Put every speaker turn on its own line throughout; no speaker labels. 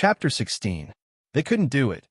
Chapter 16. They couldn't do it.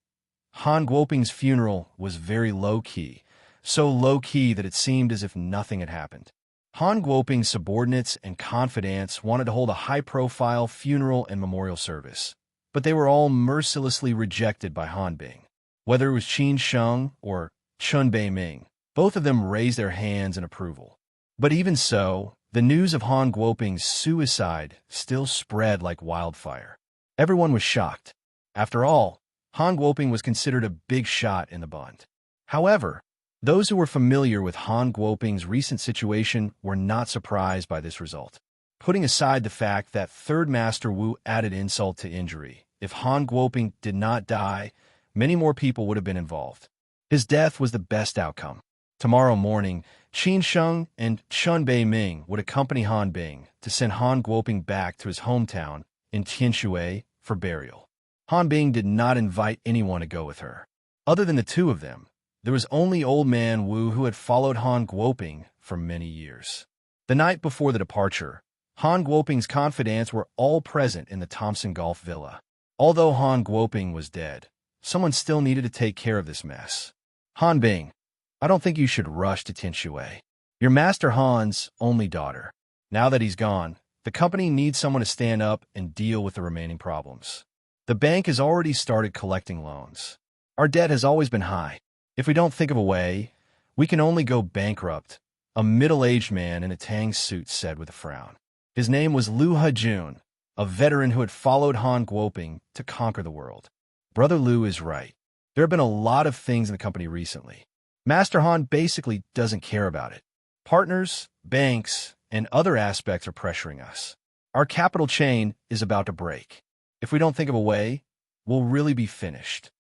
Han Guoping's funeral was very low-key, so low-key that it seemed as if nothing had happened. Han Guoping's subordinates and confidants wanted to hold a high-profile funeral and memorial service, but they were all mercilessly rejected by Han Bing. Whether it was Qin Sheng or Chun Bei-ming, both of them raised their hands in approval. But even so, the news of Han Guoping's suicide still spread like wildfire. Everyone was shocked. After all, Han Guoping was considered a big shot in the bund. However, those who were familiar with Han Guoping's recent situation were not surprised by this result. Putting aside the fact that Third Master Wu added insult to injury, if Han Guoping did not die, many more people would have been involved. His death was the best outcome. Tomorrow morning, Qin Sheng and Chun Bei-ming would accompany Han Bing to send Han Guoping back to his hometown in Tianshui for burial. Han Bing did not invite anyone to go with her. Other than the two of them, there was only Old Man Wu who had followed Han Guoping for many years. The night before the departure, Han Guoping's confidants were all present in the Thompson Golf Villa. Although Han Guoping was dead, someone still needed to take care of this mess. Han Bing, I don't think you should rush to Tianshui. You're Master Han's only daughter. Now that he's gone, the company needs someone to stand up and deal with the remaining problems. The bank has already started collecting loans. Our debt has always been high. If we don't think of a way, we can only go bankrupt, a middle-aged man in a Tang suit said with a frown. His name was Lu Hejun, a veteran who had followed Han Guoping to conquer the world. Brother Lu is right. There have been a lot of things in the company recently. Master Han basically doesn't care about it. Partners, banks, and other aspects are pressuring us. Our capital chain is about to break. If we don't think of a way, we'll really be finished.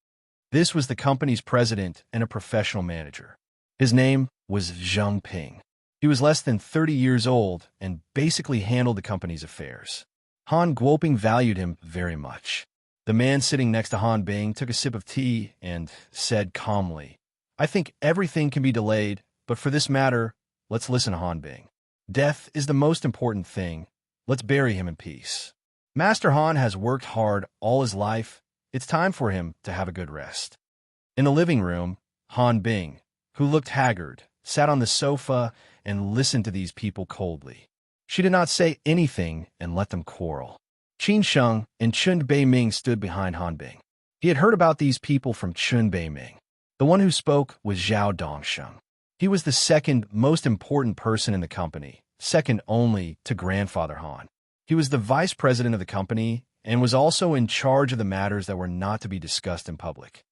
This was the company's president and a professional manager. His name was Zheng Ping. He was less than 30 years old and basically handled the company's affairs. Han Guoping valued him very much. The man sitting next to Han Bing took a sip of tea and said calmly, I think everything can be delayed, but for this matter, let's listen to Han Bing. Death is the most important thing. Let's bury him in peace. Master Han has worked hard all his life. It's time for him to have a good rest. In the living room, Han Bing, who looked haggard, sat on the sofa and listened to these people coldly. She did not say anything and let them quarrel. Qin Sheng and Chun Bei-ming stood behind Han Bing. He had heard about these people from Chun Bei-ming. The one who spoke was Zhao Dongsheng. He was the second most important person in the company, second only to Grandfather Han. He was the vice president of the company and was also in charge of the matters that were not to be discussed in public.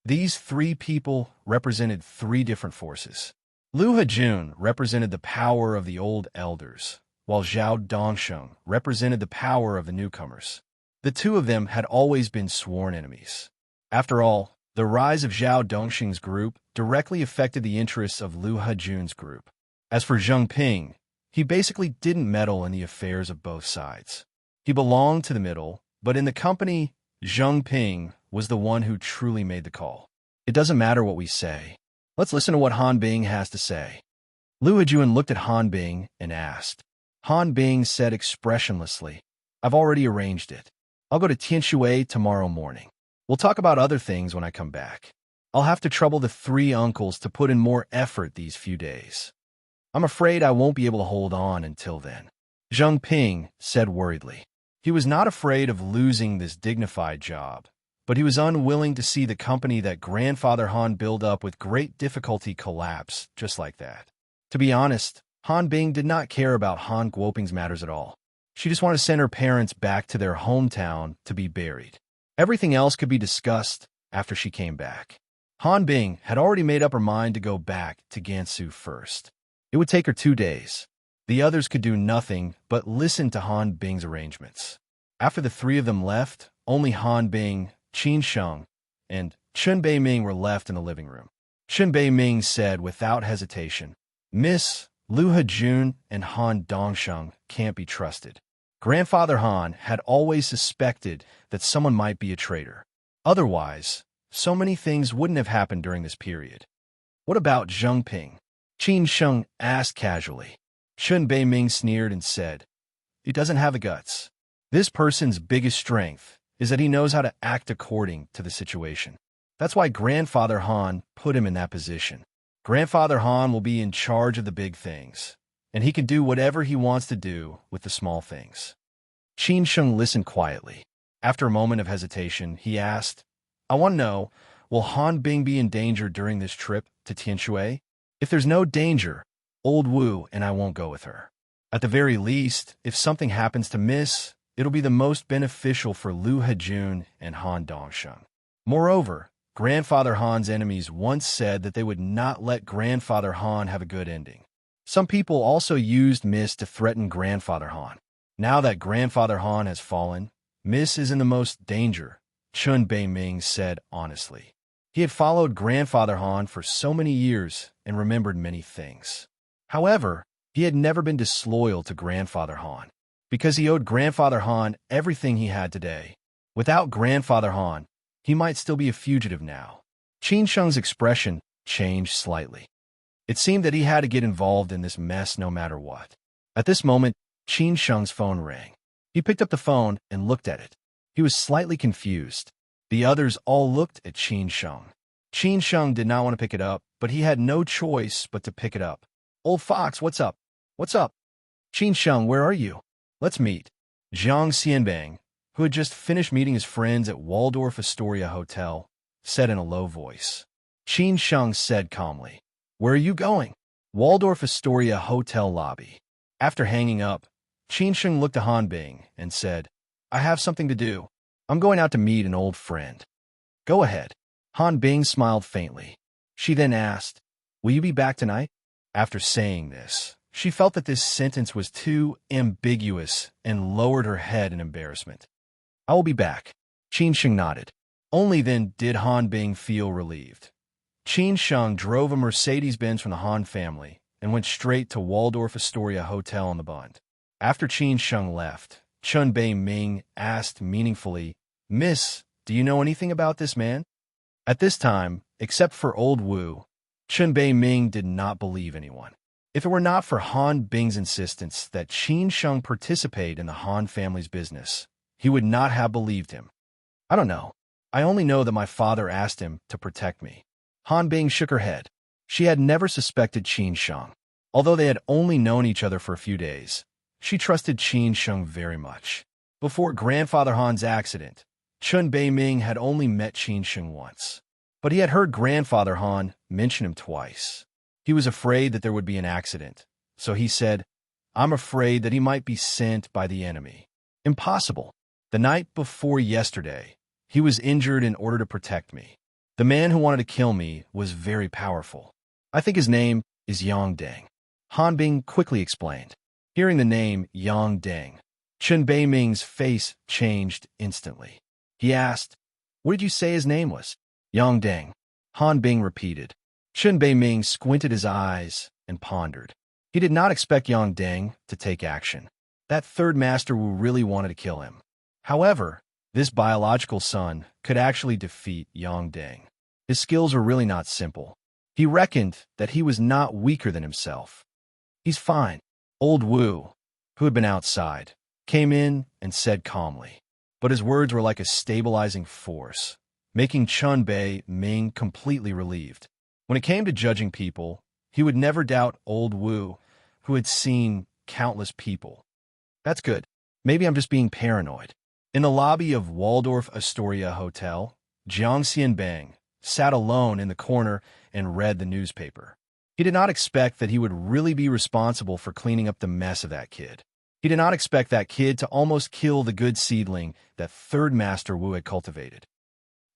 These three people represented three different forces. Lu Hejun represented the power of the old elders, while Zhao Dongsheng represented the power of the newcomers. The two of them had always been sworn enemies. After all, the rise of Zhao Dongsheng's group directly affected the interests of Lu Hejun's group. As for Zheng Ping, he basically didn't meddle in the affairs of both sides. He belonged to the middle, but in the company, Zheng Ping was the one who truly made the call. It doesn't matter what we say. Let's listen to what Han Bing has to say. Lu Hejun looked at Han Bing and asked. Han Bing said expressionlessly, I've already arranged it. I'll go to Tianshui tomorrow morning. We'll talk about other things when I come back. I'll have to trouble the three uncles to put in more effort these few days. I'm afraid I won't be able to hold on until then. Zheng Ping said worriedly. He was not afraid of losing this dignified job, but he was unwilling to see the company that Grandfather Han built up with great difficulty collapse just like that. To be honest, Han Bing did not care about Han Guoping's matters at all. She just wanted to send her parents back to their hometown to be buried. Everything else could be discussed after she came back. Han Bing had already made up her mind to go back to Gansu first. It would take her 2 days. The others could do nothing but listen to Han Bing's arrangements. After the three of them left, only Han Bing, Qin Sheng, and Chun Bei-ming were left in the living room. Chun Bei-ming said without hesitation, Miss, Lu Hejun and Han Dongsheng can't be trusted. Grandfather Han had always suspected that someone might be a traitor. Otherwise, so many things wouldn't have happened during this period. What about Zheng Ping? Qin Sheng asked casually. Chun Bei-ming sneered and said, He doesn't have the guts. This person's biggest strength is that he knows how to act according to the situation. That's why Grandfather Han put him in that position. Grandfather Han will be in charge of the big things, and he can do whatever he wants to do with the small things. Qin Sheng listened quietly. After a moment of hesitation, he asked, I want to know, will Han Bing be in danger during this trip to Tianshui? If there's no danger, old Wu and I won't go with her. At the very least, if something happens to Miss, it'll be the most beneficial for Lu Hejun and Han Dongsheng. Moreover, Grandfather Han's enemies once said that they would not let Grandfather Han have a good ending. Some people also used Miss to threaten Grandfather Han. Now that Grandfather Han has fallen, Miss is in the most danger, Chun Bei-ming said honestly. He had followed Grandfather Han for so many years and remembered many things. However, he had never been disloyal to Grandfather Han, because he owed Grandfather Han everything he had today. Without Grandfather Han, he might still be a fugitive now. Qin Sheng's expression changed slightly. It seemed that he had to get involved in this mess no matter what. At this moment, Qin Sheng's phone rang. He picked up the phone and looked at it. He was slightly confused. The others all looked at Qin Sheng. Qin Sheng did not want to pick it up, but he had no choice but to pick it up. Old Fox, what's up? What's up? Qin Sheng, where are you? Let's meet. Jiang Xianbang, who had just finished meeting his friends at Waldorf Astoria Hotel, said in a low voice. Qin Sheng said calmly, Where are you going? Waldorf Astoria Hotel lobby. After hanging up, Qin Sheng looked at Han Bing and said, I have something to do. I'm going out to meet an old friend. Go ahead. Han Bing smiled faintly. She then asked, Will you be back tonight? After saying this, she felt that this sentence was too ambiguous and lowered her head in embarrassment. I will be back. Qin Sheng nodded. Only then did Han Bing feel relieved. Qin Sheng drove a Mercedes-Benz from the Han family and went straight to Waldorf Astoria Hotel on the Bund. After Qin Sheng left, Chun Bei-ming asked meaningfully, Miss, do you know anything about this man? At this time, except for old Wu, Chun Bei-ming did not believe anyone. If it were not for Han Bing's insistence that Qin Sheng participate in the Han family's business, he would not have believed him. I don't know. I only know that my father asked him to protect me. Han Bing shook her head. She had never suspected Qin Sheng. Although they had only known each other for a few days, she trusted Qin Sheng very much. Before Grandfather Han's accident, Chun Bei-ming had only met Qin Sheng once. But he had heard Grandfather Han mention him twice. He was afraid that there would be an accident, so he said, I'm afraid that he might be sent by the enemy. Impossible. The night before yesterday, he was injured in order to protect me. The man who wanted to kill me was very powerful. I think his name is Yang Deng. Han Bing quickly explained. Hearing the name Yang Deng, Chun Bei-ming's face changed instantly. He asked, What did you say his name was? Yang Deng. Han Bing repeated. Chun Bei-ming squinted his eyes and pondered. He did not expect Yang Deng to take action. That third master who really wanted to kill him. However, this biological son could actually defeat Yang Deng. His skills were really not simple. He reckoned that he was not weaker than himself. He's fine. Old Wu, who had been outside, came in and said calmly. But his words were like a stabilizing force, making Chun Bei-ming completely relieved. When it came to judging people, he would never doubt old Wu, who had seen countless people. That's good. Maybe I'm just being paranoid. In the lobby of Waldorf Astoria Hotel, Jiang Xianbang sat alone in the corner and read the newspaper. He did not expect that he would really be responsible for cleaning up the mess of that kid. He did not expect that kid to almost kill the good seedling that third master Wu had cultivated.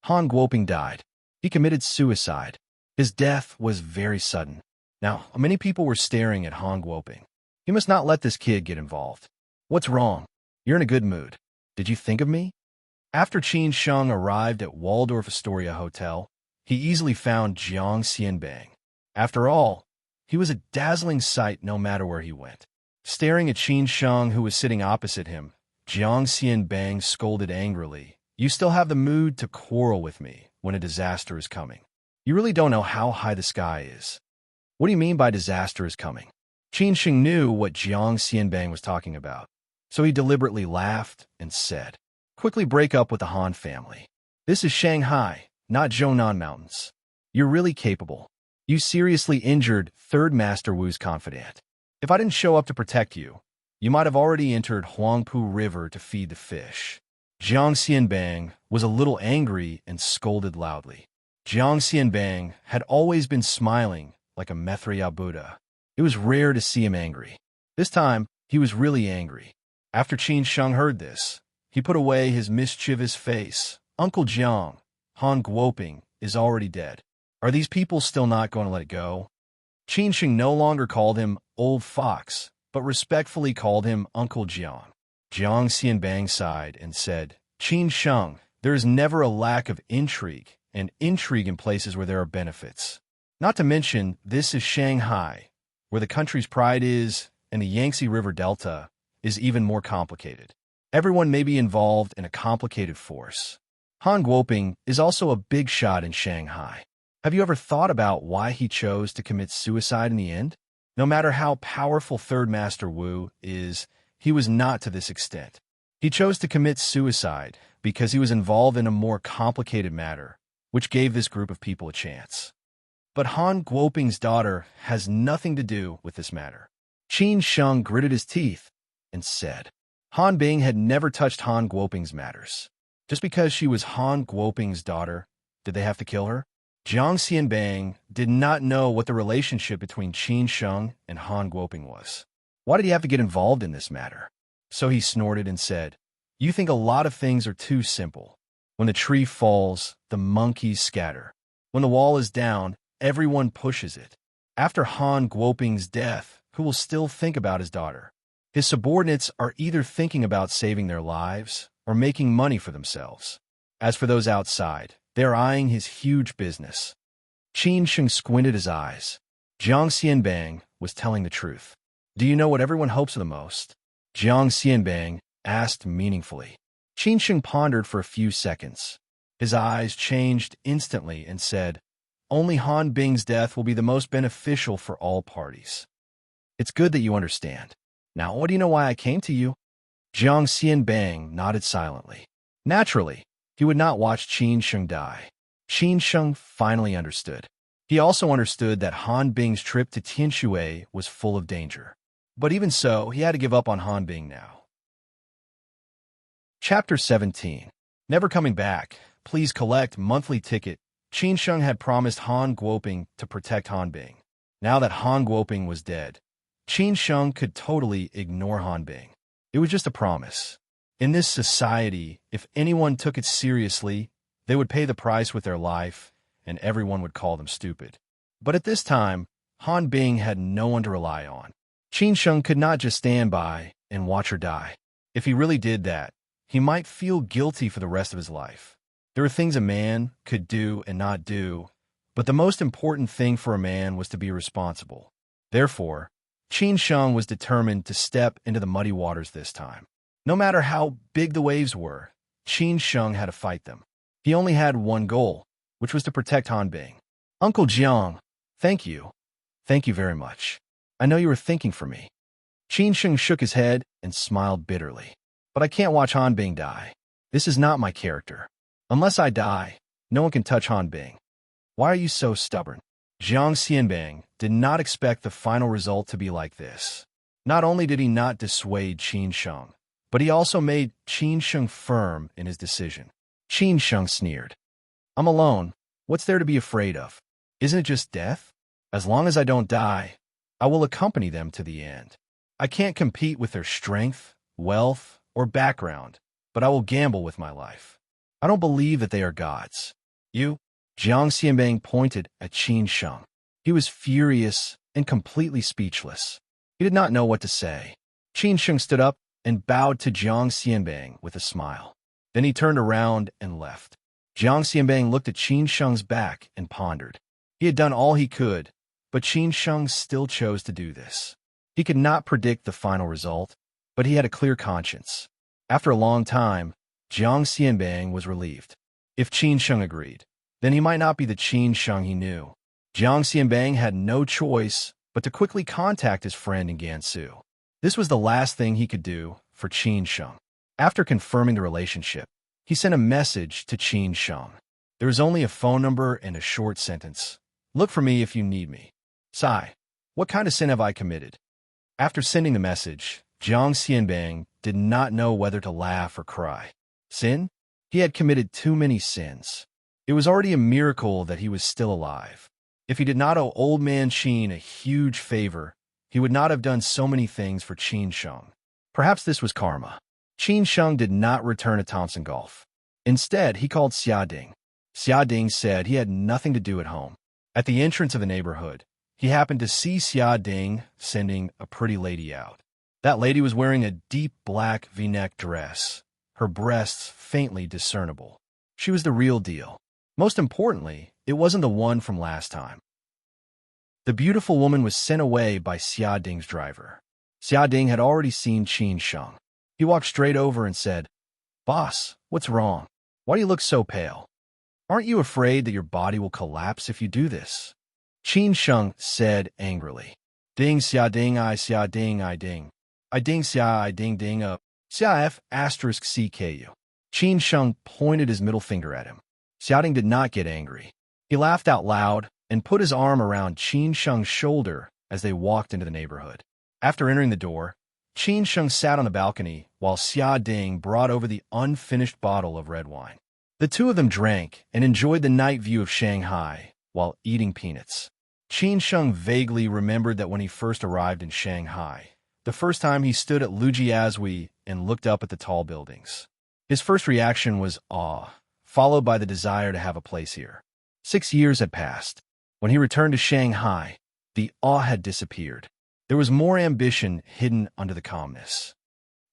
Han Guoping died. He committed suicide. His death was very sudden. Now, many people were staring at Han Guoping. He must not let this kid get involved. What's wrong? You're in a good mood. Did you think of me? After Qin Sheng arrived at Waldorf Astoria Hotel, he easily found Jiang Xianbang. After all, he was a dazzling sight no matter where he went. Staring at Qin Sheng, who was sitting opposite him, Jiang Xianbang scolded angrily. You still have the mood to quarrel with me when a disaster is coming. You really don't know how high the sky is. What do you mean by disaster is coming? Qin Sheng knew what Jiang Xianbang was talking about, so he deliberately laughed and said, Quickly break up with the Han family. This is Shanghai, not Zhongnan Mountains. You're really capable. You seriously injured Third Master Wu's confidant. If I didn't show up to protect you, you might have already entered Huangpu River to feed the fish. Jiang Xianbang was a little angry and scolded loudly. Jiang Xianbang had always been smiling like a Methriya Buddha. It was rare to see him angry. This time, he was really angry. After Qin Sheng heard this, he put away his mischievous face. Uncle Jiang, Han Guoping, is already dead. Are these people still not going to let it go? Qin Sheng no longer called him Old Fox, but respectfully called him Uncle Jiang. Jiang Xianbang sighed and said, Qin Sheng, there is never a lack of intrigue, and intrigue in places where there are benefits. Not to mention, this is Shanghai, where the country's pride is, and the Yangtze River Delta is even more complicated. Everyone may be involved in a complicated force. Han Guoping is also a big shot in Shanghai. Have you ever thought about why he chose to commit suicide in the end? No matter how powerful Third Master Wu is, he was not to this extent. He chose to commit suicide because he was involved in a more complicated matter, which gave this group of people a chance. But Han Guoping's daughter has nothing to do with this matter. Qin Sheng gritted his teeth and said, Han Bing had never touched Han Guoping's matters. Just because she was Han Guoping's daughter, did they have to kill her? Jiang Xianbang did not know what the relationship between Qin Sheng and Han Guoping was. Why did he have to get involved in this matter? So he snorted and said, You think a lot of things are too simple. When the tree falls, the monkeys scatter. When the wall is down, everyone pushes it. After Han Guoping's death, who will still think about his daughter? His subordinates are either thinking about saving their lives or making money for themselves. As for those outside, they're eyeing his huge business. Qin Sheng squinted his eyes. Jiang Xianbang was telling the truth. Do you know what everyone hopes for the most? Jiang Xianbang asked meaningfully. Qin Sheng pondered for a few seconds. His eyes changed instantly and said, Only Han Bing's death will be the most beneficial for all parties. It's good that you understand. Now, what do you know why I came to you? Jiang Xianbang nodded silently. Naturally, he would not watch Qin Sheng die. Qin Sheng finally understood. He also understood that Han Bing's trip to Tianshui was full of danger. But even so, he had to give up on Han Bing now. Chapter 17. Never coming back. Please collect monthly ticket. Qin Sheng had promised Han Guoping to protect Han Bing. Now that Han Guoping was dead, Qin Sheng could totally ignore Han Bing. It was just a promise. In this society, if anyone took it seriously, they would pay the price with their life, and everyone would call them stupid. But at this time, Han Bing had no one to rely on. Qin Sheng could not just stand by and watch her die. If he really did that, he might feel guilty for the rest of his life. There are things a man could do and not do, but the most important thing for a man was to be responsible. Therefore, Qin Sheng was determined to step into the muddy waters this time. No matter how big the waves were, Qin Sheng had to fight them. He only had one goal, which was to protect Han Bing. Uncle Jiang, thank you. Thank you very much. I know you were thinking for me. Qin Sheng shook his head and smiled bitterly. But I can't watch Han Bing die. This is not my character. Unless I die, no one can touch Han Bing. Why are you so stubborn? Jiang Xianbang did not expect the final result to be like this. Not only did he not dissuade Qin Sheng, but he also made Qin Sheng firm in his decision. Qin Sheng sneered. I'm alone. What's there to be afraid of? Isn't it just death? As long as I don't die, I will accompany them to the end. I can't compete with their strength, wealth, or background, but I will gamble with my life. I don't believe that they are gods. You? Jiang Xianbang pointed at Qin Sheng. He was furious and completely speechless. He did not know what to say. Qin Sheng stood up and bowed to Jiang Xianbang with a smile. Then he turned around and left. Jiang Xianbang looked at Qin Sheng's back and pondered. He had done all he could, but Qin Sheng still chose to do this. He could not predict the final result, but he had a clear conscience. After a long time, Jiang Xianbang was relieved. If Qin Sheng agreed, then he might not be the Qin Sheng he knew. Jiang Xianbang had no choice but to quickly contact his friend in Gansu. This was the last thing he could do for Qin Sheng. After confirming the relationship, he sent a message to Qin Sheng. There is only a phone number and a short sentence. Look for me if you need me. Sigh. What kind of sin have I committed? After sending the message, Jiang Xianbang did not know whether to laugh or cry. Sin? He had committed too many sins. It was already a miracle that he was still alive. If he did not owe old man Qin a huge favor, he would not have done so many things for Qin Sheng. Perhaps this was karma. Qin Sheng did not return to Thompson Golf. Instead, he called Xia Ding. Xia Ding said he had nothing to do at home. At the entrance of the neighborhood, he happened to see Xia Ding sending a pretty lady out. That lady was wearing a deep black V-neck dress, her breasts faintly discernible. She was the real deal. Most importantly, it wasn't the one from last time. The beautiful woman was sent away by Xia Ding's driver. Xia Ding had already seen Qin Sheng. He walked straight over and said, "Boss, what's wrong? Why do you look so pale? Aren't you afraid that your body will collapse if you do this?" Qin Sheng said angrily, "Ding Xia Ding Xia Ding Ding. I ding Xia I ding ding Xia F asterisk CKU." Qin Sheng pointed his middle finger at him. Xia Ding did not get angry. He laughed out loud and put his arm around Qin Sheng's shoulder as they walked into the neighborhood. After entering the door, Qin Sheng sat on the balcony while Xia Ding brought over the unfinished bottle of red wine. The two of them drank and enjoyed the night view of Shanghai while eating peanuts. Qin Sheng vaguely remembered that when he first arrived in Shanghai, the first time he stood at Lujiazui and looked up at the tall buildings. His first reaction was awe, followed by the desire to have a place here. 6 years had passed. When he returned to Shanghai, the awe had disappeared. There was more ambition hidden under the calmness.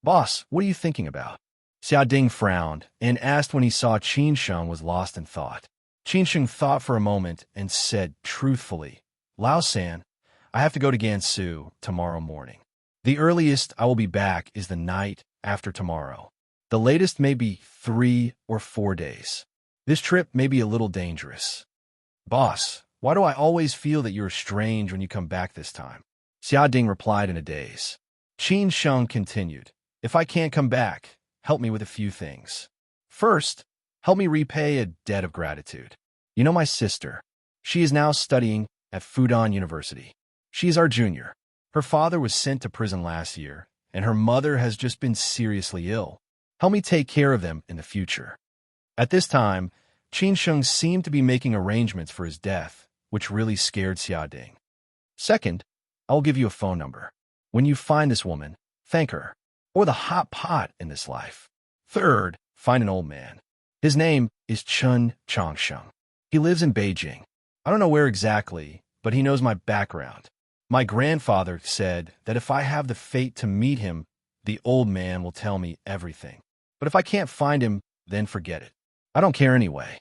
"Boss, what are you thinking about?" Xia Ding frowned and asked when he saw Qin Sheng was lost in thought. Qin Sheng thought for a moment and said truthfully, "Lao San, I have to go to Gansu tomorrow morning. The earliest I will be back is the night after tomorrow. The latest may be 3 or 4 days. This trip may be a little dangerous." "Boss, why do I always feel that you're strange when you come back this time?" Xia Ding replied in a daze. Qin Sheng continued, "If I can't come back, help me with a few things. First, help me repay a debt of gratitude. You know my sister. She is now studying at Fudan University. She is our junior. Her father was sent to prison last year, and her mother has just been seriously ill. Help me take care of them in the future." At this time, Qin Sheng seemed to be making arrangements for his death, which really scared Xia Ding. "Second, I will give you a phone number. When you find this woman, thank her, or the hot pot in this life. Third, find an old man. His name is Chun Changsheng. He lives in Beijing. I don't know where exactly, but he knows my background. My grandfather said that if I have the fate to meet him, the old man will tell me everything. But if I can't find him, then forget it. I don't care anyway."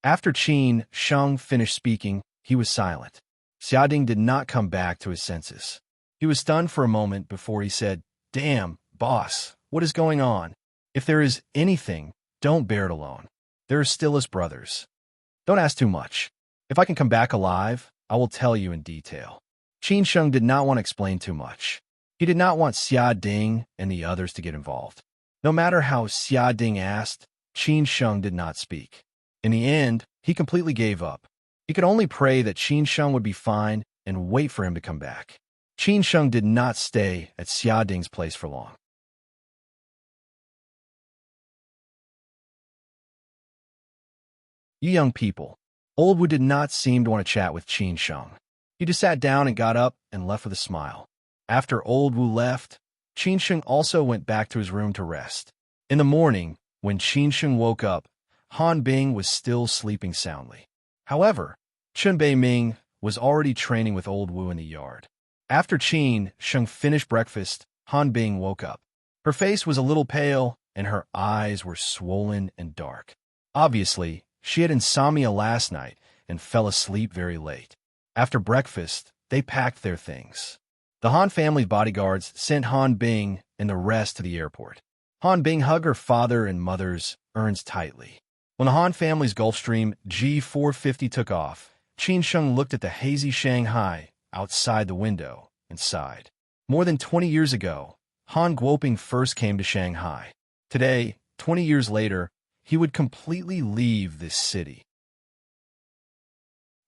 After Qin Sheng finished speaking, he was silent. Xia Ding did not come back to his senses. He was stunned for a moment before he said, "Damn, boss, what is going on? If there is anything, don't bear it alone. There are still us brothers. Don't ask too much. If I can come back alive, I will tell you in detail." Qin Sheng did not want to explain too much. He did not want Xia Ding and the others to get involved. No matter how Xia Ding asked, Qin Sheng did not speak. In the end, he completely gave up. He could only pray that Qin Sheng would be fine and wait for him to come back. Qin Sheng did not stay at Xia Ding's place for long. "You young people." Old Wu did not seem to want to chat with Qin Sheng. He just sat down and got up and left with a smile. After Old Wu left, Qin Sheng also went back to his room to rest. In the morning, when Qin Sheng woke up, Han Bing was still sleeping soundly. However, Chun Bei Ming was already training with Old Wu in the yard. After Qin Sheng finished breakfast, Han Bing woke up. Her face was a little pale, and her eyes were swollen and dark. Obviously, she had insomnia last night and fell asleep very late. After breakfast, they packed their things. The Han family bodyguards sent Han Bing and the rest to the airport. Han Bing hugged her father and mother's urns tightly. When the Han family's Gulfstream G450 took off, Qin Sheng looked at the hazy Shanghai outside the window and sighed. More than 20 years ago, Han Guoping first came to Shanghai. Today, 20 years later, he would completely leave this city.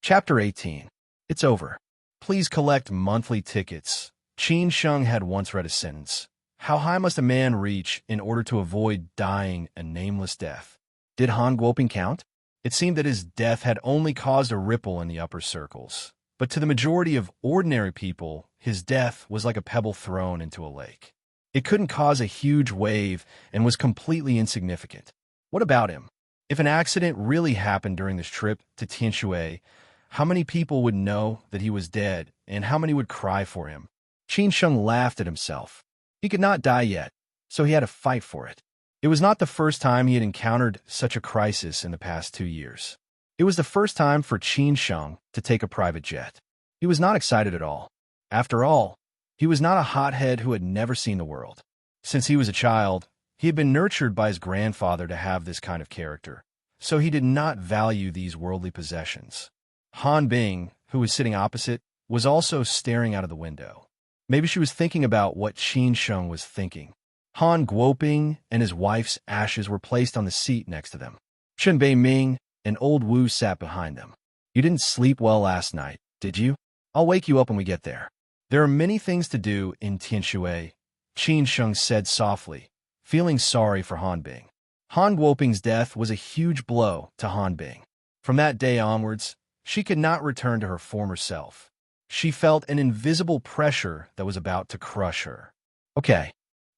Chapter 18. It's over. Please collect monthly tickets. Qin Sheng had once read a sentence. How high must a man reach in order to avoid dying a nameless death? Did Han Guoping count? It seemed that his death had only caused a ripple in the upper circles. But to the majority of ordinary people, his death was like a pebble thrown into a lake. It couldn't cause a huge wave and was completely insignificant. What about him? If an accident really happened during this trip to Tianshui, how many people would know that he was dead, and how many would cry for him? Qin Sheng laughed at himself. He could not die yet, so he had to fight for it. It was not the first time he had encountered such a crisis in the past 2 years. It was the first time for Qin Sheng to take a private jet. He was not excited at all. After all, he was not a hothead who had never seen the world. Since he was a child, he had been nurtured by his grandfather to have this kind of character, so he did not value these worldly possessions. Han Bing, who was sitting opposite, was also staring out of the window. Maybe she was thinking about what Qin Sheng was thinking. Han Guoping and his wife's ashes were placed on the seat next to them. Chen Beiming and old Wu sat behind them. You didn't sleep well last night, did you? I'll wake you up when we get there. There are many things to do in Tianshui, Qin Sheng said softly, feeling sorry for Han Bing. Han Guoping's death was a huge blow to Han Bing. From that day onwards, she could not return to her former self. She felt an invisible pressure that was about to crush her. Okay.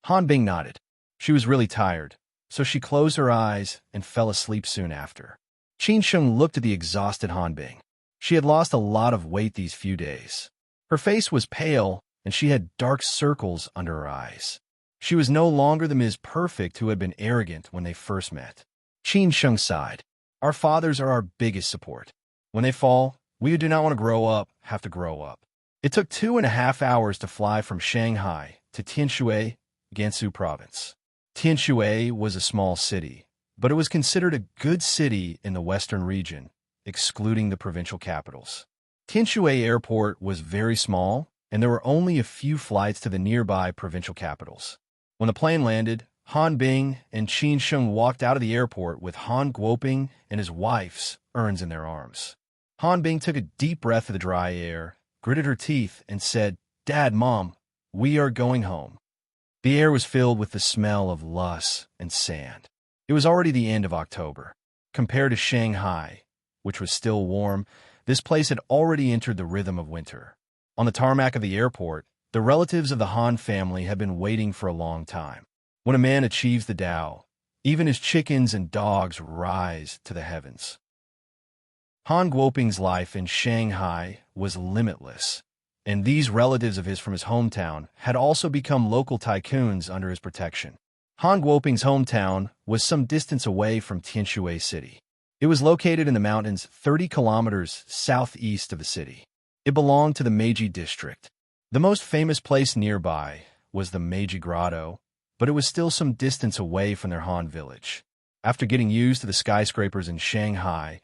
Han Bing nodded. She was really tired, so she closed her eyes and fell asleep soon after. Qin Sheng looked at the exhausted Han Bing. She had lost a lot of weight these few days. Her face was pale, and she had dark circles under her eyes. She was no longer the Ms. Perfect who had been arrogant when they first met. Qin Sheng sighed. Our fathers are our biggest support. When they fall, we who do not want to grow up have to grow up. It took 2.5 hours to fly from Shanghai to Tianshui, Gansu Province. Tianshui was a small city, but it was considered a good city in the western region, excluding the provincial capitals. Tianshui Airport was very small, and there were only a few flights to the nearby provincial capitals. When the plane landed, Han Bing and Qin Sheng walked out of the airport with Han Guoping and his wife's urns in their arms. Han Bing took a deep breath of the dry air, gritted her teeth, and said, Dad, Mom, we are going home. The air was filled with the smell of loess and sand. It was already the end of October. Compared to Shanghai, which was still warm, this place had already entered the rhythm of winter. On the tarmac of the airport, the relatives of the Han family had been waiting for a long time. When a man achieves the Tao, even his chickens and dogs rise to the heavens. Han Guoping's life in Shanghai was limitless, and these relatives of his from his hometown had also become local tycoons under his protection. Han Guoping's hometown was some distance away from Tianshui City. It was located in the mountains 30 kilometers southeast of the city. It belonged to the Meiji district. The most famous place nearby was the Meiji Grotto, but it was still some distance away from their Han village. After getting used to the skyscrapers in Shanghai,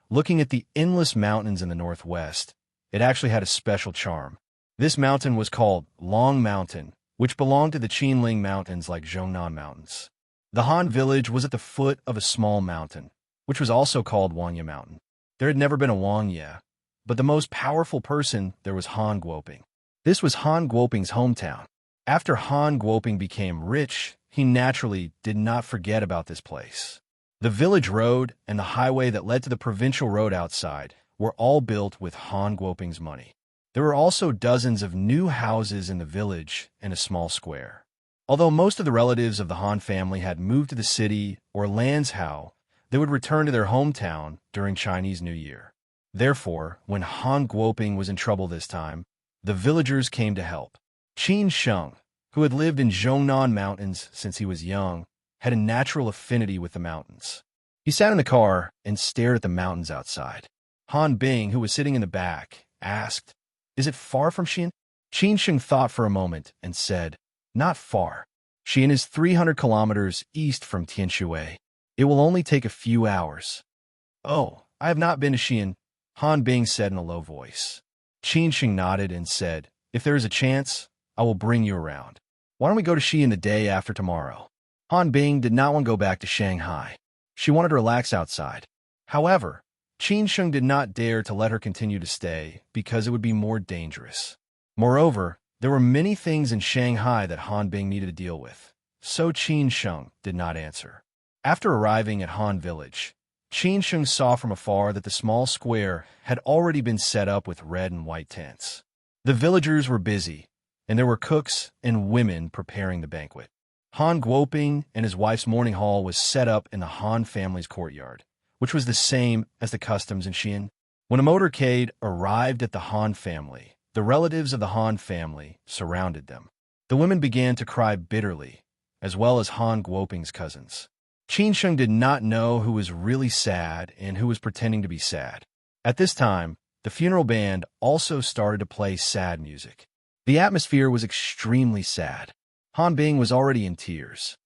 looking at the endless mountains in the northwest, it actually had a special charm. This mountain was called Long Mountain, which belonged to the Qinling Mountains like Zhongnan Mountains. The Han village was at the foot of a small mountain, which was also called Wangya Mountain. There had never been a Wangya, but the most powerful person there was Han Guoping. This was Han Guoping's hometown. After Han Guoping became rich, he naturally did not forget about this place. The village road and the highway that led to the provincial road outside were all built with Han Guoping's money. There were also dozens of new houses in the village and a small square. Although most of the relatives of the Han family had moved to the city or Lanzhou, they would return to their hometown during Chinese New Year. Therefore, when Han Guoping was in trouble this time, the villagers came to help. Qin Sheng, who had lived in Zhongnan Mountains since he was young, had a natural affinity with the mountains. He sat in the car and stared at the mountains outside. Han Bing, who was sitting in the back, asked, Is it far from Xi'an? Qin Sheng thought for a moment and said, Not far. Xi'an is 300 kilometers east from Tianshui. It will only take a few hours. Oh, I have not been to Xi'an, Han Bing said in a low voice. Qin Sheng nodded and said, If there is a chance, I will bring you around. Why don't we go to Xi'an the day after tomorrow? Han Bing did not want to go back to Shanghai. She wanted to relax outside. However, Qin Sheng did not dare to let her continue to stay because it would be more dangerous. Moreover, there were many things in Shanghai that Han Bing needed to deal with, so Qin Sheng did not answer. After arriving at Han Village, Qin Sheng saw from afar that the small square had already been set up with red and white tents. The villagers were busy, and there were cooks and women preparing the banquet. Han Guoping and his wife's mourning hall was set up in the Han family's courtyard, which was the same as the customs in Xi'an. When a motorcade arrived at the Han family, the relatives of the Han family surrounded them. The women began to cry bitterly, as well as Han Guoping's cousins. Qin Sheng did not know who was really sad and who was pretending to be sad. At this time, the funeral band also started to play sad music. The atmosphere was extremely sad. Han Bing was already in tears.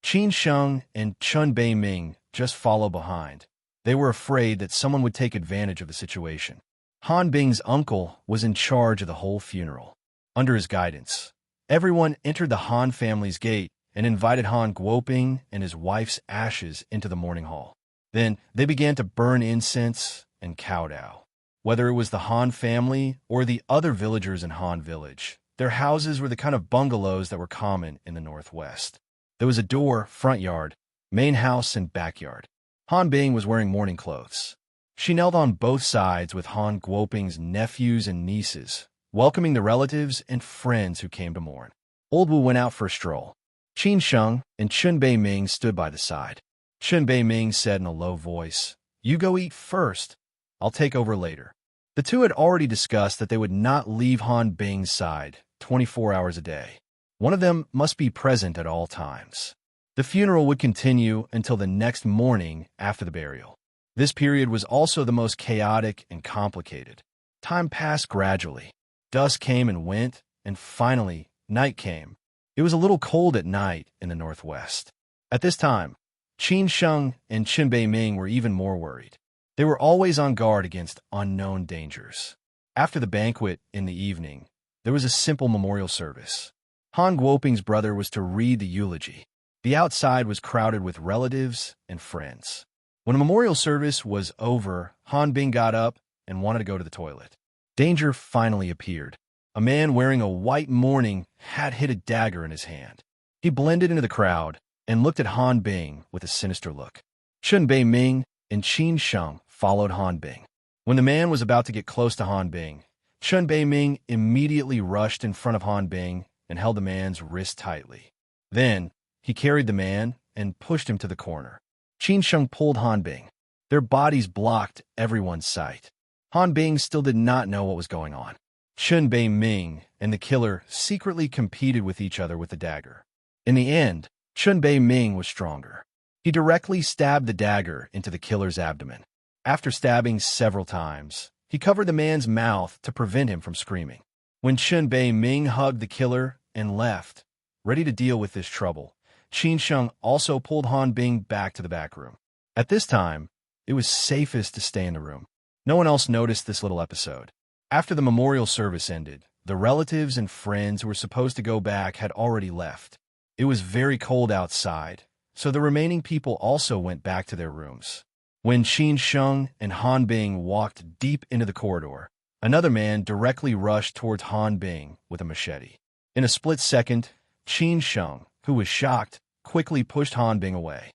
Qin Sheng and Chun Bei Ming just followed behind. They were afraid that someone would take advantage of the situation. Han Bing's uncle was in charge of the whole funeral. Under his guidance, everyone entered the Han family's gate and invited Han Guoping and his wife's ashes into the mourning hall. Then they began to burn incense and kowtow. Whether it was the Han family or the other villagers in Han Village, their houses were the kind of bungalows that were common in the Northwest. There was a door, front yard, main house, and backyard. Han Bing was wearing mourning clothes. She knelt on both sides with Han Guoping's nephews and nieces, welcoming the relatives and friends who came to mourn. Old Wu went out for a stroll. Qin Sheng and Chun Bei Ming stood by the side. Chun Bei Ming said in a low voice, "You go eat first. I'll take over later." The two had already discussed that they would not leave Han Bing's side 24 hours a day. One of them must be present at all times. The funeral would continue until the next morning after the burial. This period was also the most chaotic and complicated. Time passed gradually. Dusk came and went, and finally, night came. It was a little cold at night in the Northwest. At this time, Qin Sheng and Chun Bei Ming were even more worried. They were always on guard against unknown dangers. After the banquet in the evening, there was a simple memorial service. Han Guoping's brother was to read the eulogy. The outside was crowded with relatives and friends. When the memorial service was over, Han Bing got up and wanted to go to the toilet. Danger finally appeared. A man wearing a white mourning hat hid a dagger in his hand. He blended into the crowd and looked at Han Bing with a sinister look. Chun Bei Ming and Qin Sheng followed Han Bing. When the man was about to get close to Han Bing, Chun Bei Ming immediately rushed in front of Han Bing and held the man's wrist tightly. Then, he carried the man and pushed him to the corner. Qin Sheng pulled Han Bing. Their bodies blocked everyone's sight. Han Bing still did not know what was going on. Chun Bei Ming and the killer secretly competed with each other with the dagger. In the end, Chun Bei Ming was stronger. He directly stabbed the dagger into the killer's abdomen. After stabbing several times, he covered the man's mouth to prevent him from screaming. When Chun Bei Ming hugged the killer and left, ready to deal with this trouble, Qin Sheng also pulled Han Bing back to the back room. At this time, it was safest to stay in the room. No one else noticed this little episode. After the memorial service ended, the relatives and friends who were supposed to go back had already left. It was very cold outside, so the remaining people also went back to their rooms. When Qin Sheng and Han Bing walked deep into the corridor, another man directly rushed towards Han Bing with a machete. In a split second, Qin Sheng, who was shocked, quickly pushed Han Bing away.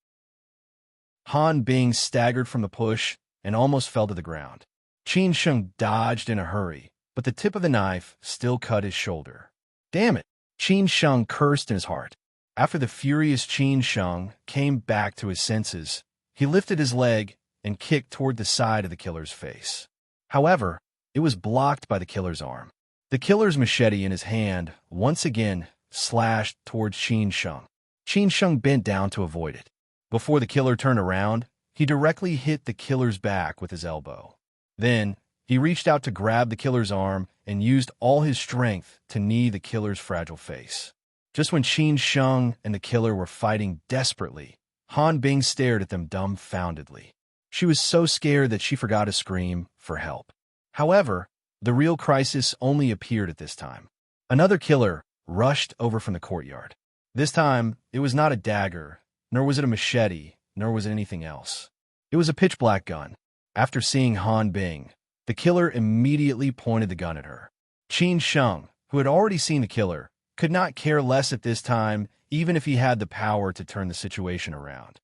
Han Bing staggered from the push and almost fell to the ground. Qin Sheng dodged in a hurry, but the tip of the knife still cut his shoulder. Damn it! Qin Sheng cursed in his heart. After the furious Qin Sheng came back to his senses, he lifted his leg and kicked toward the side of the killer's face. However, it was blocked by the killer's arm. The killer's machete in his hand once again slashed towards Qin Sheng. Qin Sheng bent down to avoid it. Before the killer turned around, he directly hit the killer's back with his elbow. Then, he reached out to grab the killer's arm and used all his strength to knee the killer's fragile face. Just when Qin Sheng and the killer were fighting desperately, Han Bing stared at them dumbfoundedly. She was so scared that she forgot to scream for help. However, the real crisis only appeared at this time. Another killer rushed over from the courtyard. This time, it was not a dagger, nor was it a machete, nor was it anything else. It was a pitch-black gun. After seeing Han Bing, the killer immediately pointed the gun at her. Qin Sheng, who had already seen the killer, could not care less at this time, even if he had the power to turn the situation around.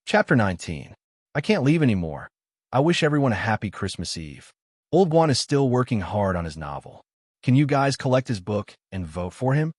Chapter 19. I can't leave anymore. I wish everyone a happy Christmas Eve. Old Guan is still working hard on his novel. Can you guys collect his book and vote for him?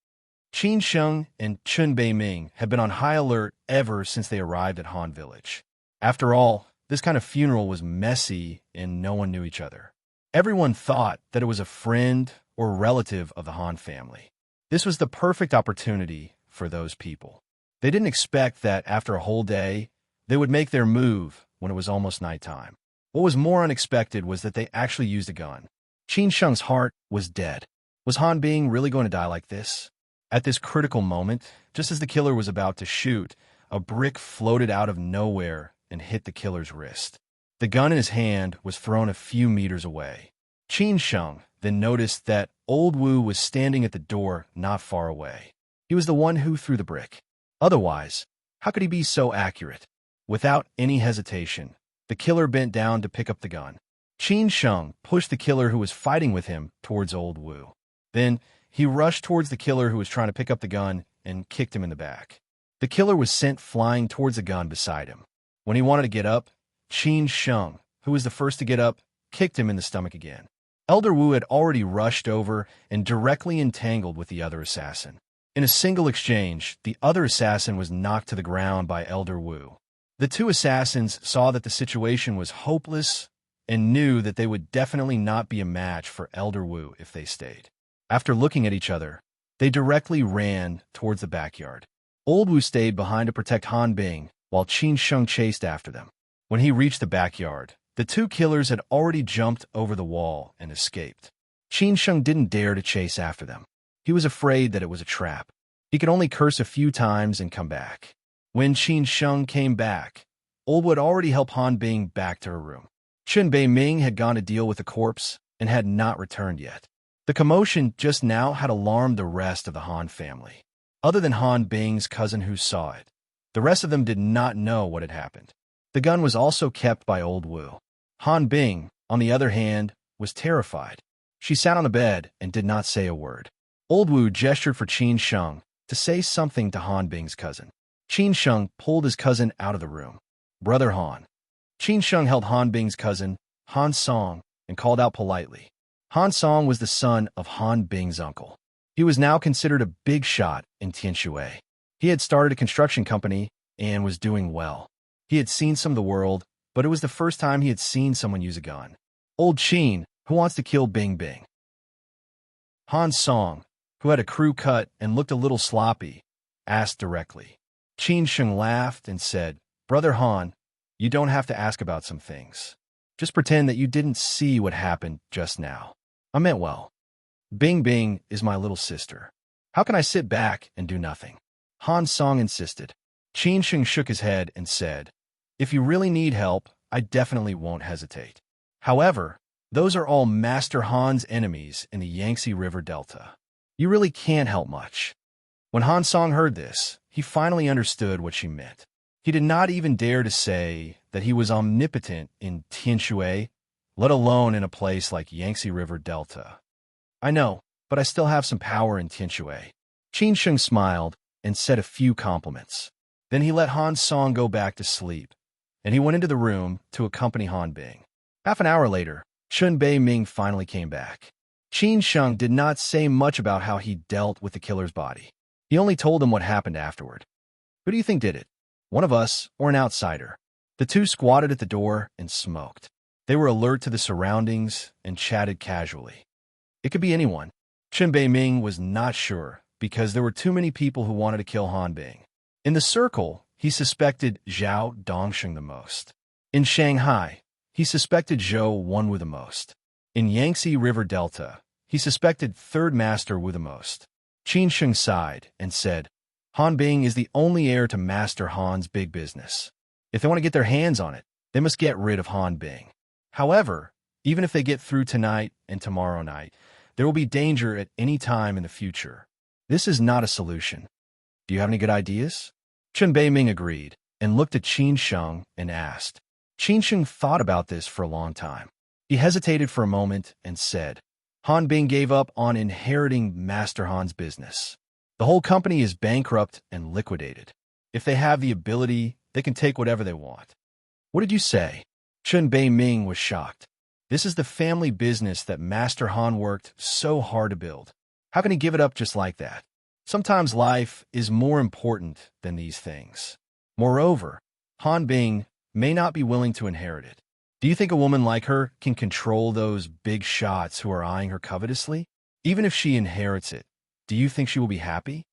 Qin Sheng and Chun Bei-ming had been on high alert ever since they arrived at Han Village. After all, this kind of funeral was messy and no one knew each other. Everyone thought that it was a friend or relative of the Han family. This was the perfect opportunity for those people. They didn't expect that after a whole day, they would make their move when it was almost nighttime. What was more unexpected was that they actually used a gun. Qin Sheng's heart was dead. Was Han Bing really going to die like this? At this critical moment, just as the killer was about to shoot, a brick floated out of nowhere and hit the killer's wrist. The gun in his hand was thrown a few meters away. Qin Sheng then noticed that Old Wu was standing at the door not far away. He was the one who threw the brick. Otherwise, how could he be so accurate? Without any hesitation, the killer bent down to pick up the gun. Qin Sheng pushed the killer who was fighting with him towards Old Wu. Then, he rushed towards the killer who was trying to pick up the gun and kicked him in the back. The killer was sent flying towards the gun beside him. When he wanted to get up, Qin Sheng, who was the first to get up, kicked him in the stomach again. Elder Wu had already rushed over and directly entangled with the other assassin. In a single exchange, the other assassin was knocked to the ground by Elder Wu. The two assassins saw that the situation was hopeless and knew that they would definitely not be a match for Elder Wu if they stayed. After looking at each other, they directly ran towards the backyard. Old Wu stayed behind to protect Han Bing, while Qin Sheng chased after them. When he reached the backyard, the two killers had already jumped over the wall and escaped. Qin Sheng didn't dare to chase after them. He was afraid that it was a trap. He could only curse a few times and come back. When Qin Sheng came back, Old Wu had already helped Han Bing back to her room. Chun Bei-ming had gone to deal with the corpse and had not returned yet. The commotion just now had alarmed the rest of the Han family. Other than Han Bing's cousin who saw it, the rest of them did not know what had happened. The gun was also kept by Old Wu. Han Bing, on the other hand, was terrified. She sat on the bed and did not say a word. Old Wu gestured for Qin Sheng to say something to Han Bing's cousin. Qin Sheng pulled his cousin out of the room. Brother Han. Qin Sheng held Han Bing's cousin, Han Song, and called out politely. Han Song was the son of Han Bing's uncle. He was now considered a big shot in Tianshui. He had started a construction company and was doing well. He had seen some of the world, but it was the first time he had seen someone use a gun. Old Qin, who wants to kill Bing Bing? Han Song, who had a crew cut and looked a little sloppy, asked directly. Qin Sheng laughed and said, Brother Han, you don't have to ask about some things. Just pretend that you didn't see what happened just now. I meant well. Bing Bing is my little sister. How can I sit back and do nothing? Han Song insisted. Qin Sheng shook his head and said, If you really need help, I definitely won't hesitate. However, those are all Master Han's enemies in the Yangtze River Delta. You really can't help much. When Han Song heard this, he finally understood what she meant. He did not even dare to say that he was omnipotent in Tianshui, let alone in a place like Yangtze River Delta. I know, but I still have some power in Tianshui. Qin Sheng smiled and said a few compliments. Then he let Han Song go back to sleep, and he went into the room to accompany Han Bing. Half an hour later, Chun Bei-ming finally came back. Qin Sheng did not say much about how he dealt with the killer's body. He only told him what happened afterward. Who do you think did it? One of us or an outsider? The two squatted at the door and smoked. They were alert to the surroundings and chatted casually. It could be anyone. Chun Bei-ming was not sure because there were too many people who wanted to kill Han Bing. In the circle, he suspected Zhao Dongsheng the most. In Shanghai, he suspected Zhou Wenwu the most. In Yangtze River Delta, he suspected Third Master Wu the most. Qin Sheng sighed and said, Han Bing is the only heir to Master Han's big business. If they want to get their hands on it, they must get rid of Han Bing. However, even if they get through tonight and tomorrow night, there will be danger at any time in the future. This is not a solution. Do you have any good ideas? Chen Beiming agreed and looked at Qin Sheng and asked. Qin Sheng thought about this for a long time. He hesitated for a moment and said, Han Bing gave up on inheriting Master Han's business. The whole company is bankrupt and liquidated. If they have the ability, they can take whatever they want. What did you say? Chen Beiming was shocked. This is the family business that Master Han worked so hard to build. How can he give it up just like that? Sometimes life is more important than these things. Moreover, Han Bing may not be willing to inherit it. Do you think a woman like her can control those big shots who are eyeing her covetously? Even if she inherits it, do you think she will be happy?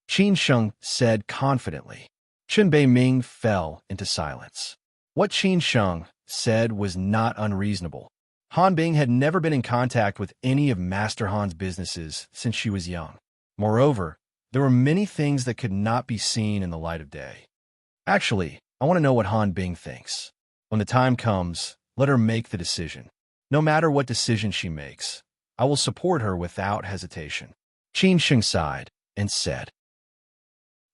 Qin Sheng said confidently. Chen Beiming fell into silence. What Qin Sheng said was not unreasonable. Han Bing had never been in contact with any of Master Han's businesses since she was young. Moreover, there were many things that could not be seen in the light of day. Actually, I want to know what Han Bing thinks. When the time comes, let her make the decision. No matter what decision she makes, I will support her without hesitation. Qin Sheng sighed and said.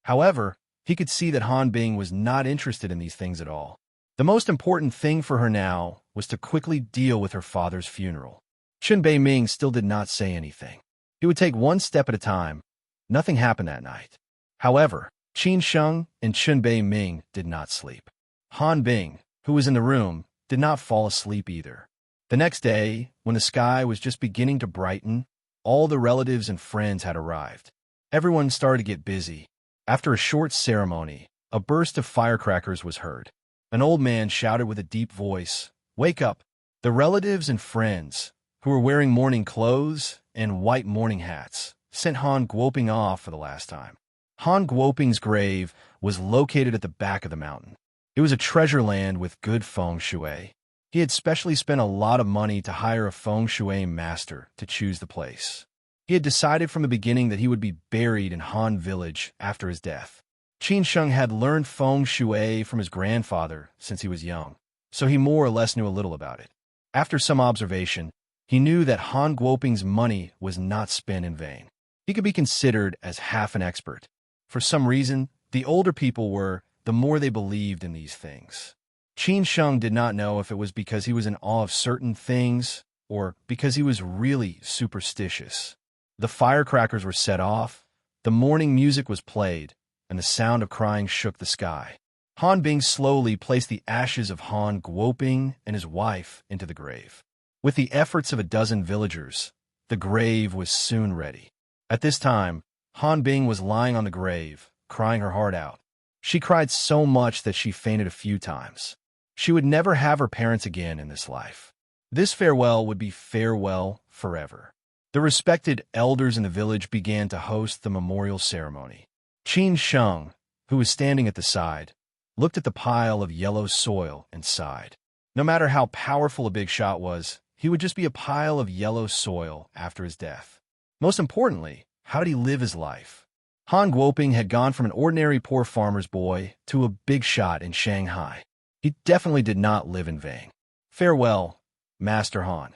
However, he could see that Han Bing was not interested in these things at all. The most important thing for her now was to quickly deal with her father's funeral. Chen Beiming still did not say anything. He would take one step at a time. Nothing happened that night. However, Qin Sheng and Chen Beiming did not sleep. Han Bing, who was in the room, did not fall asleep either. The next day, when the sky was just beginning to brighten, all the relatives and friends had arrived. Everyone started to get busy. After a short ceremony, a burst of firecrackers was heard. An old man shouted with a deep voice, "Wake up!" The relatives and friends, who were wearing mourning clothes and white mourning hats, sent Han Guoping off for the last time. Han Guoping's grave was located at the back of the mountain. It was a treasure land with good feng shui. He had specially spent a lot of money to hire a feng shui master to choose the place. He had decided from the beginning that he would be buried in Han Village after his death. Qin Sheng had learned feng shui from his grandfather since he was young, so he more or less knew a little about it. After some observation, he knew that Han Guoping's money was not spent in vain. He could be considered as half an expert. For some reason, the older people were, the more they believed in these things. Qin Sheng did not know if it was because he was in awe of certain things or because he was really superstitious. The firecrackers were set off, the morning music was played, and the sound of crying shook the sky. Han Bing slowly placed the ashes of Han Guoping and his wife into the grave. With the efforts of a dozen villagers, the grave was soon ready. At this time, Han Bing was lying on the grave, crying her heart out. She cried so much that she fainted a few times. She would never have her parents again in this life. This farewell would be farewell forever. The respected elders in the village began to host the memorial ceremony. Qin Sheng, who was standing at the side, looked at the pile of yellow soil and sighed. No matter how powerful a big shot was, he would just be a pile of yellow soil after his death. Most importantly, how did he live his life? Han Guoping had gone from an ordinary poor farmer's boy to a big shot in Shanghai. He definitely did not live in vain. Farewell, Master Han,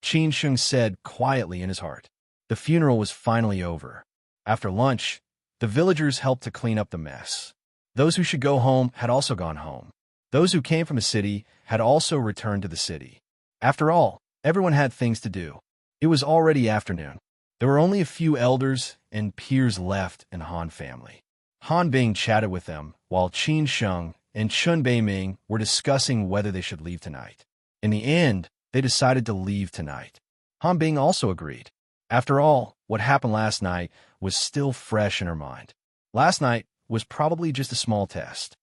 Qin Sheng said quietly in his heart. The funeral was finally over. After lunch, the villagers helped to clean up the mess. Those who should go home had also gone home. Those who came from the city had also returned to the city. After all, everyone had things to do. It was already afternoon. There were only a few elders and peers left in the Han family. Han Bing chatted with them, while Qin Sheng and Chen Beiming were discussing whether they should leave tonight. In the end, they decided to leave tonight. Han Bing also agreed. After all, what happened last night was still fresh in her mind. Last night was probably just a small test.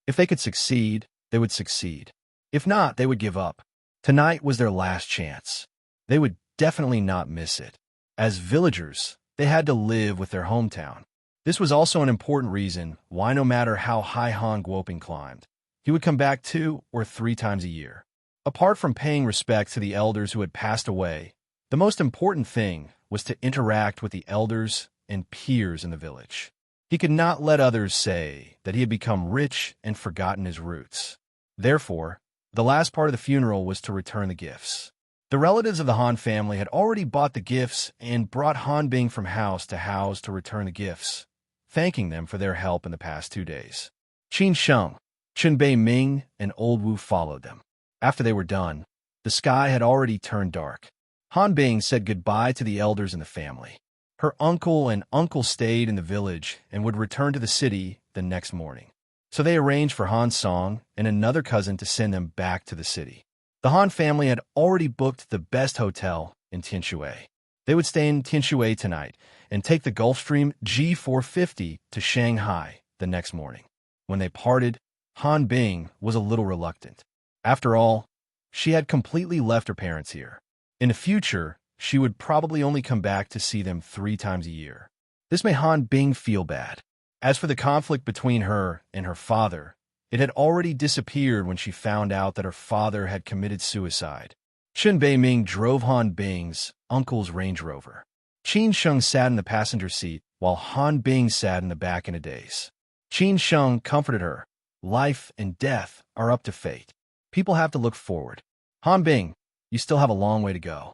If they could succeed, they would succeed. If not, they would give up. Tonight was their last chance. They would definitely not miss it. As villagers, they had to live with their hometown. This was also an important reason why no matter how high Han Guoping climbed, he would come back 2 or 3 times a year. Apart from paying respect to the elders who had passed away, the most important thing was to interact with the elders and peers in the village. He could not let others say that he had become rich and forgotten his roots. Therefore, the last part of the funeral was to return the gifts. The relatives of the Han family had already bought the gifts and brought Han Bing from house to return the gifts, thanking them for their help in the past 2 days. Qin Sheng, Chen Bei Ming, and Old Wu followed them. After they were done, the sky had already turned dark. Han Bing said goodbye to the elders in the family. Her uncle and uncle stayed in the village and would return to the city the next morning. So they arranged for Han Song and another cousin to send them back to the city. The Han family had already booked the best hotel in Tianshui. They would stay in Tianshui tonight and take the Gulfstream G450 to Shanghai the next morning. When they parted, Han Bing was a little reluctant. After all, she had completely left her parents here. In the future, she would probably only come back to see them 3 times a year. This made Han Bing feel bad. As for the conflict between her and her father, it had already disappeared when she found out that her father had committed suicide. Chen Beiming drove Han Bing's uncle's Range Rover. Qin Sheng sat in the passenger seat, while Han Bing sat in the back in a daze. Qin Sheng comforted her. Life and death are up to fate. People have to look forward. Han Bing, you still have a long way to go.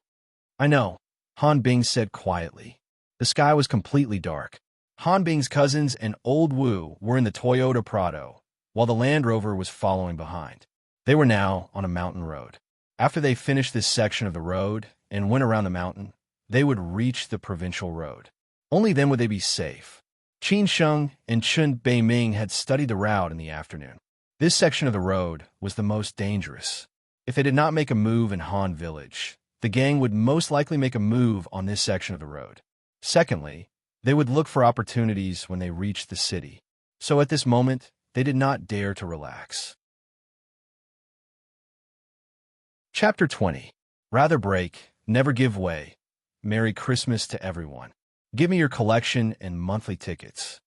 I know, Han Bing said quietly. The sky was completely dark. Han Bing's cousins and Old Wu were in the Toyota Prado, while the Land Rover was following behind. They were now on a mountain road. After they finished this section of the road and went around the mountain, they would reach the provincial road. Only then would they be safe. Qin Sheng and Chen Beiming had studied the route in the afternoon. This section of the road was the most dangerous. If they did not make a move in Han Village, the gang would most likely make a move on this section of the road. Secondly, they would look for opportunities when they reached the city. So at this moment, they did not dare to relax. Chapter 20. Rather break, never give way. Merry Christmas to everyone. Give me your collection and monthly tickets.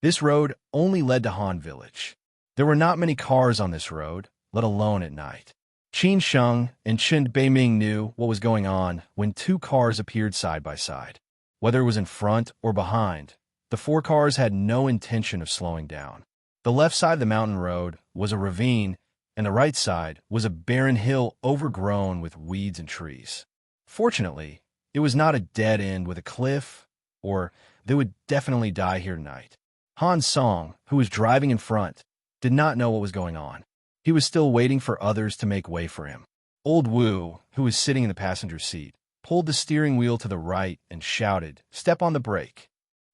This road only led to Han Village. There were not many cars on this road, let alone at night. Qin Sheng and Chen Beiming knew what was going on when 2 cars appeared side by side. Whether it was in front or behind, the 4 cars had no intention of slowing down. The left side of the mountain road was a ravine, and the right side was a barren hill overgrown with weeds and trees. Fortunately, it was not a dead end with a cliff, or they would definitely die here tonight. Han Song, who was driving in front, did not know what was going on. He was still waiting for others to make way for him. Old Wu, who was sitting in the passenger seat, pulled the steering wheel to the right and shouted, "Step on the brake."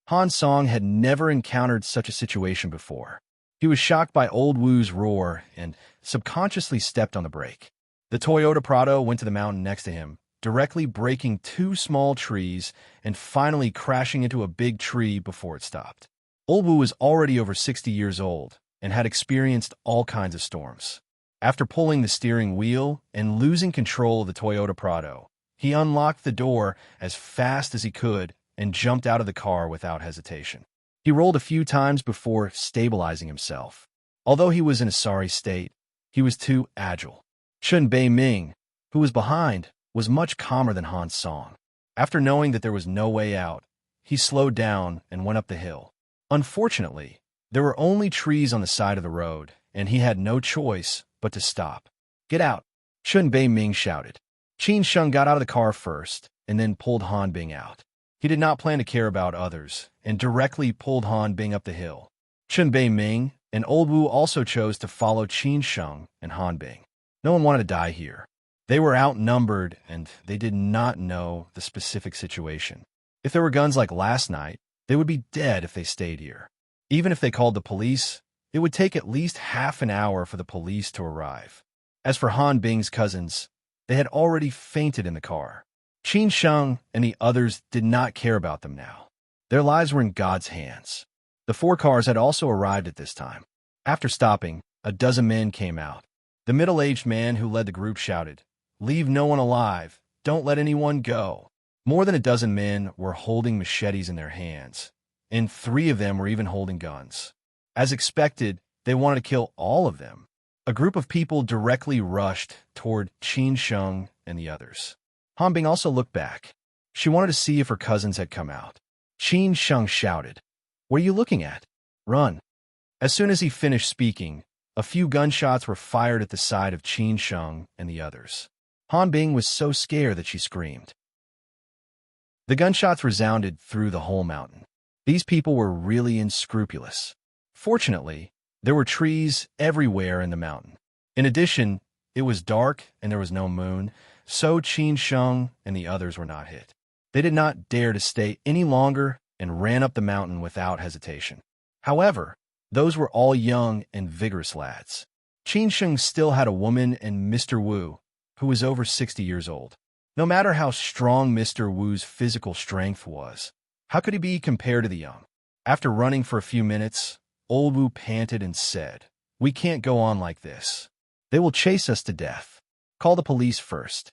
Han Song had never encountered such a situation before. He was shocked by Old Wu's roar and subconsciously stepped on the brake. The Toyota Prado went to the mountain next to him, directly breaking 2 small trees and finally crashing into a big tree before it stopped. Old Wu was already over 60 years old and had experienced all kinds of storms. After pulling the steering wheel and losing control of the Toyota Prado, he unlocked the door as fast as he could and jumped out of the car without hesitation. He rolled a few times before stabilizing himself. Although he was in a sorry state, he was too agile. Chen Beiming, who was behind, was much calmer than Han Song. After knowing that there was no way out, he slowed down and went up the hill. Unfortunately, there were only trees on the side of the road, and he had no choice but to stop. "Get out!" Chen Beiming shouted. Qin Sheng got out of the car first, and then pulled Han Bing out. He did not plan to care about others, and directly pulled Han Bing up the hill. Chen Beiming and Old Wu also chose to follow Qin Sheng and Han Bing. No one wanted to die here. They were outnumbered, and they did not know the specific situation. If there were guns like last night, they would be dead if they stayed here. Even if they called the police, it would take at least half an hour for the police to arrive. As for Han Bing's cousins, they had already fainted in the car. Qin Sheng and the others did not care about them now. Their lives were in God's hands. The 4 cars had also arrived at this time. After stopping, a dozen men came out. The middle-aged man who led the group shouted, "Leave no one alive. Don't let anyone go." More than a dozen men were holding machetes in their hands, and 3 of them were even holding guns. As expected, they wanted to kill all of them. A group of people directly rushed toward Qin Sheng and the others. Han Bing also looked back. She wanted to see if her cousins had come out. Qin Sheng shouted, "What are you looking at? Run." As soon as he finished speaking, a few gunshots were fired at the side of Qin Sheng and the others. Han Bing was so scared that she screamed. The gunshots resounded through the whole mountain. These people were really unscrupulous. Fortunately, there were trees everywhere in the mountain. In addition, it was dark and there was no moon, so Qin Sheng and the others were not hit. They did not dare to stay any longer and ran up the mountain without hesitation. However, those were all young and vigorous lads. Qin Sheng still had a woman and Mr. Wu, who was over 60 years old. No matter how strong Mr. Wu's physical strength was, how could he be compared to the young? After running for a few minutes, old Wu panted and said, "We can't go on like this. They will chase us to death. Call the police first."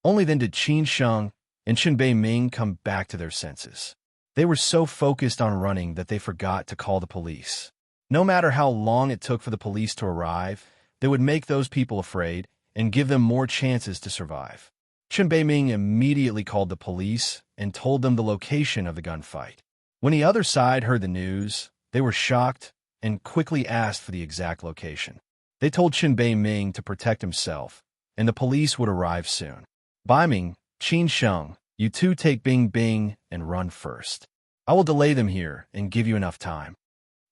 Only then did Qin Sheng and Chen Bei-ming come back to their senses. They were so focused on running that they forgot to call the police. No matter how long it took for the police to arrive, they would make those people afraid and give them more chances to survive. Chen Bei-ming immediately called the police and told them the location of the gunfight. When the other side heard the news, they were shocked and quickly asked for the exact location. They told Chen Bei-ming to protect himself, and the police would arrive soon. Bai-ming, Qin Sheng, you two take Bing Bing and run first. I will delay them here and give you enough time.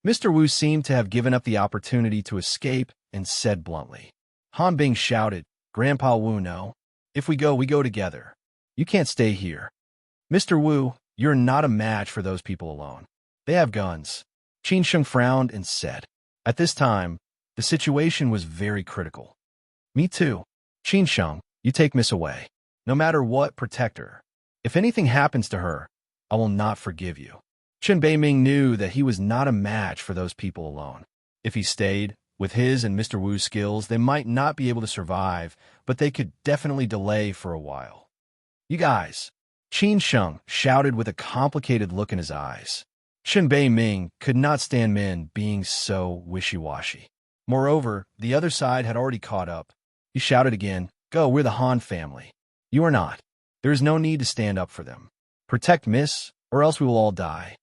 Mr. Wu seemed to have given up the opportunity to escape and said bluntly. Han Bing shouted, "Grandpa Wu, no. If we go together. You can't stay here. Mr. Wu, you're not a match for those people alone. They have guns." Qin Sheng frowned and said. At this time, the situation was very critical. "Me too. Qin Sheng, you take Miss away. No matter what, protect her. If anything happens to her, I will not forgive you." Chen Bei-ming knew that he was not a match for those people alone. If he stayed, with his and Mr. Wu's skills, they might not be able to survive, but they could definitely delay for a while. "You guys," Qin Sheng shouted with a complicated look in his eyes. Chen Bei-ming could not stand men being so wishy-washy. Moreover, the other side had already caught up. He shouted again, "Go, we're the Han family. You are not. There is no need to stand up for them. Protect Miss, or else we will all die."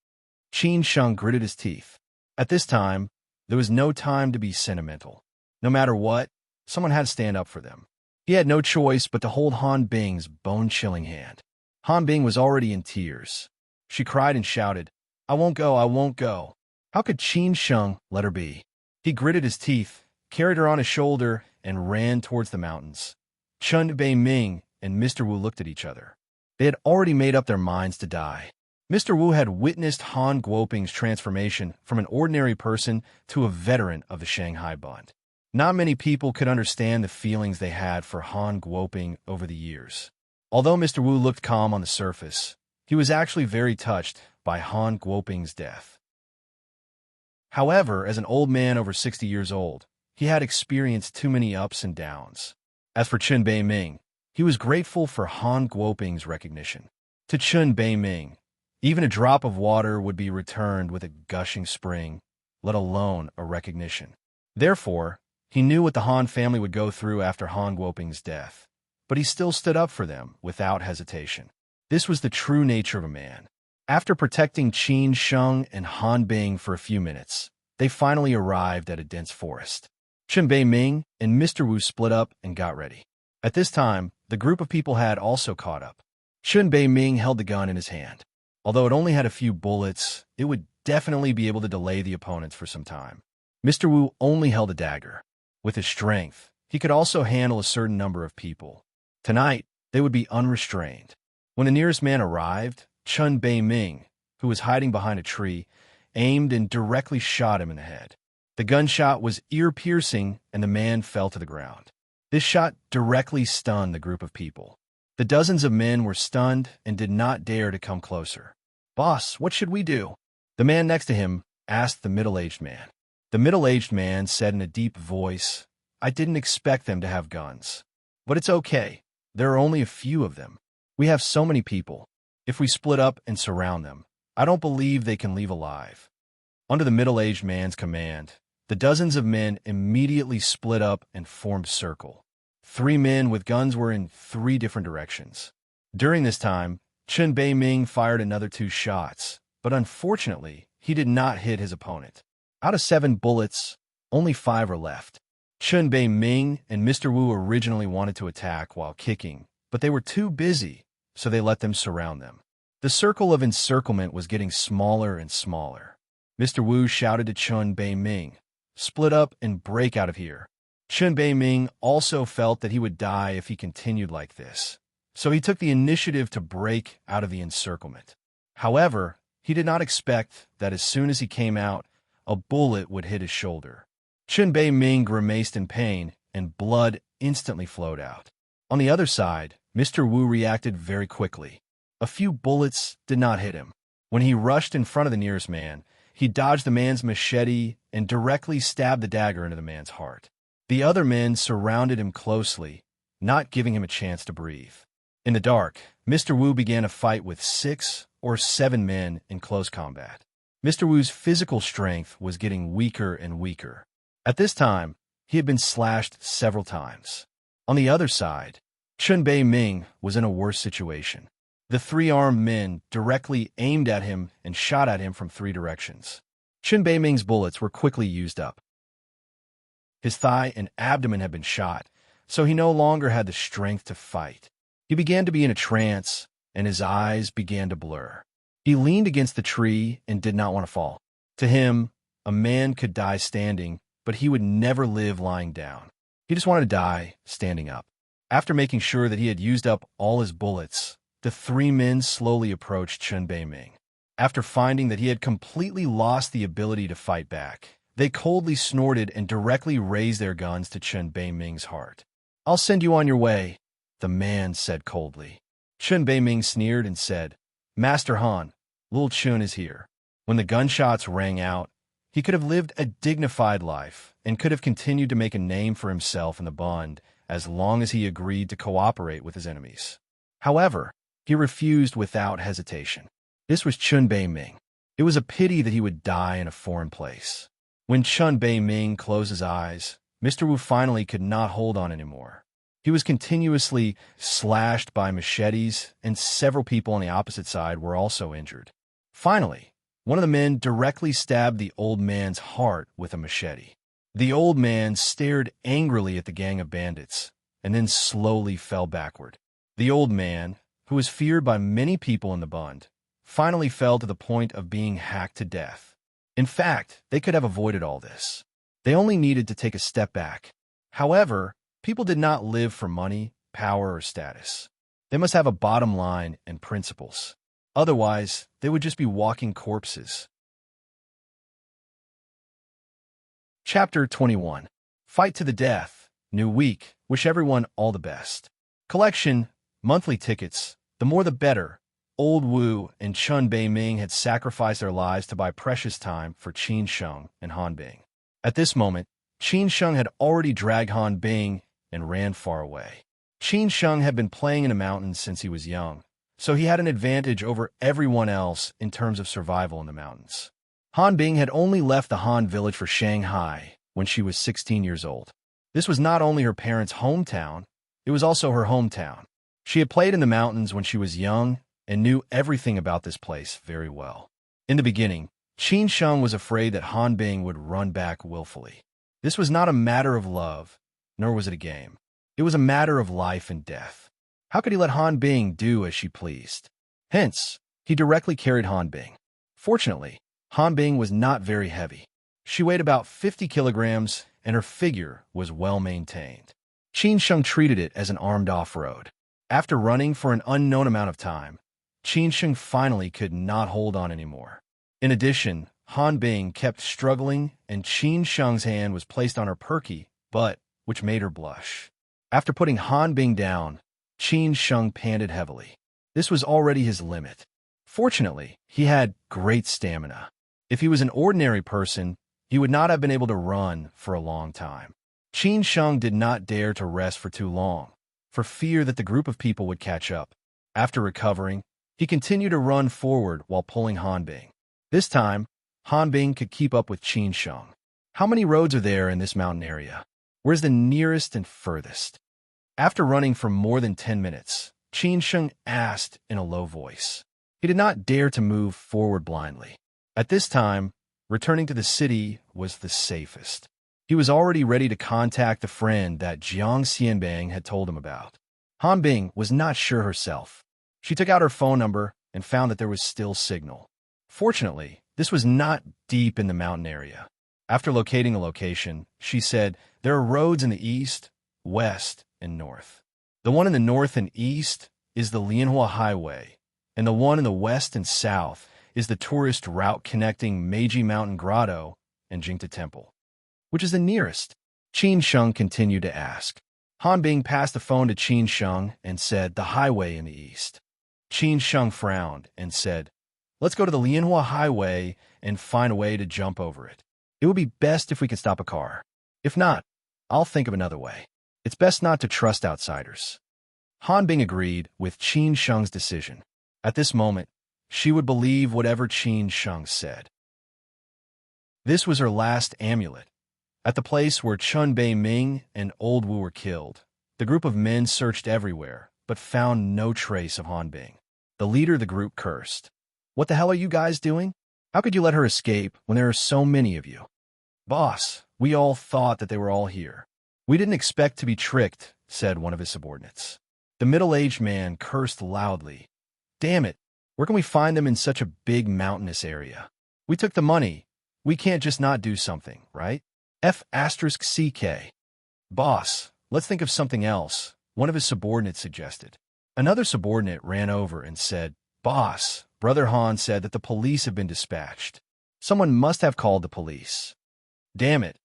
Qin Sheng gritted his teeth. At this time, there was no time to be sentimental. No matter what, someone had to stand up for them. He had no choice but to hold Han Bing's bone-chilling hand. Han Bing was already in tears. She cried and shouted, I won't go, I won't go." How could Qin Sheng let her be? He gritted his teeth, carried her on his shoulder, and ran towards the mountains. Chen Bei-ming and Mr. Wu looked at each other. They had already made up their minds to die. Mr. Wu had witnessed Han Guoping's transformation from an ordinary person to a veteran of the Shanghai Bund. Not many people could understand the feelings they had for Han Guoping over the years. Although Mr. Wu looked calm on the surface, he was actually very touched by Han Guoping's death. However, as an old man over 60 years old, he had experienced too many ups and downs. As for Chen Bei-ming, he was grateful for Han Guoping's recognition. To Chen Bei-ming, even a drop of water would be returned with a gushing spring, let alone a recognition. Therefore, he knew what the Han family would go through after Han Guoping's death, but he still stood up for them without hesitation. This was the true nature of a man. After protecting Qin Sheng and Han Bing for a few minutes, they finally arrived at a dense forest. Chen Bei-ming and Mr. Wu split up and got ready. At this time, the group of people had also caught up. Chen Bei-ming held the gun in his hand. Although it only had a few bullets, it would definitely be able to delay the opponents for some time. Mr. Wu only held a dagger. With his strength, he could also handle a certain number of people. Tonight, they would be unrestrained. When the nearest man arrived, Chen Bei-ming, who was hiding behind a tree, aimed and directly shot him in the head. The gunshot was ear-piercing, and the man fell to the ground. This shot directly stunned the group of people. The dozens of men were stunned and did not dare to come closer. "Boss, what should we do?" The man next to him asked the middle-aged man. The middle-aged man said in a deep voice, "I didn't expect them to have guns. But it's okay. There are only a few of them. We have so many people. If we split up and surround them, I don't believe they can leave alive." Under the middle-aged man's command, the dozens of men immediately split up and formed a circle. 3 men with guns were in 3 different directions. During this time, Chen Bei-ming fired another 2 shots, but unfortunately, he did not hit his opponent. Out of 7 bullets, only 5 are left. Chun Bei Ming and Mr. Wu originally wanted to attack while kicking, but they were too busy, so they let them surround them. The circle of encirclement was getting smaller and smaller. Mr. Wu shouted to Chun Bei Ming, "Split up and break out of here." Chun Bei Ming also felt that he would die if he continued like this, so he took the initiative to break out of the encirclement. However, he did not expect that as soon as he came out, a bullet would hit his shoulder. Chun Bei Ming grimaced in pain, and blood instantly flowed out. On the other side, Mr. Wu reacted very quickly. A few bullets did not hit him. When he rushed in front of the nearest man, he dodged the man's machete and directly stabbed the dagger into the man's heart. The other men surrounded him closely, not giving him a chance to breathe. In the dark, Mr. Wu began a fight with 6 or 7 men in close combat. Mr. Wu's physical strength was getting weaker and weaker. At this time, he had been slashed several times. On the other side, Chun Bei Ming was in a worse situation. The 3 armed men directly aimed at him and shot at him from 3 directions. Chun Bei Ming's bullets were quickly used up. His thigh and abdomen had been shot, so he no longer had the strength to fight. He began to be in a trance, and his eyes began to blur. He leaned against the tree and did not want to fall. To him, a man could die standing, but he would never live lying down. He just wanted to die standing up. After making sure that he had used up all his bullets, the 3 men slowly approached Chun Bei Ming. After finding that he had completely lost the ability to fight back, they coldly snorted and directly raised their guns to Chun Bei Ming's heart. "I'll send you on your way," the man said coldly. Chun Bei Ming sneered and said, "Master Han, Lil Chun is here." When the gunshots rang out, he could have lived a dignified life and could have continued to make a name for himself in the Bund as long as he agreed to cooperate with his enemies. However, he refused without hesitation. This was Chun Bei Ming. It was a pity that he would die in a foreign place. When Chun Bei Ming closed his eyes, Mr. Wu finally could not hold on anymore. He was continuously slashed by machetes, and several people on the opposite side were also injured. Finally, one of the men directly stabbed the old man's heart with a machete. The old man stared angrily at the gang of bandits, and then slowly fell backward. The old man, who was feared by many people in the Bund, finally fell to the point of being hacked to death. In fact, they could have avoided all this. They only needed to take a step back. However, people did not live for money, power, or status. They must have a bottom line and principles. Otherwise, they would just be walking corpses. Chapter 21. Fight to the Death. New week. Wish everyone all the best. Collection. Monthly tickets. The more the better. Old Wu and Chun Bei Ming had sacrificed their lives to buy precious time for Qin Sheng and Han Bing. At this moment, Qin Sheng had already dragged Han Bing and ran far away. Qin Sheng had been playing in the mountains since he was young, so he had an advantage over everyone else in terms of survival in the mountains. Han Bing had only left the Han village for Shanghai when she was 16 years old. This was not only her parents' hometown, it was also her hometown. She had played in the mountains when she was young and knew everything about this place very well. In the beginning, Qin Sheng was afraid that Han Bing would run back willfully. This was not a matter of love, nor was it a game. It was a matter of life and death. How could he let Han Bing do as she pleased? Hence, he directly carried Han Bing. Fortunately, Han Bing was not very heavy. She weighed about 50 kilograms, and her figure was well maintained. Qin Sheng treated it as an armed off-road. After running for an unknown amount of time, Qin Sheng finally could not hold on anymore. In addition, Han Bing kept struggling, and Qin Sheng's hand was placed on her perky butt, which made her blush. After putting Han Bing down, Qin Sheng panted heavily. This was already his limit. Fortunately, he had great stamina. If he was an ordinary person, he would not have been able to run for a long time. Qin Sheng did not dare to rest for too long, for fear that the group of people would catch up. After recovering, he continued to run forward while pulling Han Bing. This time, Han Bing could keep up with Qin Sheng. How many roads are there in this mountain area? Where's the nearest and furthest? After running for more than 10 minutes, Qin Sheng asked in a low voice. He did not dare to move forward blindly. At this time, returning to the city was the safest. He was already ready to contact the friend that Jiang Xianbang had told him about. Han Bing was not sure herself. She took out her phone number and found that there was still signal. Fortunately, this was not deep in the mountain area. After locating a location, she said, "There are roads in the east, west, and north. The one in the north and east is the Lianhua Highway, and the one in the west and south is the tourist route connecting Meiji Mountain Grotto and Jingta Temple. Which is the nearest?" Qin Sheng continued to ask. Han Bing passed the phone to Qin Sheng and said, "The highway in the east." Qin Sheng frowned and said, "Let's go to the Lianhua Highway and find a way to jump over it. It would be best if we could stop a car. If not, I'll think of another way. It's best not to trust outsiders." Han Bing agreed with Qin Sheng's decision. At this moment, she would believe whatever Qin Sheng said. This was her last amulet. At the place where Chun Bei Ming and Old Wu were killed, the group of men searched everywhere, but found no trace of Han Bing. The leader of the group cursed. "What the hell are you guys doing? How could you let her escape when there are so many of you?" "Boss, we all thought that they were all here. We didn't expect to be tricked," said one of his subordinates. The middle-aged man cursed loudly. "Damn it, where can we find them in such a big mountainous area? We took the money. We can't just not do something, right? F***CK. "Boss, let's think of something else," one of his subordinates suggested. Another subordinate ran over and said, "Boss, Brother Han said that the police have been dispatched. Someone must have called the police." "Damn it.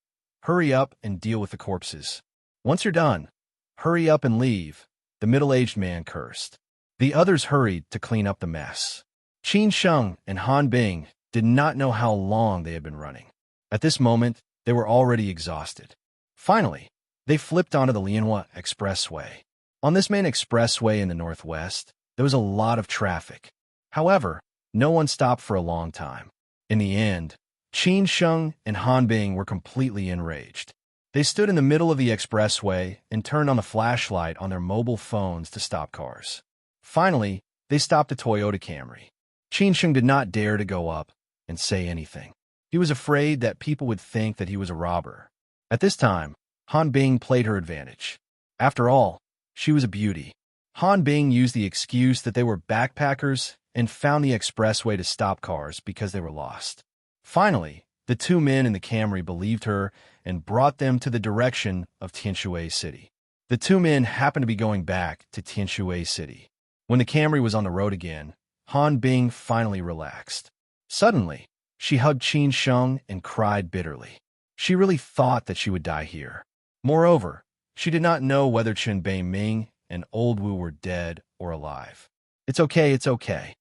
Hurry up and deal with the corpses. Once you're done, hurry up and leave," the middle-aged man cursed. The others hurried to clean up the mess. Qin Sheng and Han Bing did not know how long they had been running. At this moment, they were already exhausted. Finally, they flipped onto the Lianhua Expressway. On this main expressway in the northwest, there was a lot of traffic. However, no one stopped for a long time. In the end, Qin Sheng and Han Bing were completely enraged. They stood in the middle of the expressway and turned on a flashlight on their mobile phones to stop cars. Finally, they stopped a Toyota Camry. Qin Sheng did not dare to go up and say anything. He was afraid that people would think that he was a robber. At this time, Han Bing played her advantage. After all, she was a beauty. Han Bing used the excuse that they were backpackers and found the expressway to stop cars because they were lost. Finally, the two men in the Camry believed her and brought them to the direction of Tianshui City. The two men happened to be going back to Tianshui City. When the Camry was on the road again, Han Bing finally relaxed. Suddenly, she hugged Qin Sheng and cried bitterly. She really thought that she would die here. Moreover, she did not know whether Chun Bei Ming and Old Wu were dead or alive. "It's okay, it's okay."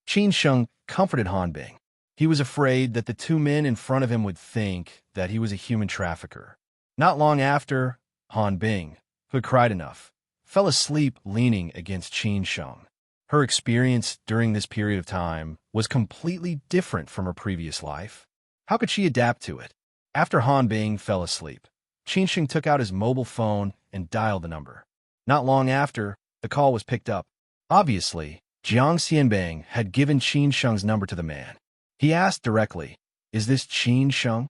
Qin Sheng comforted Han Bing. He was afraid that the two men in front of him would think that he was a human trafficker. Not long after, Han Bing, who had cried enough, fell asleep leaning against Qin Sheng. Her experience during this period of time was completely different from her previous life. How could she adapt to it? After Han Bing fell asleep, Qin Sheng took out his mobile phone and dialed the number. Not long after, the call was picked up. Obviously, Jiang Xianbang had given Qin Sheng's number to the man. He asked directly, "Is this Qin Sheng?"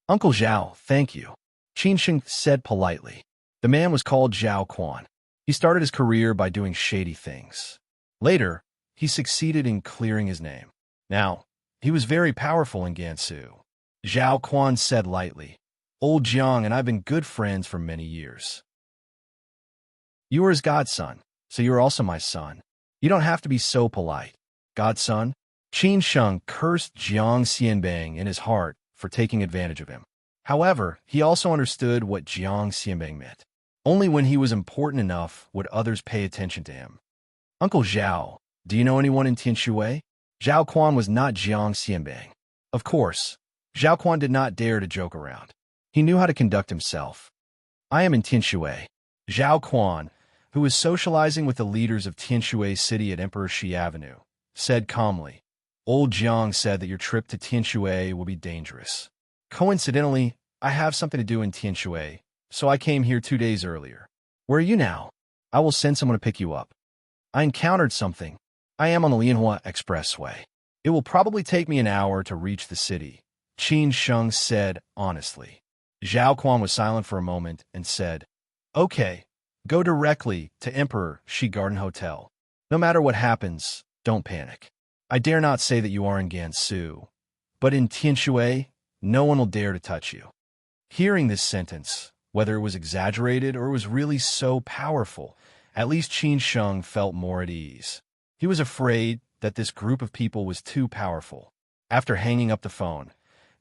"Uncle Zhao, thank you," Qin Sheng said politely. The man was called Zhao Quan. He started his career by doing shady things. Later, he succeeded in clearing his name. Now, he was very powerful in Gansu. Zhao Quan said lightly, "Old Jiang and I have been good friends for many years. You are his godson, so you are also my son. You don't have to be so polite." "Godson?" Qin Sheng cursed Jiang Xianbang in his heart for taking advantage of him. However, he also understood what Jiang Xianbang meant. Only when he was important enough would others pay attention to him. "Uncle Zhao, do you know anyone in Tianshui?" Zhao Quan was not Jiang Xianbang. Of course, Zhao Quan did not dare to joke around. He knew how to conduct himself. "I am in Tianshui." Zhao Quan, who was socializing with the leaders of Tianshui City at Emperor Shi Avenue, said calmly, "Old Jiang said that your trip to Tianshui will be dangerous. Coincidentally, I have something to do in Tianshui, so I came here 2 days earlier. Where are you now? I will send someone to pick you up." "I encountered something. I am on the Lianhua Expressway. It will probably take me an hour to reach the city," Qin Sheng said honestly. Zhao Quan was silent for a moment and said, "Okay, go directly to Emperor Shi Garden Hotel. No matter what happens, don't panic. I dare not say that you are in Gansu, but in Tianshui, no one will dare to touch you." Hearing this sentence, whether it was exaggerated or was really so powerful, at least Qin Sheng felt more at ease. He was afraid that this group of people was too powerful. After hanging up the phone,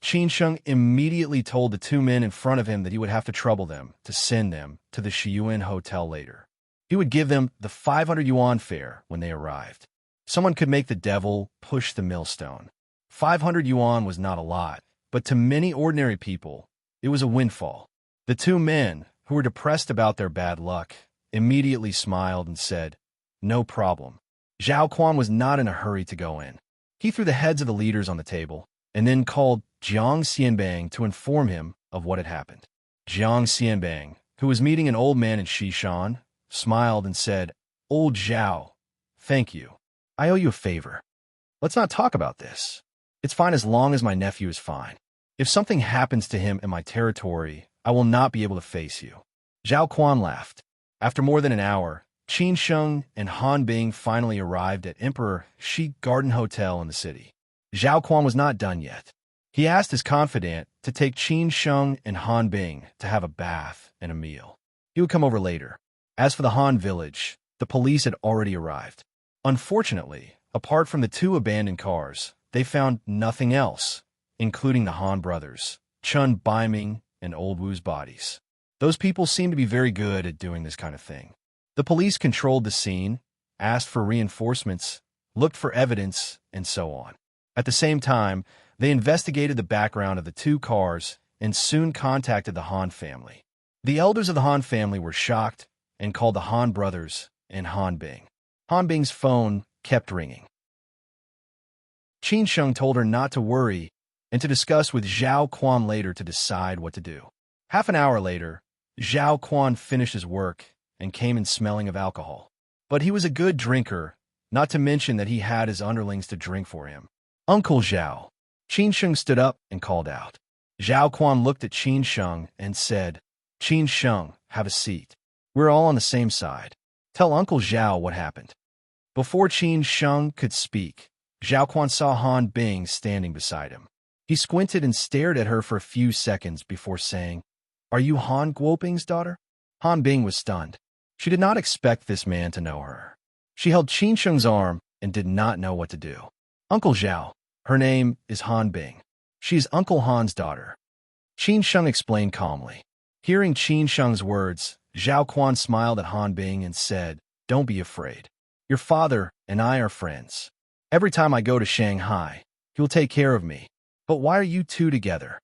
Qin Sheng immediately told the two men in front of him that he would have to trouble them to send them to the Shiyuan Hotel later. He would give them the 500 yuan fare when they arrived. Someone could make the devil push the millstone. 500 yuan was not a lot, but to many ordinary people, it was a windfall. The two men, who were depressed about their bad luck, immediately smiled and said, "No problem." Zhao Quan was not in a hurry to go in. He threw the heads of the leaders on the table and then called Jiang Xianbang to inform him of what had happened. Jiang Xianbang, who was meeting an old man in Xishan, smiled and said, "Old Zhao, thank you. I owe you a favor. Let's not talk about this. It's fine as long as my nephew is fine. If something happens to him in my territory, I will not be able to face you." Zhao Quan laughed. After more than an hour, Qin Sheng and Han Bing finally arrived at Emperor Shi Garden Hotel in the city. Zhao Quan was not done yet. He asked his confidant to take Qin Sheng and Han Bing to have a bath and a meal. He would come over later. As for the Han village, the police had already arrived. Unfortunately, apart from the two abandoned cars, they found nothing else, including the Han brothers, Chun Baiming, and Old Wu's bodies. Those people seemed to be very good at doing this kind of thing. The police controlled the scene, asked for reinforcements, looked for evidence, and so on. At the same time, they investigated the background of the two cars and soon contacted the Han family. The elders of the Han family were shocked and called the Han brothers and Han Bing. Han Bing's phone kept ringing. Qin Sheng told her not to worry and to discuss with Zhao Quan later to decide what to do. Half an hour later, Zhao Quan finished his work and came in smelling of alcohol. But he was a good drinker, not to mention that he had his underlings to drink for him. "Uncle Zhao." Qin Sheng stood up and called out. Zhao Quan looked at Qin Sheng and said, "Qin Sheng, have a seat. We're all on the same side. Tell Uncle Zhao what happened." Before Qin Sheng could speak, Zhao Quan saw Han Bing standing beside him. He squinted and stared at her for a few seconds before saying, "Are you Han Guoping's daughter?" Han Bing was stunned. She did not expect this man to know her. She held Qin Sheng's arm and did not know what to do. "Uncle Zhao, her name is Han Bing. She is Uncle Han's daughter." Qin Sheng explained calmly. Hearing Qin Sheng's words, Zhao Quan smiled at Han Bing and said, "Don't be afraid. Your father and I are friends. Every time I go to Shanghai, he will take care of me. But why are you two together?"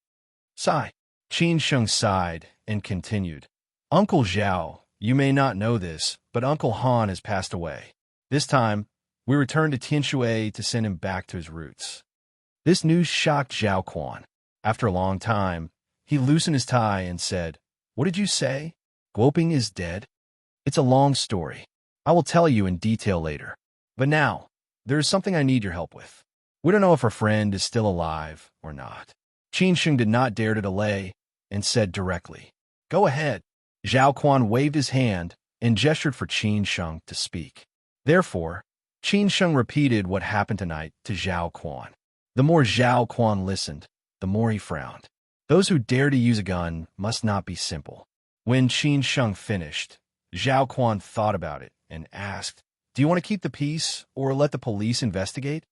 Sigh. Qin Sheng sighed and continued, "Uncle Zhao, you may not know this, but Uncle Han has passed away. This time, we returned to Tianshui to send him back to his roots." This news shocked Zhao Quan. After a long time, he loosened his tie and said, "What did you say? Guoping is dead?" "It's a long story. I will tell you in detail later. But now, there is something I need your help with. We don't know if our friend is still alive or not." Qin Sheng did not dare to delay and said directly, "Go ahead." Zhao Quan waved his hand and gestured for Qin Sheng to speak. Therefore, Qin Sheng repeated what happened tonight to Zhao Quan. The more Zhao Quan listened, the more he frowned. Those who dare to use a gun must not be simple. When Qin Sheng finished, Zhao Quan thought about it and asked, "Do you want to keep the peace or let the police investigate?"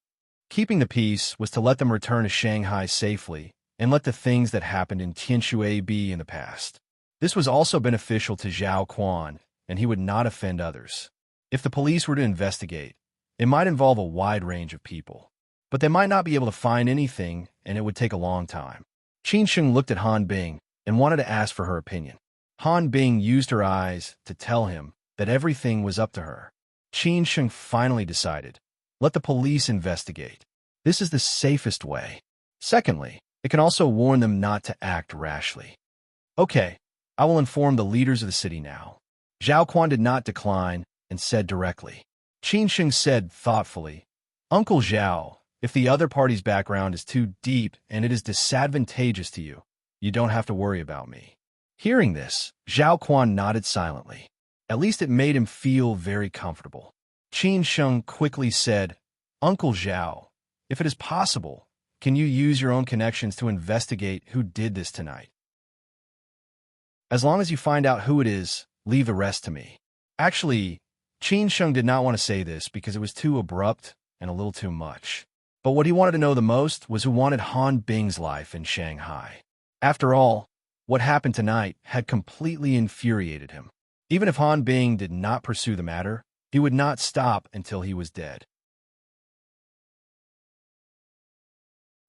Keeping the peace was to let them return to Shanghai safely and let the things that happened in Tianshui be in the past. This was also beneficial to Zhao Quan, and he would not offend others. If the police were to investigate, it might involve a wide range of people, but they might not be able to find anything, and it would take a long time. Qin Sheng looked at Han Bing and wanted to ask for her opinion. Han Bing used her eyes to tell him that everything was up to her. Qin Sheng finally decided, let the police investigate. This is the safest way. Secondly, it can also warn them not to act rashly. Okay, I will inform the leaders of the city now. Zhao Quan did not decline and said directly. Qin Sheng said thoughtfully, Uncle Zhao, if the other party's background is too deep and it is disadvantageous to you, You don't have to worry about me. Hearing this, Zhao Quan nodded silently. At least it made him feel very comfortable. Qin Sheng quickly said, Uncle Zhao, if it is possible, can you use your own connections to investigate who did this tonight? As long as you find out who it is, leave the rest to me. Actually, Qin Sheng did not want to say this because it was too abrupt and a little too much. But what he wanted to know the most was who wanted Han Bing's life in Shanghai. After all, what happened tonight had completely infuriated him. Even if Han Bing did not pursue the matter, he would not stop until he was dead.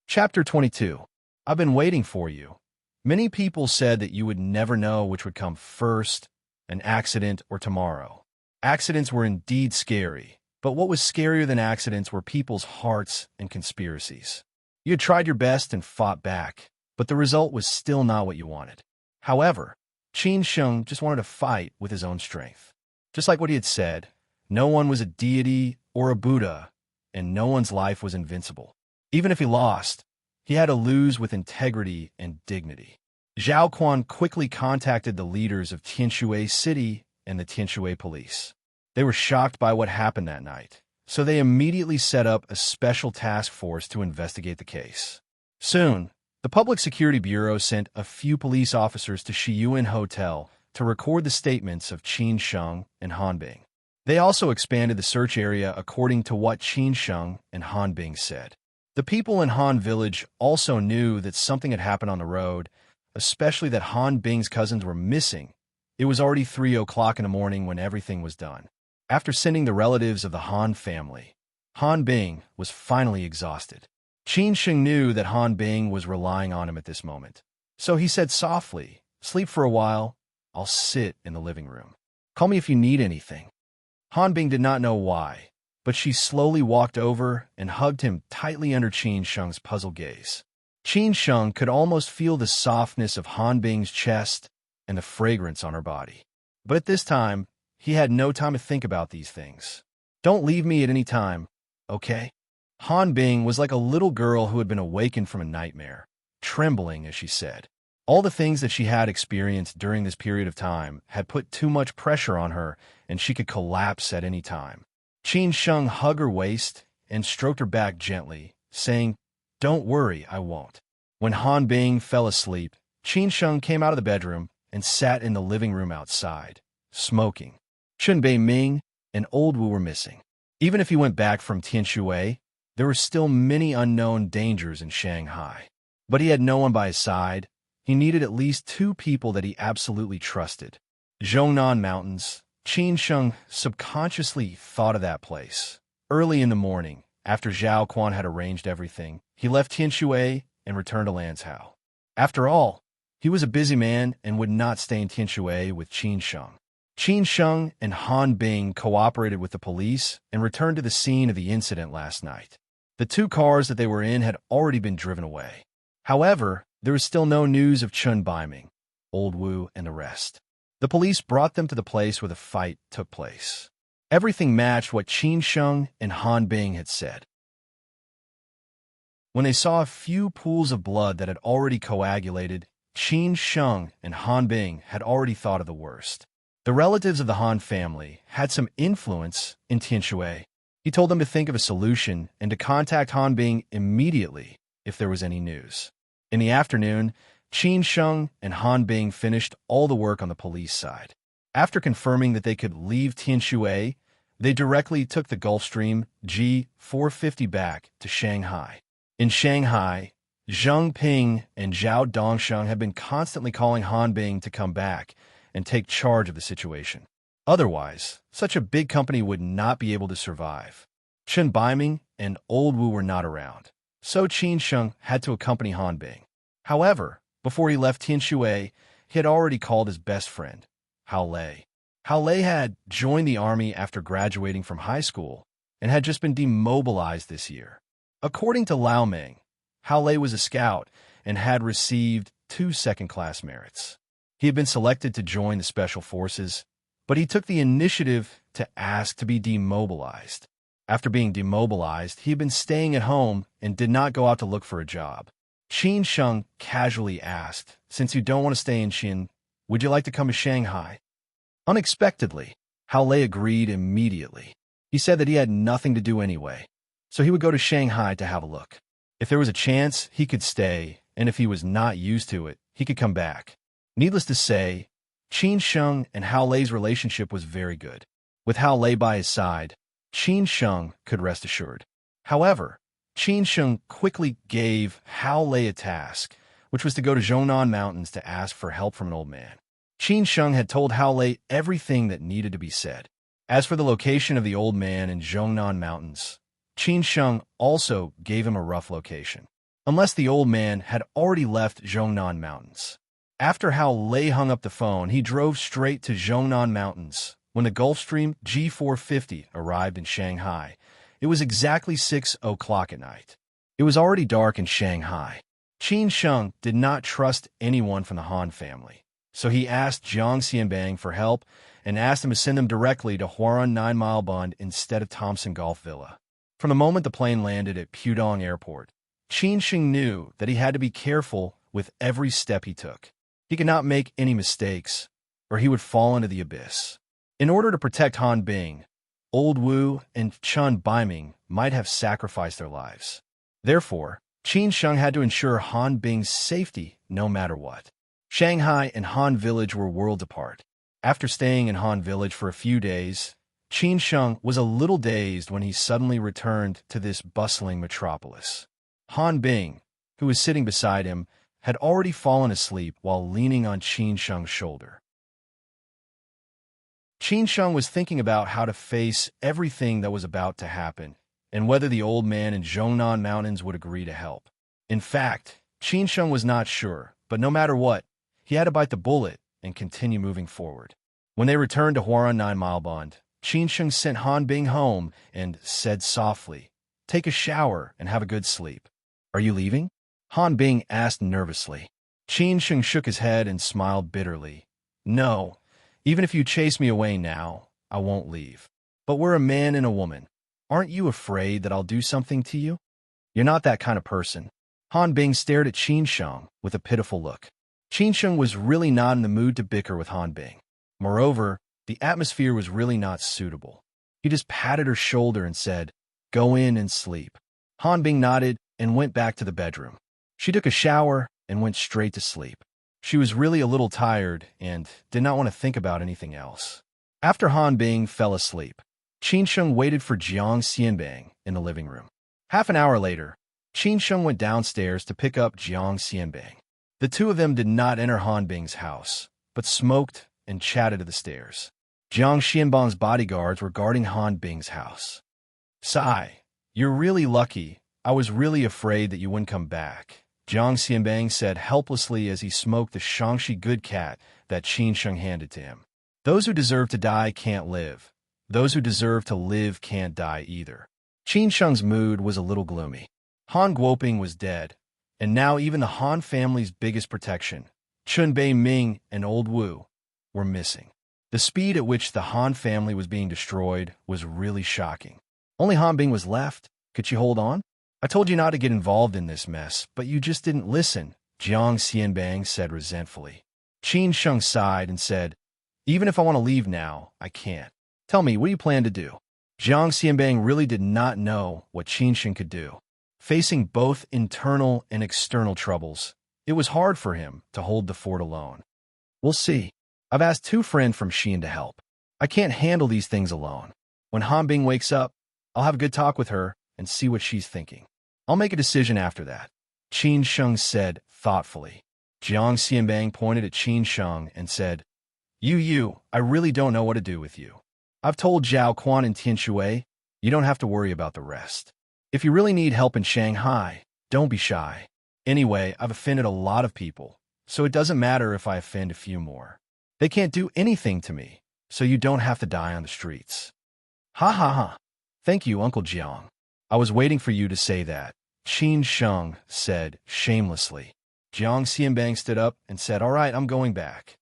Chapter 22. I've been waiting for you. Many people said that you would never know which would come first, an accident or tomorrow. Accidents were indeed scary, but what was scarier than accidents were people's hearts and conspiracies. You had tried your best and fought back, but the result was still not what you wanted. However, Qin Sheng just wanted to fight with his own strength. Just like what he had said, no one was a deity or a Buddha, and no one's life was invincible. Even if he lost, he had to lose with integrity and dignity. Zhao Quan quickly contacted the leaders of Tianshui City and the Tianshui police. They were shocked by what happened that night, so they immediately set up a special task force to investigate the case. Soon, the Public Security Bureau sent a few police officers to Shiyuan Hotel to record the statements of Qin Sheng and Han Bing. They also expanded the search area according to what Qin Sheng and Han Bing said. The people in Han Village also knew that something had happened on the road, especially that Han Bing's cousins were missing. It was already 3 o'clock in the morning when everything was done. After sending the relatives of the Han family, Han Bing was finally exhausted. Qin Sheng knew that Han Bing was relying on him at this moment. So he said softly, "Sleep for a while. I'll sit in the living room. Call me if you need anything." Han Bing did not know why, but she slowly walked over and hugged him tightly under Qin Sheng's puzzled gaze. Qin Sheng could almost feel the softness of Han Bing's chest and the fragrance on her body. But at this time, he had no time to think about these things. "Don't leave me at any time, okay?" Han Bing was like a little girl who had been awakened from a nightmare, trembling as she said. All the things that she had experienced during this period of time had put too much pressure on her, and she could collapse at any time. Qin Sheng hugged her waist and stroked her back gently, saying, "Don't worry, I won't." When Han Bing fell asleep, Qin Sheng came out of the bedroom and sat in the living room outside, smoking. Chen Bei Ming and Old Wu were missing. Even if he went back from Tianshui, there were still many unknown dangers in Shanghai. But he had no one by his side. He needed at least 2 people that he absolutely trusted. Zhongnan Mountains. Qin Sheng subconsciously thought of that place. Early in the morning, after Zhao Quan had arranged everything, he left Tianshui and returned to Lanzhou. After all, he was a busy man and would not stay in Tianshui with Qin Sheng. Qin Sheng and Han Bing cooperated with the police and returned to the scene of the incident last night. The 2 cars that they were in had already been driven away. However, there was still no news of Chen Baiming, Old Wu, and the rest. The police brought them to the place where the fight took place. Everything matched what Qin Sheng and Han Bing had said. When they saw a few pools of blood that had already coagulated, Qin Sheng and Han Bing had already thought of the worst. The relatives of the Han family had some influence in Tianshui. He told them to think of a solution and to contact Han Bing immediately if there was any news. In the afternoon, Qin Sheng and Han Bing finished all the work on the police side. After confirming that they could leave Tianshui, they directly took the Gulfstream G450 back to Shanghai. In Shanghai, Zheng Ping and Zhao Dongsheng had been constantly calling Han Bing to come back and take charge of the situation. Otherwise, such a big company would not be able to survive. Chen Baiming and Old Wu were not around, so Qin Sheng had to accompany Han Bing. However, before he left Tianshui, he had already called his best friend, Hao Lei. Hao Lei had joined the army after graduating from high school and had just been demobilized this year. According to Lao Meng, Hao Lei was a scout and had received 2 second-class merits. He had been selected to join the Special Forces, but he took the initiative to ask to be demobilized. After being demobilized, he had been staying at home and did not go out to look for a job. Qin Sheng casually asked since you don't want to stay in Xin, would you like to come to Shanghai? Unexpectedly, Hao Lei agreed immediately. He said that he had nothing to do anyway, so he would go to Shanghai to have a look. If there was a chance, he could stay, and if he was not used to it, he could come back. Needless to say, Qin Sheng and Hao Lei's relationship was very good. With Hao Lei by his side, Qin Sheng could rest assured. However, Qin Sheng quickly gave Hao Lei a task, which was to go to Zhongnan Mountains to ask for help from an old man. Qin Sheng had told Hao Lei everything that needed to be said. As for the location of the old man in Zhongnan Mountains, Qin Sheng also gave him a rough location, unless the old man had already left Zhongnan Mountains. After Hao Lei hung up the phone, he drove straight to Zhongnan Mountains. When the Gulfstream G450 arrived in Shanghai, it was exactly 6 o'clock at night. It was already dark in Shanghai. Qin Sheng did not trust anyone from the Han family, so he asked Jiang Xianbang for help and asked him to send them directly to Huarun 9 Mile Bund instead of Thompson Golf Villa. From the moment the plane landed at Pudong Airport, Qin Sheng knew that he had to be careful with every step he took. He could not make any mistakes, or he would fall into the abyss. In order to protect Han Bing, Old Wu and Chen Baiming might have sacrificed their lives. Therefore, Qin Sheng had to ensure Han Bing's safety no matter what. Shanghai and Han Village were worlds apart. After staying in Han Village for a few days, Qin Sheng was a little dazed when he suddenly returned to this bustling metropolis. Han Bing, who was sitting beside him, had already fallen asleep while leaning on Qin Sheng's shoulder. Qin Sheng was thinking about how to face everything that was about to happen, and whether the old man in Zhongnan Mountains would agree to help. In fact, Qin Sheng was not sure, but no matter what, he had to bite the bullet and continue moving forward. When they returned to Huarun 9 Mile Bund, Qin Sheng sent Han Bing home and said softly, "Take a shower and have a good sleep." "Are you leaving?" Han Bing asked nervously. Qin Sheng shook his head and smiled bitterly. "No, even if you chase me away now, I won't leave. But we're a man and a woman. Aren't you afraid that I'll do something to you?" "You're not that kind of person." Han Bing stared at Qin Sheng with a pitiful look. Qin Sheng was really not in the mood to bicker with Han Bing. Moreover, the atmosphere was really not suitable. He just patted her shoulder and said, "Go in and sleep." Han Bing nodded and went back to the bedroom. She took a shower and went straight to sleep. She was really a little tired and did not want to think about anything else. After Han Bing fell asleep, Qin Sheng waited for Jiang Xianbang in the living room. Half an hour later, Qin Sheng went downstairs to pick up Jiang Xianbang. The two of them did not enter Han Bing's house, but smoked and chatted at the stairs. Jiang Xianbang's bodyguards were guarding Han Bing's house. "Sai, you're really lucky. I was really afraid that you wouldn't come back," Jiang Xianbang said helplessly as he smoked the Shangshi Good Cat that Qin Sheng handed to him. "Those who deserve to die can't live. Those who deserve to live can't die either." Qin Sheng's mood was a little gloomy. Han Guoping was dead, and now even the Han family's biggest protection, Chun Bei Ming and Old Wu, were missing. The speed at which the Han family was being destroyed was really shocking. Only Han Bing was left. Could she hold on? "I told you not to get involved in this mess, but you just didn't listen," Jiang Xianbang said resentfully. Qin Sheng sighed and said, "Even if I want to leave now, I can't. Tell me, what do you plan to do?" Jiang Xianbang really did not know what Qin Sheng could do. Facing both internal and external troubles, it was hard for him to hold the fort alone. "We'll see. I've asked 2 friends from Xi'an to help. I can't handle these things alone. When Han Bing wakes up, I'll have a good talk with her and see what she's thinking. I'll make a decision after that," Qin Sheng said thoughtfully. Jiang Xianbang pointed at Qin Sheng and said, You, I really don't know what to do with you. I've told Zhao Quan and Tian Shui, you don't have to worry about the rest. If you really need help in Shanghai, don't be shy. Anyway, I've offended a lot of people, so it doesn't matter if I offend a few more. They can't do anything to me, so you don't have to die on the streets." "Ha ha ha. Thank you, Uncle Jiang. I was waiting for you to say that," Qin Sheng said shamelessly. Jiang Xianbang stood up and said, "All right, I'm going back.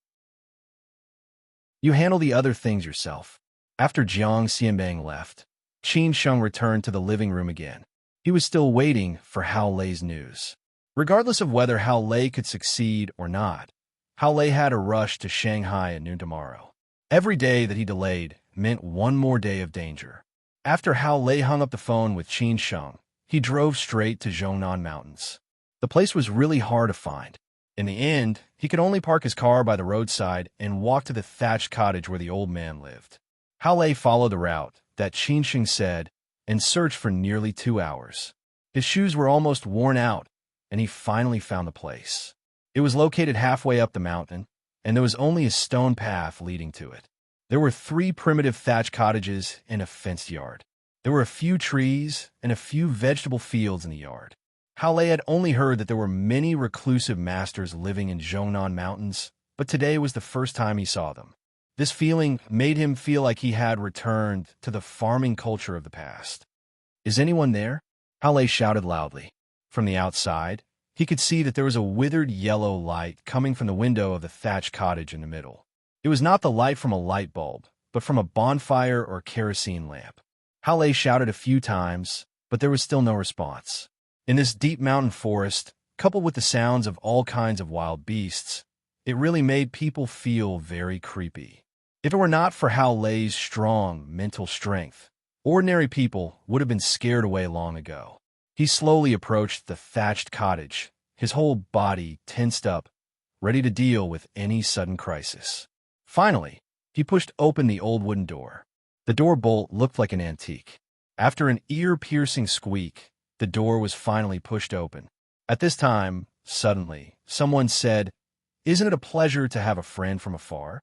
You handle the other things yourself." After Jiang Xianbang left, Qin Sheng returned to the living room again. He was still waiting for Hao Lei's news. Regardless of whether Hao Lei could succeed or not, Hao Lei had a rush to Shanghai at noon tomorrow. Every day that he delayed meant one more day of danger. After Hao Lei hung up the phone with Qin Sheng, he drove straight to Zhongnan Mountains. The place was really hard to find. In the end, he could only park his car by the roadside and walk to the thatched cottage where the old man lived. Hao Lei followed the route that Qin Sheng said and searched for nearly 2 hours. His shoes were almost worn out, and he finally found the place. It was located halfway up the mountain, and there was only a stone path leading to it. There were 3 primitive thatched cottages and a fenced yard. There were a few trees and a few vegetable fields in the yard. Hao Lei had only heard that there were many reclusive masters living in Zhongnan Mountains, but today was the first time he saw them. This feeling made him feel like he had returned to the farming culture of the past. "Is anyone there?" Hao Lei shouted loudly. From the outside, he could see that there was a withered yellow light coming from the window of the thatched cottage in the middle. It was not the light from a light bulb, but from a bonfire or kerosene lamp. Hao Lei shouted a few times, but there was still no response. In this deep mountain forest, coupled with the sounds of all kinds of wild beasts, it really made people feel very creepy. If it were not for Hao Lei's strong mental strength, ordinary people would have been scared away long ago. He slowly approached the thatched cottage, his whole body tensed up, ready to deal with any sudden crisis. Finally, he pushed open the old wooden door. The door bolt looked like an antique. After an ear-piercing squeak, the door was finally pushed open. At this time, suddenly, someone said, "Isn't it a pleasure to have a friend from afar?"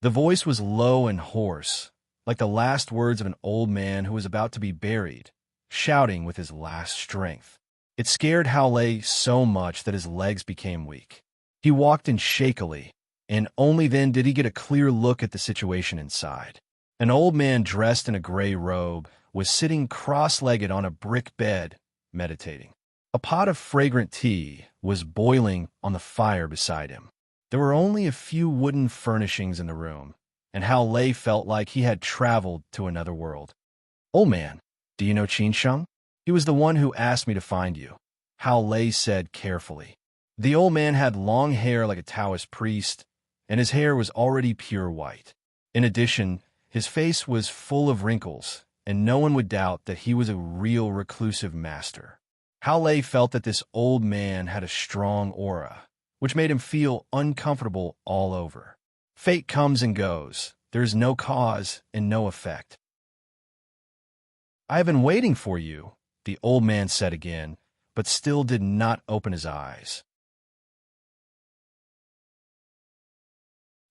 The voice was low and hoarse, like the last words of an old man who was about to be buried, shouting with his last strength. It scared Hao Lei so much that his legs became weak. He walked in shakily, and only then did he get a clear look at the situation inside. An old man dressed in a gray robe was sitting cross-legged on a brick bed, meditating. A pot of fragrant tea was boiling on the fire beside him. There were only a few wooden furnishings in the room, and Hao Lei felt like he had traveled to another world. "Old man, do you know Qin Sheng? He was the one who asked me to find you," Hao Lei said carefully. The old man had long hair like a Taoist priest, and his hair was already pure white. In addition, his face was full of wrinkles, and no one would doubt that he was a real reclusive master. Hao Lei felt that this old man had a strong aura, which made him feel uncomfortable all over. Fate comes and goes. There is no cause and no effect. "I have been waiting for you," the old man said again, but still did not open his eyes.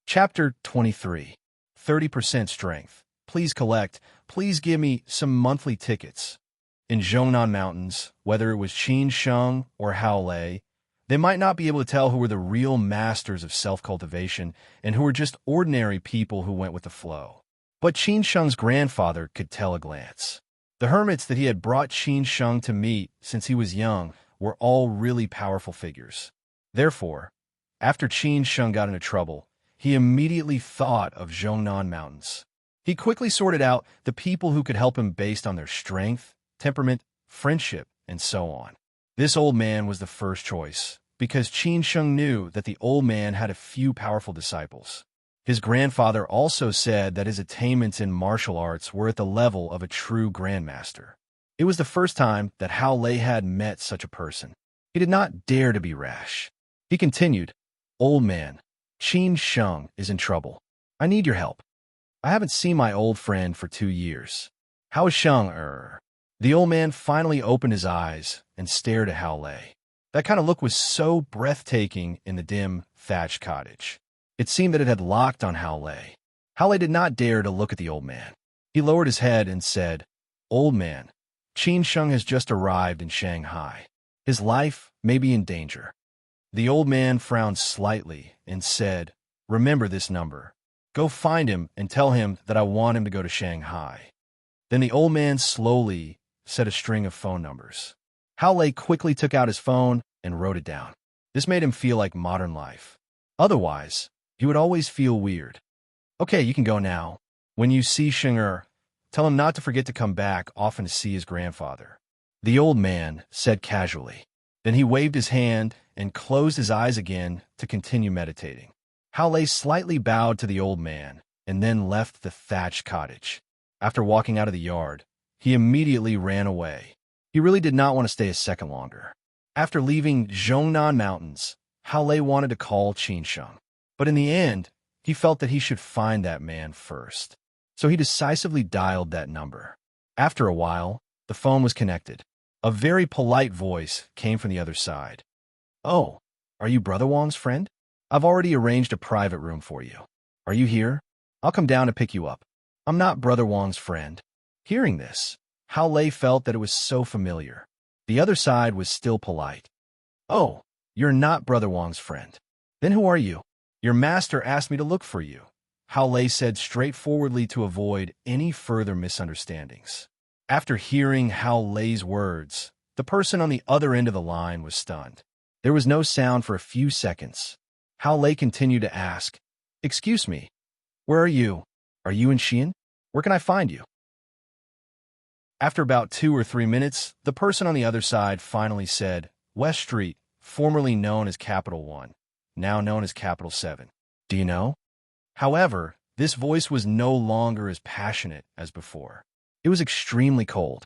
Chapter 23. 30% Strength. Please collect. Please give me some monthly tickets. In Zhongnan Mountains, whether it was Qin Sheng or Hao Lei, they might not be able to tell who were the real masters of self-cultivation and who were just ordinary people who went with the flow. But Qin Sheng's grandfather could tell a glance. The hermits that he had brought Qin Sheng to meet since he was young were all really powerful figures. Therefore, after Qin Sheng got into trouble, he immediately thought of Zhongnan Mountains. He quickly sorted out the people who could help him based on their strength, temperament, friendship, and so on. This old man was the first choice, because Qin Sheng knew that the old man had a few powerful disciples. His grandfather also said that his attainments in martial arts were at the level of a true grandmaster. It was the first time that Hao Lei had met such a person. He did not dare to be rash. He continued, "Old man, Qin Sheng is in trouble. I need your help. I haven't seen my old friend for 2 years. How is Sheng, The old man finally opened his eyes and stared at Hao Lei. That kind of look was so breathtaking in the dim, thatched cottage. It seemed that it had locked on Hao Lei. Hao Lei did not dare to look at the old man. He lowered his head and said, "Old man, Qin Sheng has just arrived in Shanghai. His life may be in danger." The old man frowned slightly and said, "Remember this number. Go find him and tell him that I want him to go to Shanghai." Then the old man slowly said a string of phone numbers. Hao Lei quickly took out his phone and wrote it down. This made him feel like modern life. Otherwise, he would always feel weird. "Okay, you can go now. When you see Shinger, tell him not to forget to come back often to see his grandfather," the old man said casually. Then he waved his hand and closed his eyes again to continue meditating. Hao Lei slightly bowed to the old man and then left the thatched cottage. After walking out of the yard, he immediately ran away. He really did not want to stay a second longer. After leaving Zhongnan Mountains, Hao Lei wanted to call Qinsheng. But in the end, he felt that he should find that man first. So he decisively dialed that number. After a while, the phone was connected. A very polite voice came from the other side. "Oh, are you Brother Wang's friend? I've already arranged a private room for you. Are you here? I'll come down to pick you up. I'm not Brother Wang's friend." Hearing this, Hao Lei felt that it was so familiar. The other side was still polite. "Oh, you're not Brother Wang's friend. Then who are you?" "Your master asked me to look for you," Hao Lei said straightforwardly to avoid any further misunderstandings. After hearing Hao Lei's words, the person on the other end of the line was stunned. There was no sound for a few seconds. Hao Lei continued to ask, "Excuse me, where are you? Are you in Xi'an? Where can I find you?" After about 2 or 3 minutes, the person on the other side finally said, "West Street, formerly known as Capital 1, now known as Capital 7. Do you know?" However, this voice was no longer as passionate as before. It was extremely cold.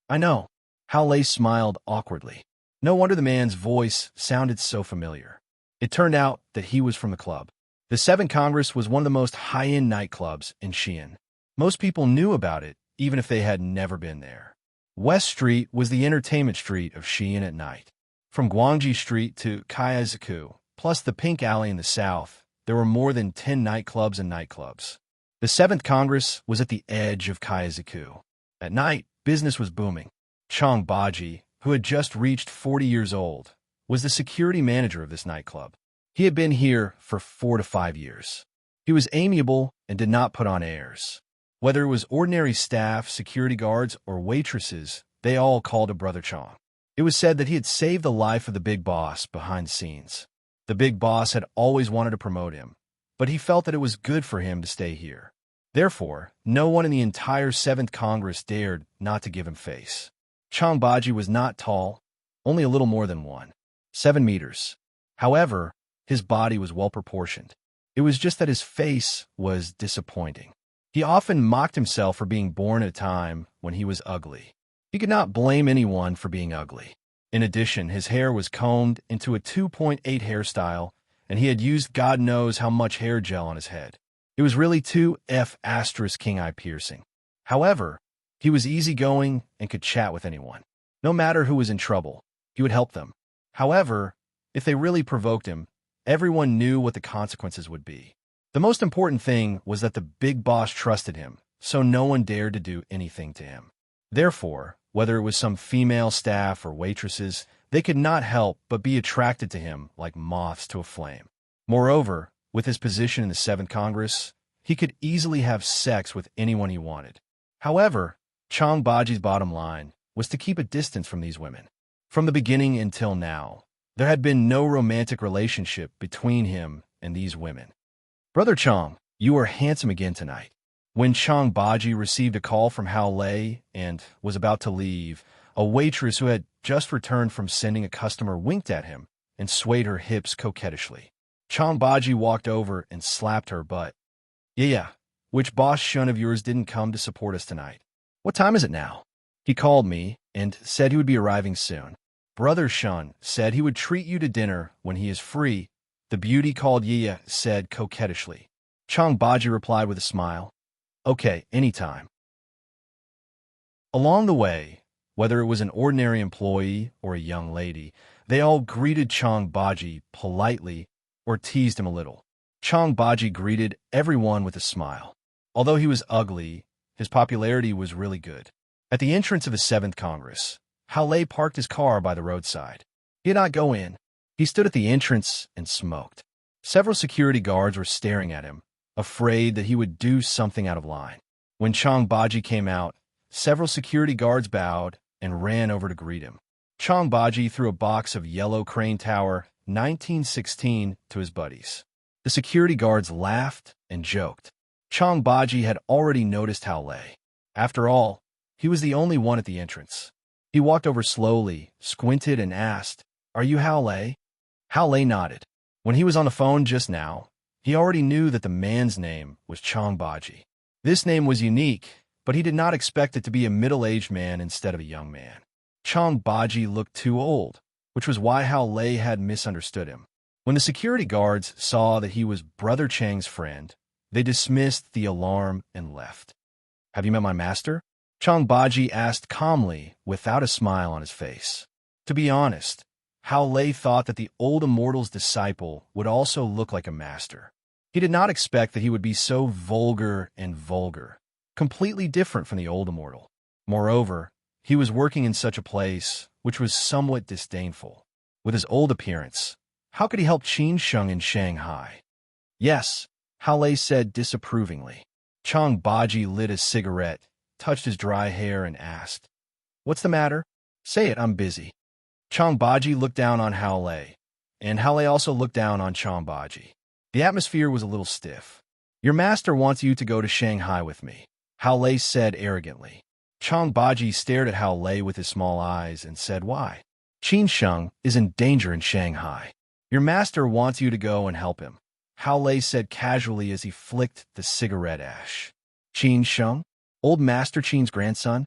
"I know." Hao Lei smiled awkwardly. No wonder the man's voice sounded so familiar. It turned out that he was from the club. The 7th Congress was one of the most high-end nightclubs in Xi'an. Most people knew about it, even if they had never been there. West Street was the entertainment street of Xi'an at night. From Guangji Street to Kaiyazaku, plus the Pink Alley in the south, there were more than 10 nightclubs and nightclubs. The 7th Congress was at the edge of Kaiyazaku. At night, business was booming. Chang Baji, who had just reached 40 years old, was the security manager of this nightclub. He had been here for 4 to 5 years. He was amiable and did not put on airs. Whether it was ordinary staff, security guards, or waitresses, they all called him Brother Chang. It was said that he had saved the life of the big boss behind the scenes. The big boss had always wanted to promote him, but he felt that it was good for him to stay here. Therefore, no one in the entire 7th Congress dared not to give him face. Chang Baji was not tall, only a little more than 7 meters. However, his body was well proportioned. It was just that his face was disappointing. He often mocked himself for being born at a time when he was ugly. He could not blame anyone for being ugly. In addition, his hair was combed into a 2.8 hairstyle, and he had used God knows how much hair gel on his head. It was really 2F* king eye piercing. However, he was easygoing and could chat with anyone. No matter who was in trouble, he would help them. However, if they really provoked him, everyone knew what the consequences would be. The most important thing was that the big boss trusted him, so no one dared to do anything to him. Therefore, whether it was some female staff or waitresses, they could not help but be attracted to him like moths to a flame. Moreover, with his position in the 7th Congress, he could easily have sex with anyone he wanted. However, Chang Baji's bottom line was to keep a distance from these women. From the beginning until now, there had been no romantic relationship between him and these women. "Brother Chang, you are handsome again tonight." When Chang Baji received a call from Hao Lei and was about to leave, a waitress who had just returned from sending a customer winked at him and swayed her hips coquettishly. Chang Baji walked over and slapped her butt. Yeah, which boss shun of yours didn't come to support us tonight? What time is it now?" He called me and said he would be arriving soon. Brother Shun said he would treat you to dinner when he is free, the beauty called Yiya said coquettishly. Chang Baji replied with a smile. "Okay, anytime." Along the way, whether it was an ordinary employee or a young lady, they all greeted Chang Baji politely or teased him a little. Chang Baji greeted everyone with a smile. Although he was ugly, his popularity was really good. At the entrance of the 7th Congress, Hao Lei parked his car by the roadside. He did not go in. He stood at the entrance and smoked. Several security guards were staring at him, afraid that he would do something out of line. When Chang Baji came out, several security guards bowed and ran over to greet him. Chang Baji threw a box of yellow Crane Tower 1916 to his buddies. The security guards laughed and joked. Chang Baji had already noticed Hao Lei. After all, he was the only one at the entrance. He walked over slowly, squinted, and asked, "Are you Hao Lei?" Hao Lei nodded. When he was on the phone just now, he already knew that the man's name was Chong Baji. This name was unique, but he did not expect it to be a middle-aged man instead of a young man. Chong Baji looked too old, which was why Hao Lei had misunderstood him. When the security guards saw that he was Brother Chang's friend, they dismissed the alarm and left. "Have you met my master?" Chong Baji asked calmly, without a smile on his face. To be honest, Hao Lei thought that the old immortal's disciple would also look like a master. He did not expect that he would be so vulgar, completely different from the old immortal. Moreover, he was working in such a place which was somewhat disdainful. With his old appearance, how could he help Qin Sheng in Shanghai? "Yes," Hao Lei said disapprovingly. Chong Baji lit a cigarette, touched his dry hair, and asked, "What's the matter? Say it, I'm busy." Chong Baji looked down on Hao Lei, and Hao Lei also looked down on Chong Baji. The atmosphere was a little stiff. "Your master wants you to go to Shanghai with me," Hao Lei said arrogantly. Chong Baji stared at Hao Lei with his small eyes and said, "Why?" "Qin Sheng is in danger in Shanghai. Your master wants you to go and help him," Hao Lei said casually as he flicked the cigarette ash. "Qin Sheng? Old Master Qin's grandson?"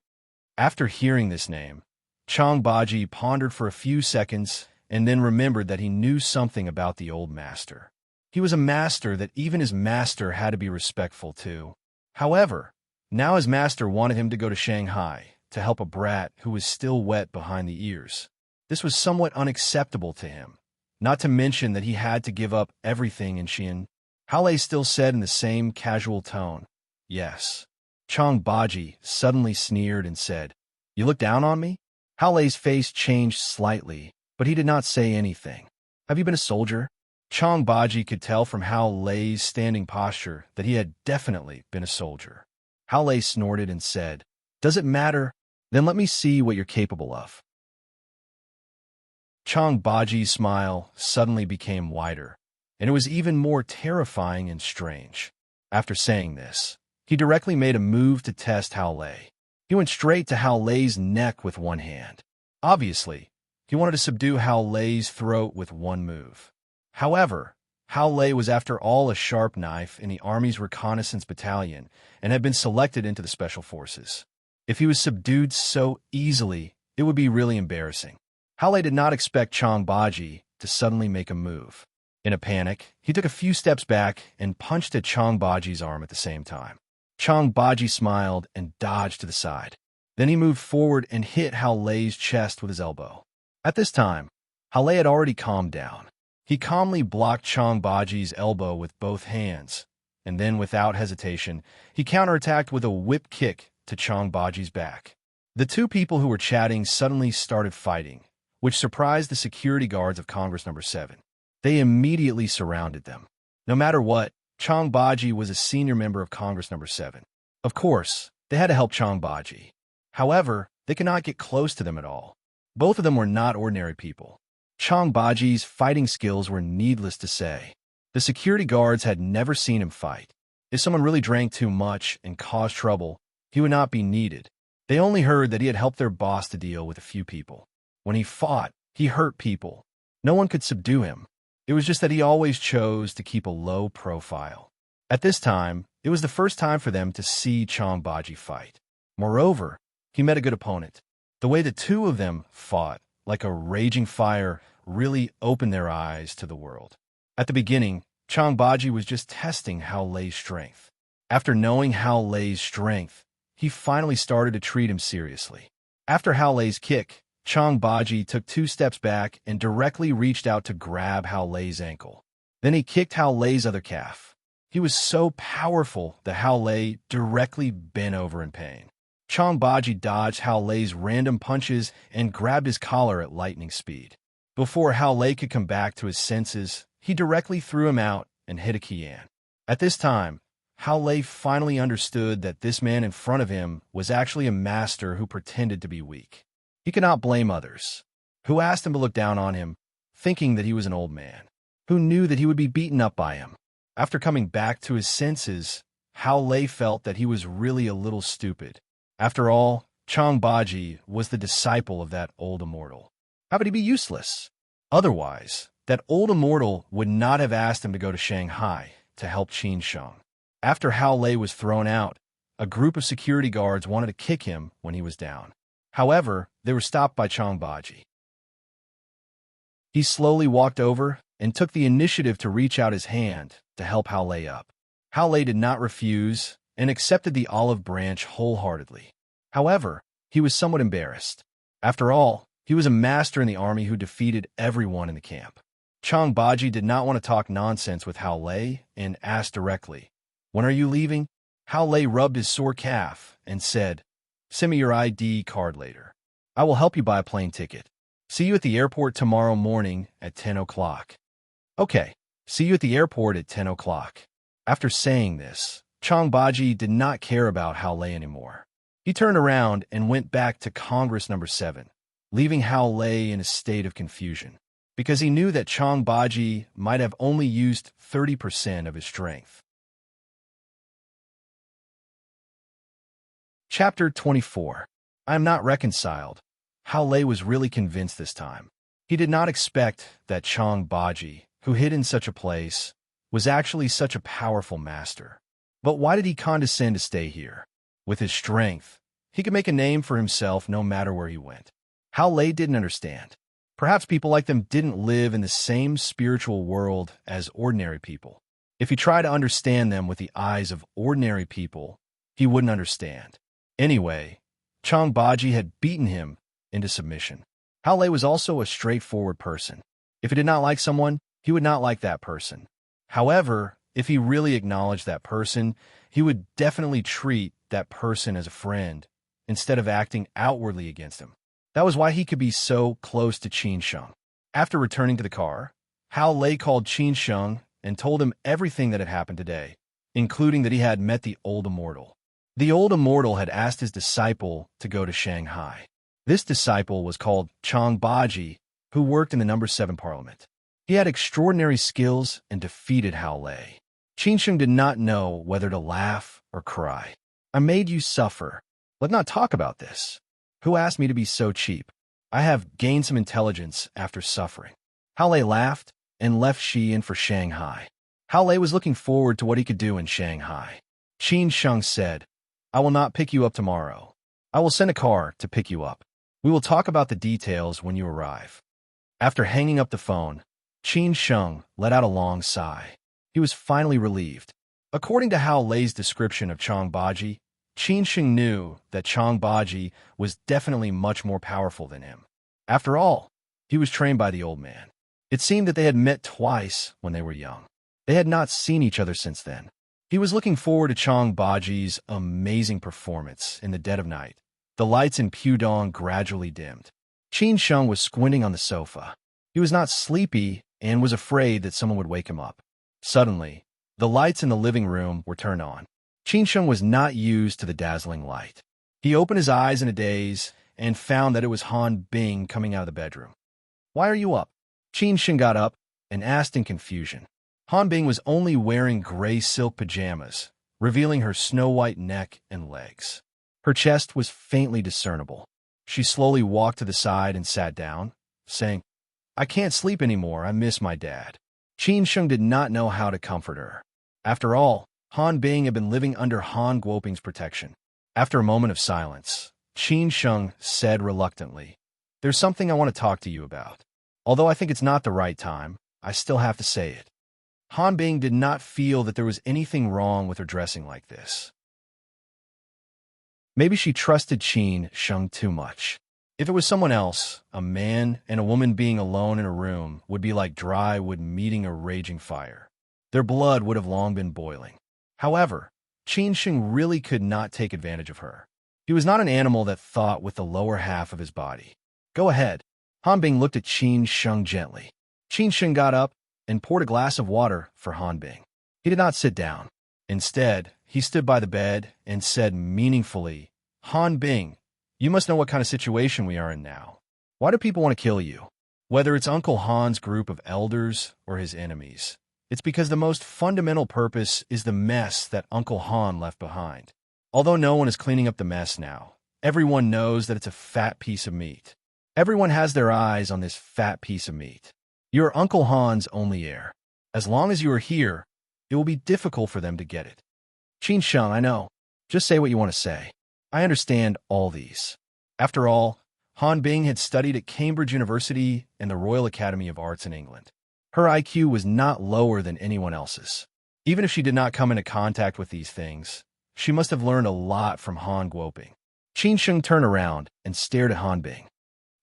After hearing this name, Chong Baji pondered for a few seconds and then remembered that he knew something about the old master. He was a master that even his master had to be respectful to. However, now his master wanted him to go to Shanghai to help a brat who was still wet behind the ears. This was somewhat unacceptable to him, not to mention that he had to give up everything in Xian. Hao Lei still said in the same casual tone, "Yes." Chong Baji suddenly sneered and said, "You look down on me?" Hao Lei's face changed slightly, but he did not say anything. "Have you been a soldier?" Chong Baji could tell from Hao Lei's standing posture that he had definitely been a soldier. Hao Lei snorted and said, "Does it matter? Then let me see what you're capable of." Chong Baji's smile suddenly became wider, and it was even more terrifying and strange. After saying this, he directly made a move to test Hao Lei. He went straight to Hao Lei's neck with one hand. Obviously, he wanted to subdue Hao Lei's throat with one move. However, Hao Lei was after all a sharp knife in the Army's reconnaissance battalion and had been selected into the Special Forces. If he was subdued so easily, it would be really embarrassing. Hao Lei did not expect Chong Baji to suddenly make a move. In a panic, he took a few steps back and punched at Chong Baji's arm at the same time. Chong Baji smiled and dodged to the side. Then he moved forward and hit Hao Lei's chest with his elbow. At this time, Hao Lei had already calmed down. He calmly blocked Chong Baji's elbow with both hands, and then, without hesitation, he counterattacked with a whip kick to Chong Baji's back. The two people who were chatting suddenly started fighting, which surprised the security guards of Congress No. 7. They immediately surrounded them. No matter what, Chong Baji was a senior member of Congress No. 7. Of course, they had to help Chong Baji. However, they could not get close to them at all. Both of them were not ordinary people. Chong Baji's fighting skills were needless to say. The security guards had never seen him fight. If someone really drank too much and caused trouble, he would not be needed. They only heard that he had helped their boss to deal with a few people. When he fought, he hurt people. No one could subdue him. It was just that he always chose to keep a low profile. At this time, it was the first time for them to see Chong Baji fight. Moreover, he met a good opponent. The way the two of them fought, like a raging fire, really opened their eyes to the world. At the beginning, Chong Baji was just testing Hao Lei's strength. After knowing Hao Lei's strength, he finally started to treat him seriously. After Hao Lei's kick, Chong Baji took 2 steps back and directly reached out to grab Hao Lei's ankle. Then he kicked Hao Lei's other calf. He was so powerful that Hao Lei directly bent over in pain. Chong Baji dodged Hao Lei's random punches and grabbed his collar at lightning speed. Before Hao Lei could come back to his senses, he directly threw him out and hit a Qian. At this time, Hao Lei finally understood that this man in front of him was actually a master who pretended to be weak. He could not blame others, who asked him to look down on him, thinking that he was an old man, who knew that he would be beaten up by him. After coming back to his senses, Hao Lei felt that he was really a little stupid. After all, Chong Baji was the disciple of that old immortal. How could he be useless? Otherwise, that old immortal would not have asked him to go to Shanghai to help Qin Sheng. After Hao Lei was thrown out, a group of security guards wanted to kick him when he was down. However, they were stopped by Chang Baji. He slowly walked over and took the initiative to reach out his hand to help Hao Lei up. Hao Lei did not refuse and accepted the olive branch wholeheartedly. However, he was somewhat embarrassed. After all, he was a master in the army who defeated everyone in the camp. Chang Baji did not want to talk nonsense with Hao Lei and asked directly, "When are you leaving?" Hao Lei rubbed his sore calf and said, "Send me your ID card later. I will help you buy a plane ticket. See you at the airport tomorrow morning at 10 o'clock. Okay, see you at the airport at 10 o'clock. After saying this, Chang Baji did not care about Hao Lei anymore. He turned around and went back to Congress number 7, leaving Hao Lei in a state of confusion, because he knew that Chang Baji might have only used 30% of his strength. Chapter 24. I am not reconciled. Hao Lei was really convinced this time. He did not expect that Chang Baji, who hid in such a place, was actually such a powerful master. But why did he condescend to stay here? With his strength, he could make a name for himself no matter where he went. Hao Lei didn't understand. Perhaps people like them didn't live in the same spiritual world as ordinary people. If he tried to understand them with the eyes of ordinary people, he wouldn't understand. Anyway, Chang Baji had beaten him into submission. Hao Lei was also a straightforward person. If he did not like someone, he would not like that person. However, if he really acknowledged that person, he would definitely treat that person as a friend instead of acting outwardly against him. That was why he could be so close to Qin Sheng. After returning to the car, Hao Lei called Qin Sheng and told him everything that had happened today, including that he had met the old immortal. The old immortal had asked his disciple to go to Shanghai. This disciple was called Chang Baji, who worked in the number 7 parliament. He had extraordinary skills and defeated Hao Lei. Qin Sheng did not know whether to laugh or cry. I made you suffer. Let's not talk about this. Who asked me to be so cheap? I have gained some intelligence after suffering. Hao Lei laughed and left Xi'an for Shanghai. Hao Lei was looking forward to what he could do in Shanghai. Qin Sheng said, "I will not pick you up tomorrow. I will send a car to pick you up. We will talk about the details when you arrive." After hanging up the phone, Qin Sheng let out a long sigh. He was finally relieved. According to Hao Lei's description of Chang Baji, Qin Sheng knew that Chang Baji was definitely much more powerful than him. After all, he was trained by the old man. It seemed that they had met twice when they were young. They had not seen each other since then. He was looking forward to Chang Baji's amazing performance in the dead of night. The lights in Pudong gradually dimmed. Qin Sheng was squinting on the sofa. He was not sleepy and was afraid that someone would wake him up. Suddenly, the lights in the living room were turned on. Qin Sheng was not used to the dazzling light. He opened his eyes in a daze and found that it was Han Bing coming out of the bedroom. "Why are you up?" Qin Sheng got up and asked in confusion. Han Bing was only wearing gray silk pajamas, revealing her snow-white neck and legs. Her chest was faintly discernible. She slowly walked to the side and sat down, saying, "I can't sleep anymore. I miss my dad." Qin Sheng did not know how to comfort her. After all, Han Bing had been living under Han Guoping's protection. After a moment of silence, Qin Sheng said reluctantly, "There's something I want to talk to you about. Although I think it's not the right time, I still have to say it." Han Bing did not feel that there was anything wrong with her dressing like this. Maybe she trusted Qin Sheng too much. If it was someone else, a man and a woman being alone in a room would be like dry wood meeting a raging fire. Their blood would have long been boiling. However, Qin Sheng really could not take advantage of her. He was not an animal that thought with the lower half of his body. "Go ahead." Han Bing looked at Qin Sheng gently. Qin Sheng got up and poured a glass of water for Han Bing. He did not sit down. Instead, he stood by the bed and said meaningfully, "Han Bing, you must know what kind of situation we are in now. Why do people want to kill you? Whether it's Uncle Han's group of elders or his enemies, it's because the most fundamental purpose is the mess that Uncle Han left behind. Although no one is cleaning up the mess now, everyone knows that it's a fat piece of meat. Everyone has their eyes on this fat piece of meat. You are Uncle Han's only heir. As long as you are here, it will be difficult for them to get it. Qin Sheng, I know. Just say what you want to say. I understand all these. After all, Han Bing had studied at Cambridge University and the Royal Academy of Arts in England. Her IQ was not lower than anyone else's. Even if she did not come into contact with these things, she must have learned a lot from Han Guoping. Qin Sheng turned around and stared at Han Bing.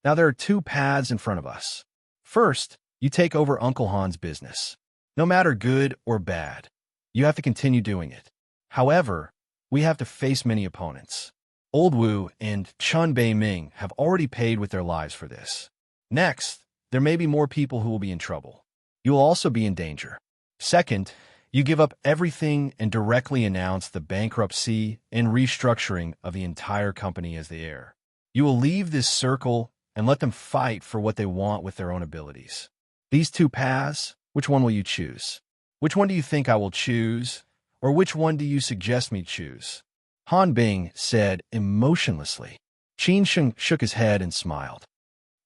Now there are two paths in front of us. First, you take over Uncle Han's business. No matter good or bad, you have to continue doing it. However, we have to face many opponents. Old Wu and Chun Bei Ming have already paid with their lives for this. Next, there may be more people who will be in trouble. You will also be in danger. Second, you give up everything and directly announce the bankruptcy and restructuring of the entire company as the heir. You will leave this circle and let them fight for what they want with their own abilities. These two paths, which one will you choose? Which one do you think I will choose? Or which one do you suggest me choose? Han Bing said emotionlessly. Qin Sheng shook his head and smiled.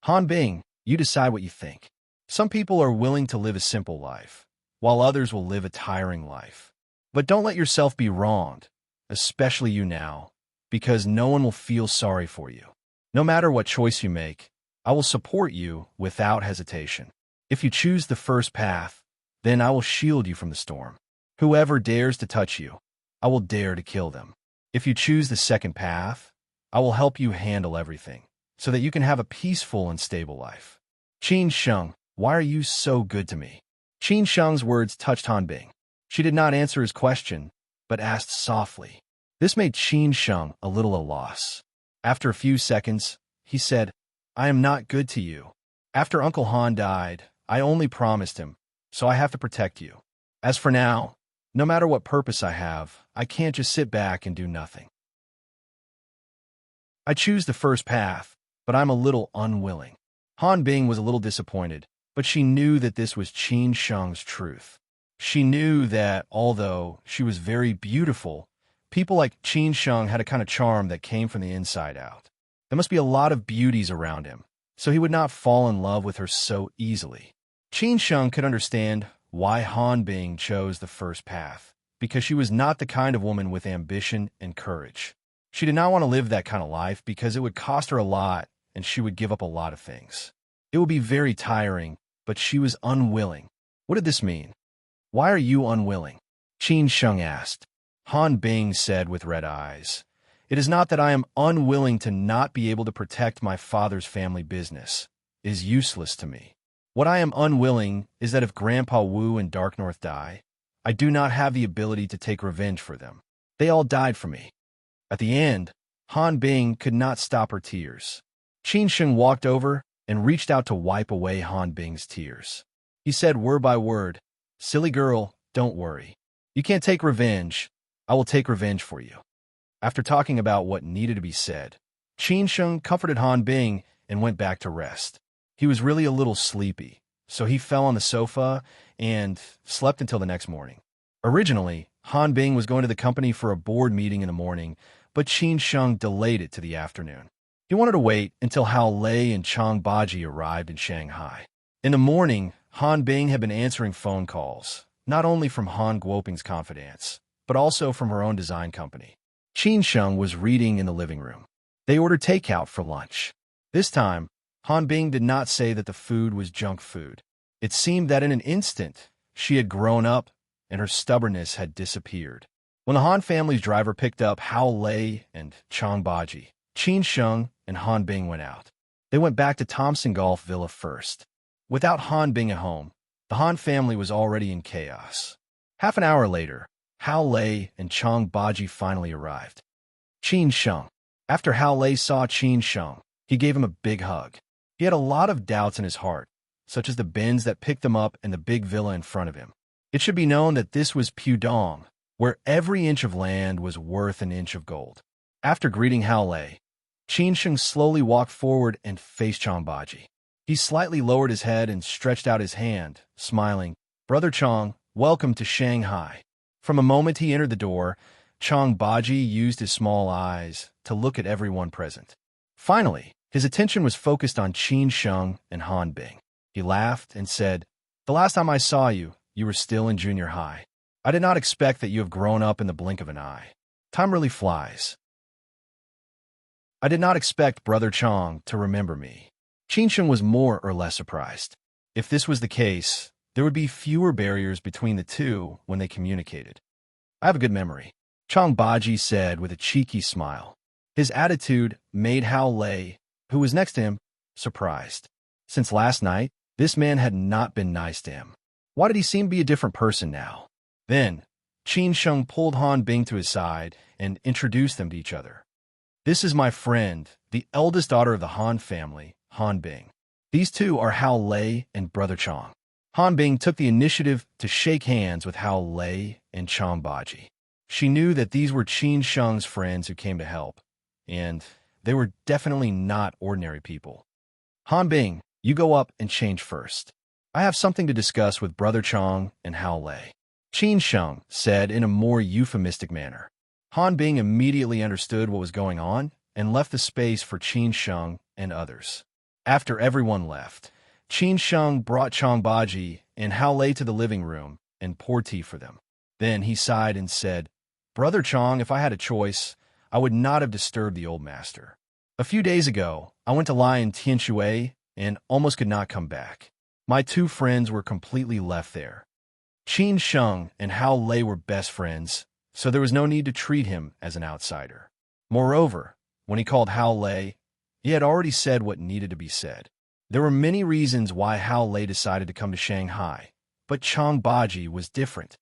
Han Bing, you decide what you think. Some people are willing to live a simple life, while others will live a tiring life. But don't let yourself be wronged, especially you now, because no one will feel sorry for you. No matter what choice you make, I will support you without hesitation. If you choose the first path, then I will shield you from the storm. Whoever dares to touch you, I will dare to kill them. If you choose the second path, I will help you handle everything, so that you can have a peaceful and stable life. Qin Sheng, why are you so good to me? Qin Sheng's words touched Han Bing. She did not answer his question, but asked softly. This made Qin Sheng a little at a loss. After a few seconds, he said, I am not good to you. After Uncle Han died, I only promised him, so I have to protect you. As for now, no matter what purpose I have, I can't just sit back and do nothing. I choose the first path, but I'm a little unwilling. Han Bing was a little disappointed, but she knew that this was Qin Sheng's truth. She knew that, although she was very beautiful, people like Qin Sheng had a kind of charm that came from the inside out. There must be a lot of beauties around him, so he would not fall in love with her so easily. Qin Sheng could understand why Han Bing chose the first path, because she was not the kind of woman with ambition and courage. She did not want to live that kind of life because it would cost her a lot and she would give up a lot of things. It would be very tiring, but she was unwilling. What did this mean? Why are you unwilling? Qin Sheng asked. Han Bing said with red eyes, It is not that I am unwilling to not be able to protect my father's family business. It is useless to me. What I am unwilling is that if Grandpa Wu and Dark North die, I do not have the ability to take revenge for them. They all died for me. At the end, Han Bing could not stop her tears. Qin Sheng walked over and reached out to wipe away Han Bing's tears. He said word by word, Silly girl, don't worry. You can't take revenge. I will take revenge for you. After talking about what needed to be said, Qin Sheng comforted Han Bing and went back to rest. He was really a little sleepy, so he fell on the sofa and slept until the next morning. Originally, Han Bing was going to the company for a board meeting in the morning, but Qin Sheng delayed it to the afternoon. He wanted to wait until Hao Lei and Chang Baji arrived in Shanghai. In the morning, Han Bing had been answering phone calls, not only from Han Guoping's confidants, but also from her own design company. Qin Sheng was reading in the living room. They ordered takeout for lunch. This time, Han Bing did not say that the food was junk food. It seemed that in an instant, she had grown up and her stubbornness had disappeared. When the Han family's driver picked up Hao Lei and Chang Baji, Qin Sheng and Han Bing went out. They went back to Thompson Golf Villa first. Without Han Bing at home, the Han family was already in chaos. Half an hour later, Hao Lei and Chang Baji finally arrived. Qin Sheng. After Hao Lei saw Qin Sheng, he gave him a big hug. He had a lot of doubts in his heart, such as the Benz that picked them up and the big villa in front of him. It should be known that this was Pudong, where every inch of land was worth an inch of gold. After greeting Hao Lei, Qin Sheng slowly walked forward and faced Chang Baji. He slightly lowered his head and stretched out his hand, smiling. Brother Chang, welcome to Shanghai. From the moment he entered the door, Chang Baji used his small eyes to look at everyone present. Finally, his attention was focused on Qin Sheng and Han Bing. He laughed and said, "The last time I saw you, you were still in junior high. I did not expect that you have grown up in the blink of an eye. Time really flies. I did not expect Brother Chong to remember me." Qin was more or less surprised. If this was the case, there would be fewer barriers between the two when they communicated. "I have a good memory," Chong Baji said with a cheeky smile. His attitude made Hao Lei, who was next to him, surprised. Since last night, this man had not been nice to him. Why did he seem to be a different person now? Then, Qin Sheng pulled Han Bing to his side and introduced them to each other. "This is my friend, the eldest daughter of the Han family, Han Bing. These two are Hao Lei and Brother Chong." Han Bing took the initiative to shake hands with Hao Lei and Chong Baji. She knew that these were Qin Sheng's friends who came to help, and they were definitely not ordinary people. "Han Bing, you go up and change first. I have something to discuss with Brother Chong and Hao Lei," Qin Sheng said in a more euphemistic manner. Han Bing immediately understood what was going on and left the space for Qin Sheng and others. After everyone left, Qin Sheng brought Chong Baji and Hao Lei to the living room and poured tea for them. Then he sighed and said, "Brother Chong, if I had a choice, I would not have disturbed the old master. A few days ago, I went to lie in Tianshui and almost could not come back. My two friends were completely left there. Qin Sheng and Hao Lei were best friends, so there was no need to treat him as an outsider. Moreover, when he called Hao Lei, he had already said what needed to be said. There were many reasons why Hao Lei decided to come to Shanghai, but Chong Baji was different.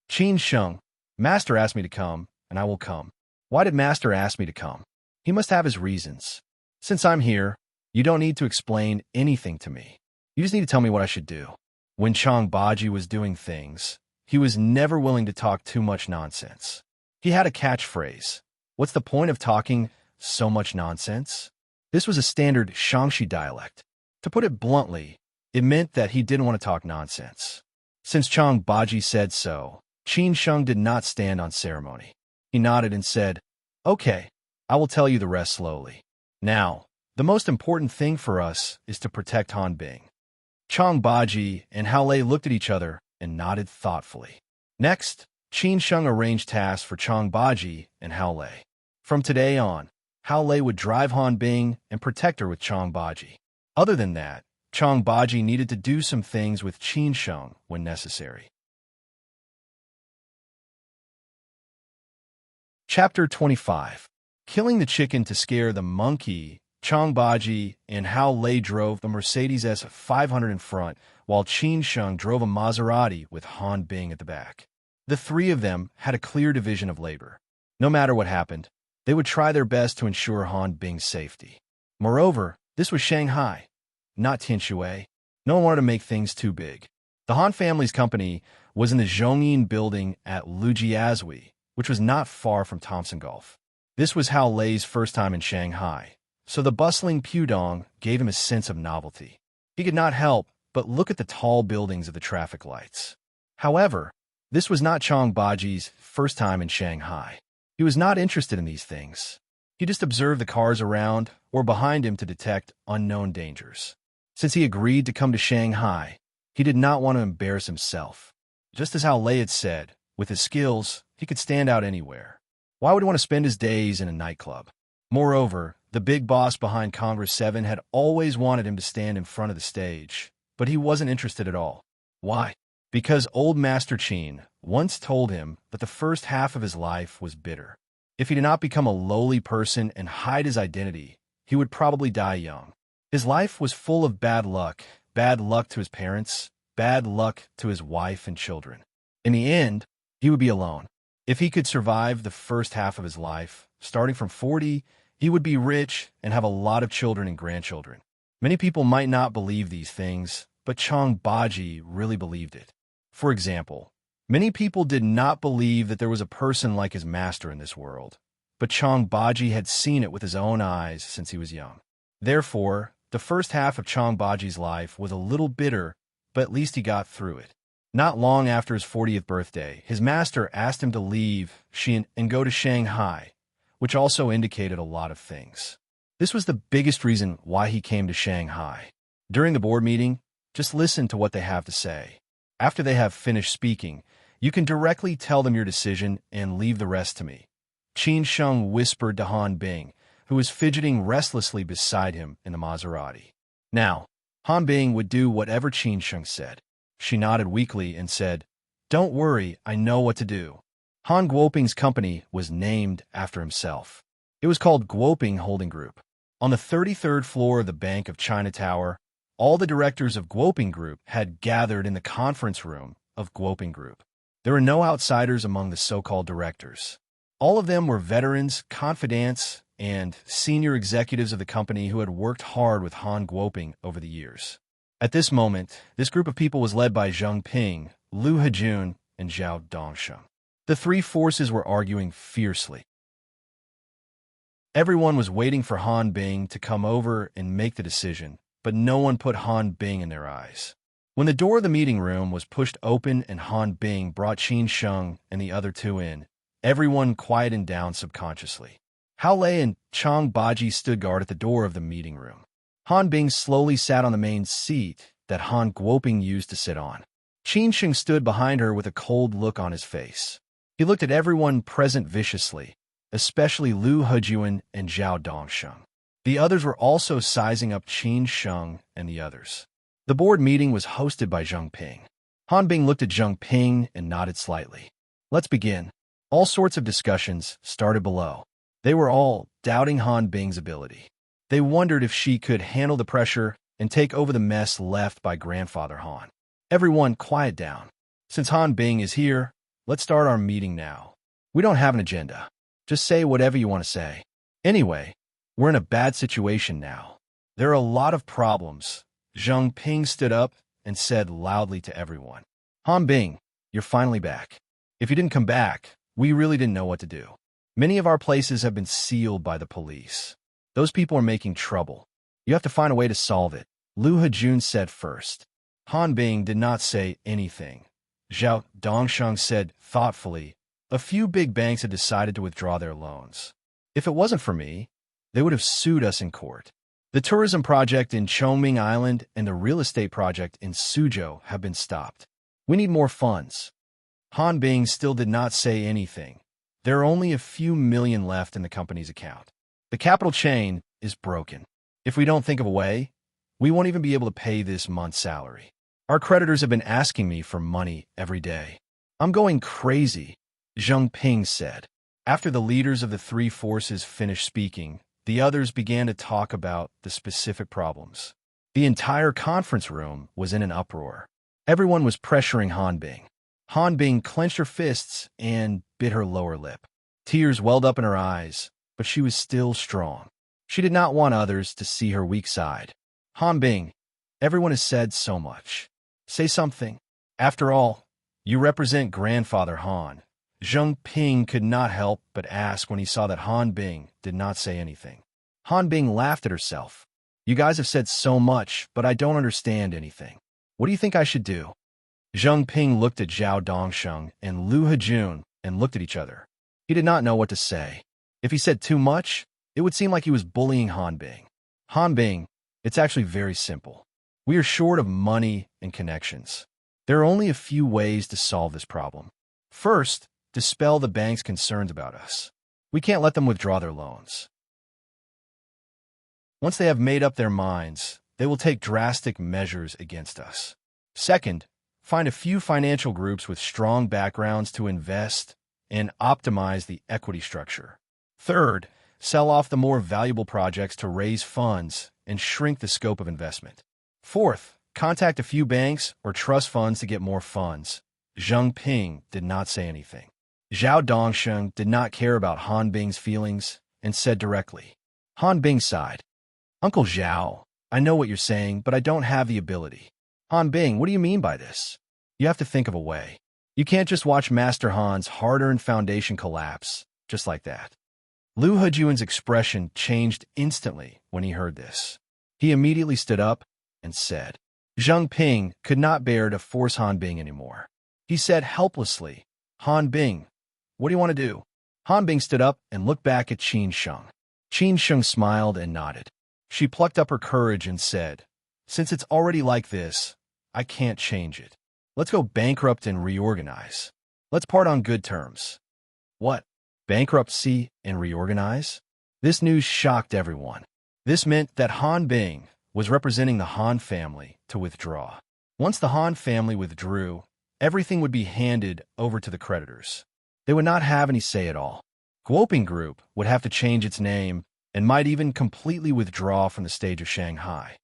Qin Sheng, Master asked me to come, and I will come. Why did Master ask me to come? He must have his reasons. Since I'm here, you don't need to explain anything to me. You just need to tell me what I should do." When Chong Baji was doing things, he was never willing to talk too much nonsense. He had a catchphrase: "What's the point of talking so much nonsense?" This was a standard Shangxi dialect. To put it bluntly, it meant that he didn't want to talk nonsense. Since Chong Baji said so, Qin Sheng did not stand on ceremony. He nodded and said, "Okay, I will tell you the rest slowly. Now, the most important thing for us is to protect Han Bing." Chong Baji and Hao Lei looked at each other and nodded thoughtfully. Next, Qin Sheng arranged tasks for Chong Baji and Hao Lei. From today on, Hao Lei would drive Han Bing and protect her with Chong Baji. Other than that, Chong Baji needed to do some things with Qin Sheng when necessary. Chapter 25. Killing the chicken to scare the monkey. Chong Baji and Hao Lei drove the Mercedes S500 in front, while Qin Sheng drove a Maserati with Han Bing at the back. The three of them had a clear division of labor. No matter what happened, they would try their best to ensure Han Bing's safety. Moreover, this was Shanghai, not Tianshui. No one wanted to make things too big. The Han family's company was in the Zhongyin building at Lujiazui, which was not far from Thompson Gulf. This was Hao Lei's first time in Shanghai, so the bustling Pudong gave him a sense of novelty. He could not help but look at the tall buildings of the traffic lights. However, this was not Chong Baji's first time in Shanghai. He was not interested in these things. He just observed the cars around or behind him to detect unknown dangers. Since he agreed to come to Shanghai, he did not want to embarrass himself. Just as Hao Lei had said, with his skills, he could stand out anywhere. Why would he want to spend his days in a nightclub? Moreover, the big boss behind Congress 7 had always wanted him to stand in front of the stage, but he wasn't interested at all. Why? Because old Master Qin once told him that the first half of his life was bitter. If he did not become a lowly person and hide his identity, he would probably die young. His life was full of bad luck to his parents, bad luck to his wife and children. In the end, he would be alone. If he could survive the first half of his life, starting from 40, he would be rich and have a lot of children and grandchildren. Many people might not believe these things, but Chong Baji really believed it. For example, many people did not believe that there was a person like his master in this world, but Chong Baji had seen it with his own eyes since he was young. Therefore, the first half of Chong Baji's life was a little bitter, but at least he got through it. Not long after his 40th birthday, his master asked him to leave Xi'an and go to Shanghai, which also indicated a lot of things. This was the biggest reason why he came to Shanghai. During the board meeting, Just listen to what they have to say. After they have finished speaking, you can directly tell them your decision and leave the rest to me. Qin Sheng whispered to Han Bing, who was fidgeting restlessly beside him in the Maserati. Now, Han Bing would do whatever Qin Sheng said. She nodded weakly and said, "Don't worry, I know what to do." Han Guoping's company was named after himself. It was called Guoping Holding Group. On the 33rd floor of the Bank of China Tower, all the directors of Guoping Group had gathered in the conference room of Guoping Group. There were no outsiders among the so-called directors. All of them were veterans, confidants, and senior executives of the company who had worked hard with Han Guoping over the years. At this moment, this group of people was led by Zheng Ping, Lu Hejun, and Zhao Dongsheng. The three forces were arguing fiercely. Everyone was waiting for Han Bing to come over and make the decision, but no one put Han Bing in their eyes. When the door of the meeting room was pushed open and Han Bing brought Qin Sheng and the other two in, everyone quieted down subconsciously. Hao Lei and Chang Baji stood guard at the door of the meeting room. Han Bing slowly sat on the main seat that Han Guoping used to sit on. Qin Sheng stood behind her with a cold look on his face. He looked at everyone present viciously, especially Lu Hejun and Zhao Dongsheng. The others were also sizing up Qin Sheng and the others. The board meeting was hosted by Zheng Ping. Han Bing looked at Zheng Ping and nodded slightly. "Let's begin." All sorts of discussions started below. They were all doubting Han Bing's ability. They wondered if she could handle the pressure and take over the mess left by Grandfather Han. Everyone quiet down. Since Han Bing is here, let's start our meeting now. We don't have an agenda. Just say whatever you want to say. Anyway, we're in a bad situation now. There are a lot of problems. Zheng Ping stood up and said loudly to everyone, "Han Bing, you're finally back. If you didn't come back, we really didn't know what to do. Many of our places have been sealed by the police. Those people are making trouble. You have to find a way to solve it." Lu Hejun said first. Han Bing did not say anything. Zhao Dongsheng said thoughtfully, "A few big banks had decided to withdraw their loans. If it wasn't for me, they would have sued us in court. The tourism project in Chongming Island and the real estate project in Suzhou have been stopped. We need more funds." Han Bing still did not say anything. There are only a few million left in the company's account. The capital chain is broken. If we don't think of a way, we won't even be able to pay this month's salary. Our creditors have been asking me for money every day. I'm going crazy, Zheng Ping said. After the leaders of the three forces finished speaking, the others began to talk about the specific problems. The entire conference room was in an uproar. Everyone was pressuring Han Bing. Han Bing clenched her fists and bit her lower lip. Tears welled up in her eyes, but she was still strong. She did not want others to see her weak side. Han Bing, everyone has said so much. Say something. After all, you represent Grandfather Han. Zheng Ping could not help but ask when he saw that Han Bing did not say anything. Han Bing laughed at herself. You guys have said so much, but I don't understand anything. What do you think I should do? Zheng Ping looked at Zhao Dongsheng and Lu Hejun and looked at each other. He did not know what to say. If he said too much, it would seem like he was bullying Han Bing. Han Bing, it's actually very simple. We are short of money and connections. There are only a few ways to solve this problem. First, dispel the bank's concerns about us. We can't let them withdraw their loans. Once they have made up their minds, they will take drastic measures against us. Second, find a few financial groups with strong backgrounds to invest and optimize the equity structure. Third, sell off the more valuable projects to raise funds and shrink the scope of investment. Fourth, contact a few banks or trust funds to get more funds. Zheng Ping did not say anything. Zhao Dongsheng did not care about Han Bing's feelings and said directly. Han Bing sighed. Uncle Zhao, I know what you're saying, but I don't have the ability. Han Bing, what do you mean by this? You have to think of a way. You can't just watch Master Han's hard-earned foundation collapse, just like that. Lu Hejun's expression changed instantly when he heard this. He immediately stood up and said, Zheng Ping could not bear to force Han Bing anymore. He said helplessly, Han Bing, what do you want to do? Han Bing stood up and looked back at Qin Sheng. Qin Sheng smiled and nodded. She plucked up her courage and said, since it's already like this, I can't change it. Let's go bankrupt and reorganize. Let's part on good terms. What? Bankruptcy and reorganize? This news shocked everyone. This meant that Han Bing was representing the Han family to withdraw. Once the Han family withdrew, everything would be handed over to the creditors. They would not have any say at all. Guoping Group would have to change its name and might even completely withdraw from the stage of Shanghai.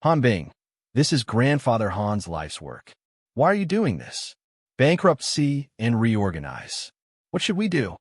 Han Bing, this is grandfather Han's life's work. Why are you doing this? Bankruptcy and reorganize. What should we do?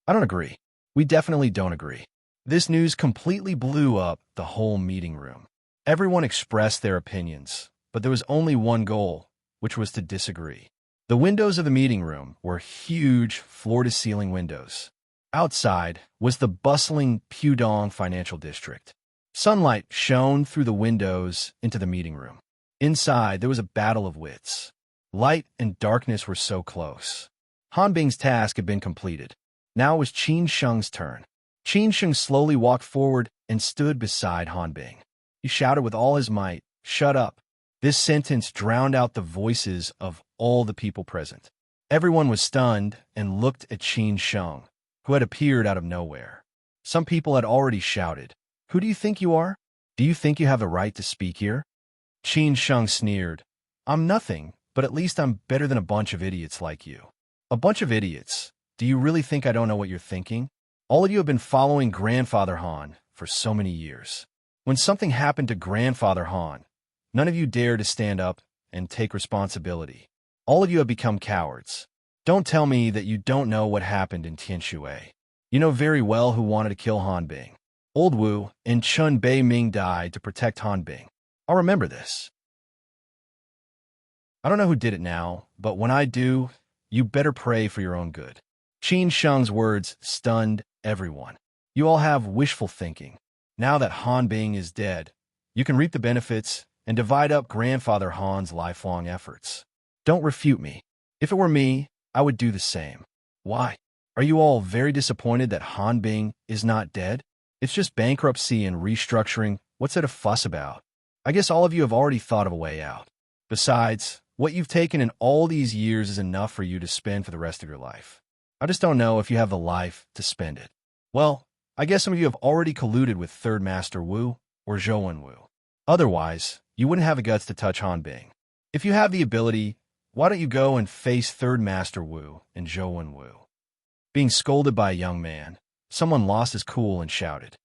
I don't agree. We definitely don't agree. This news completely blew up the whole meeting room. Everyone expressed their opinions, but there was only one goal, which was to disagree. The windows of the meeting room were huge floor-to-ceiling windows. Outside was the bustling Pudong financial district. Sunlight shone through the windows into the meeting room. Inside, there was a battle of wits. Light and darkness were so close. Han Bing's task had been completed. Now it was Qin Sheng's turn. Qin Sheng slowly walked forward and stood beside Han Bing. He shouted with all his might, "Shut up." This sentence drowned out the voices of all the people present. Everyone was stunned and looked at Qin Sheng, who had appeared out of nowhere. Some people had already shouted, "Who do you think you are? Do you think you have the right to speak here?" Qin Sheng sneered, "I'm nothing, but at least I'm better than a bunch of idiots like you." A bunch of idiots? Do you really think I don't know what you're thinking? All of you have been following Grandfather Han for so many years. When something happened to Grandfather Han, none of you dared to stand up and take responsibility. All of you have become cowards. Don't tell me that you don't know what happened in Tianshui. You know very well who wanted to kill Han Bing. Old Wu and Chun Bei Ming died to protect Han Bing. I'll remember this. I don't know who did it now, but when I do, you better pray for your own good. Qin Sheng's words stunned everyone. You all have wishful thinking. Now that Han Bing is dead, you can reap the benefits and divide up Grandfather Han's lifelong efforts. Don't refute me. If it were me, I would do the same. Why? Are you all very disappointed that Han Bing is not dead? It's just bankruptcy and restructuring. What's there to fuss about? I guess all of you have already thought of a way out. Besides, what you've taken in all these years is enough for you to spend for the rest of your life. I just don't know if you have the life to spend it. Well, I guess some of you have already colluded with Third Master Wu or Zhou Wu. Otherwise, you wouldn't have the guts to touch Han Bing. If you have the ability, why don't you go and face Third Master Wu and Zhou Wu? Being scolded by a young man, someone lost his cool and shouted,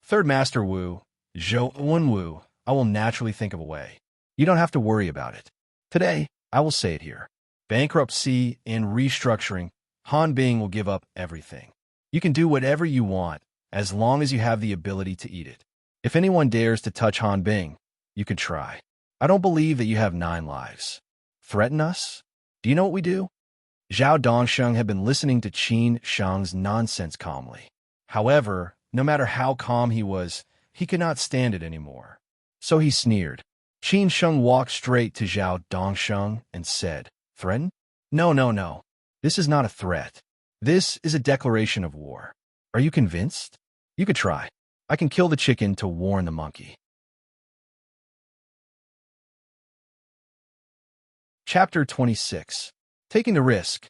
"Third Master Wu, Zhou Wu, I will naturally think of a way. You don't have to worry about it. Today, I will say it here. Bankruptcy and restructuring, Han Bing will give up everything. You can do whatever you want, as long as you have the ability to eat it. If anyone dares to touch Han Bing, you can try. I don't believe that you have 9 lives. Threaten us? Do you know what we do?" Zhao Dongsheng had been listening to Qin Sheng's nonsense calmly. However, no matter how calm he was, he could not stand it anymore. So he sneered. Qin Sheng walked straight to Zhao Dongsheng and said, "Threaten? No, no, no. This is not a threat. This is a declaration of war. Are you convinced? You could try. I can kill the chicken to warn the monkey." Chapter 26. Taking the risk.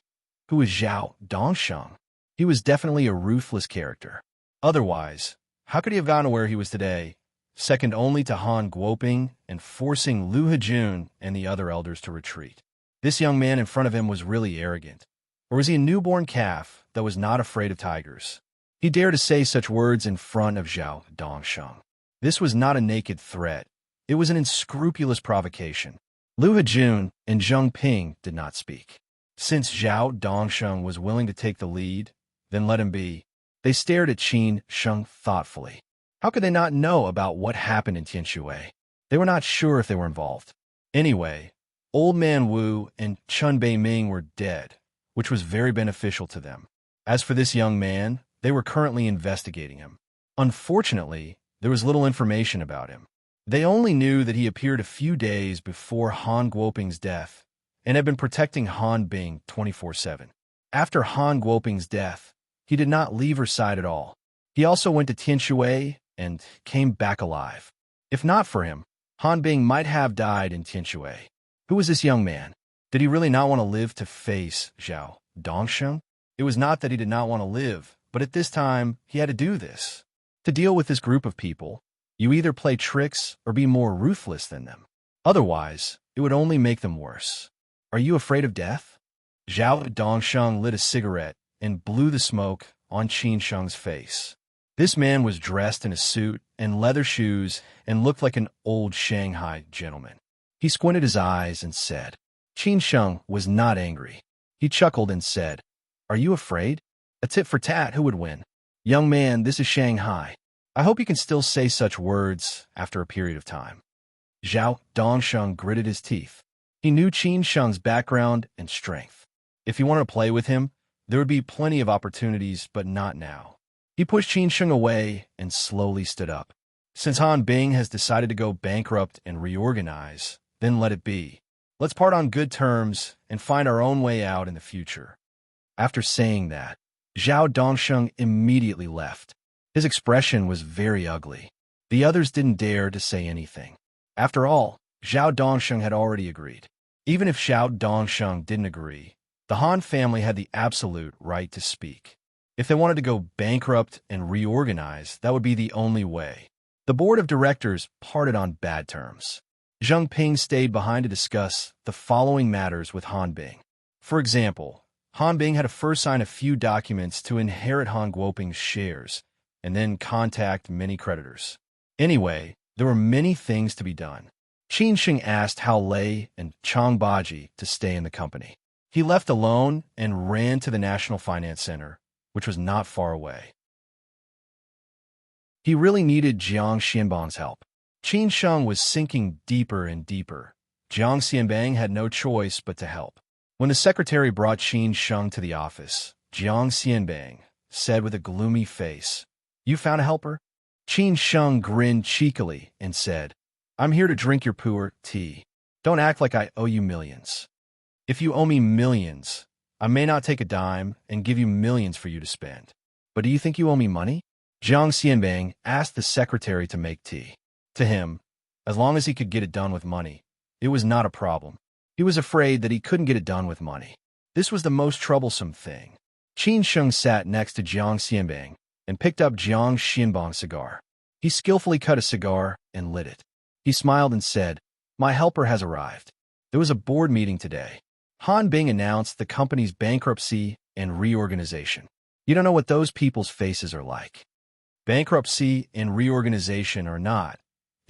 Who was Zhao Dongsheng? He was definitely a ruthless character. Otherwise, how could he have gotten to where he was today, second only to Han Guoping and forcing Lu Hejun and the other elders to retreat? This young man in front of him was really arrogant. Or was he a newborn calf that was not afraid of tigers? He dared to say such words in front of Zhao Dongsheng. This was not a naked threat. It was an unscrupulous provocation. Lu Hejun and Zheng Ping did not speak. Since Zhao Dongsheng was willing to take the lead, then let him be. They stared at Qin Sheng thoughtfully. How could they not know about what happened in Tianshui? They were not sure if they were involved. Anyway, Old Man Wu and Chun Bei Ming were dead, which was very beneficial to them. As for this young man, they were currently investigating him. Unfortunately, there was little information about him. They only knew that he appeared a few days before Han Guoping's death and had been protecting Han Bing 24/7. After Han Guoping's death, he did not leave her side at all. He also went to Tianshui and came back alive. If not for him, Han Bing might have died in Tianshui. Who was this young man? Did he really not want to live to face Zhao Dongsheng? It was not that he did not want to live, but at this time, he had to do this. To deal with this group of people, you either play tricks or be more ruthless than them. Otherwise, it would only make them worse. Are you afraid of death? Zhao Dongsheng lit a cigarette and blew the smoke on Qin Sheng's face. This man was dressed in a suit and leather shoes and looked like an old Shanghai gentleman. He squinted his eyes and said, Qin Sheng was not angry. He chuckled and said, Are you afraid? A tit for tat, who would win? Young man, this is Shanghai. I hope you can still say such words after a period of time. Zhao Dongsheng gritted his teeth. He knew Qin Sheng's background and strength. If he wanted to play with him, there would be plenty of opportunities, but not now. He pushed Qin Sheng away and slowly stood up. Since Han Bing has decided to go bankrupt and reorganize, then let it be. Let's part on good terms and find our own way out in the future. After saying that, Zhao Dongsheng immediately left. His expression was very ugly. The others didn't dare to say anything. After all, Zhao Dongsheng had already agreed. Even if Zhao Dongsheng didn't agree, the Han family had the absolute right to speak. If they wanted to go bankrupt and reorganize, that would be the only way. The board of directors parted on bad terms. Zheng Ping stayed behind to discuss the following matters with Han Bing. For example, Han Bing had to first sign a few documents to inherit Han Guoping's shares, and then contact many creditors. Anyway, there were many things to be done. Qin Sheng asked Hao Lei and Chang Baji to stay in the company. He left alone and ran to the National Finance Center, which was not far away. He really needed Jiang Xianbang's help. Qin Sheng was sinking deeper and deeper. Jiang Xianbang had no choice but to help. When the secretary brought Qin Sheng to the office, Jiang Xianbang said with a gloomy face, You found a helper? Qin Sheng grinned cheekily and said, I'm here to drink your pu'er tea. Don't act like I owe you millions. If you owe me millions, I may not take a dime and give you millions for you to spend. But do you think you owe me money? Jiang Xianbang asked the secretary to make tea. To him, as long as he could get it done with money, it was not a problem. He was afraid that he couldn't get it done with money. This was the most troublesome thing. Qin Sheng sat next to Jiang Xianbang and picked up Jiang Xianbang's cigar. He skillfully cut a cigar and lit it. He smiled and said, My helper has arrived. There was a board meeting today. Han Bing announced the company's bankruptcy and reorganization. You don't know what those people's faces are like. Bankruptcy and reorganization or not,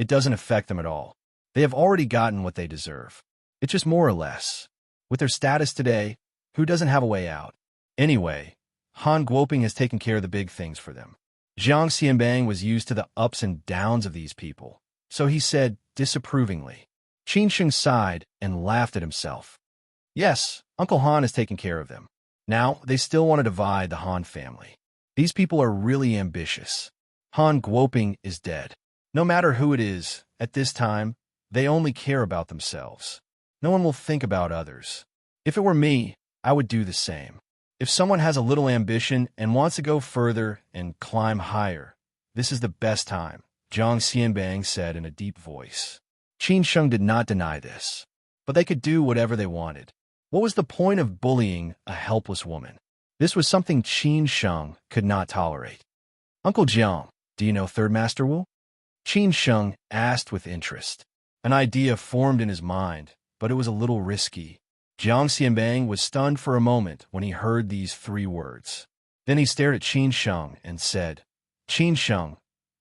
it doesn't affect them at all. They have already gotten what they deserve. It's just more or less. With their status today, who doesn't have a way out? Anyway, Han Guoping has taken care of the big things for them. Jiang Xianbang was used to the ups and downs of these people, so he said disapprovingly. Qin Sheng sighed and laughed at himself. Yes, Uncle Han has taken care of them. Now, they still want to divide the Han family. These people are really ambitious. Han Guoping is dead. No matter who it is, at this time, they only care about themselves. No one will think about others. If it were me, I would do the same. If someone has a little ambition and wants to go further and climb higher, this is the best time, Jiang Xianbang said in a deep voice. Qin Sheng did not deny this, but they could do whatever they wanted. What was the point of bullying a helpless woman? This was something Qin Sheng could not tolerate. Uncle Jiang, do you know Third Master Wu? Qin Sheng asked with interest. An idea formed in his mind, but it was a little risky. Jiang Xianbang was stunned for a moment when he heard these 3 words. Then he stared at Qin Sheng and said, Qin Sheng,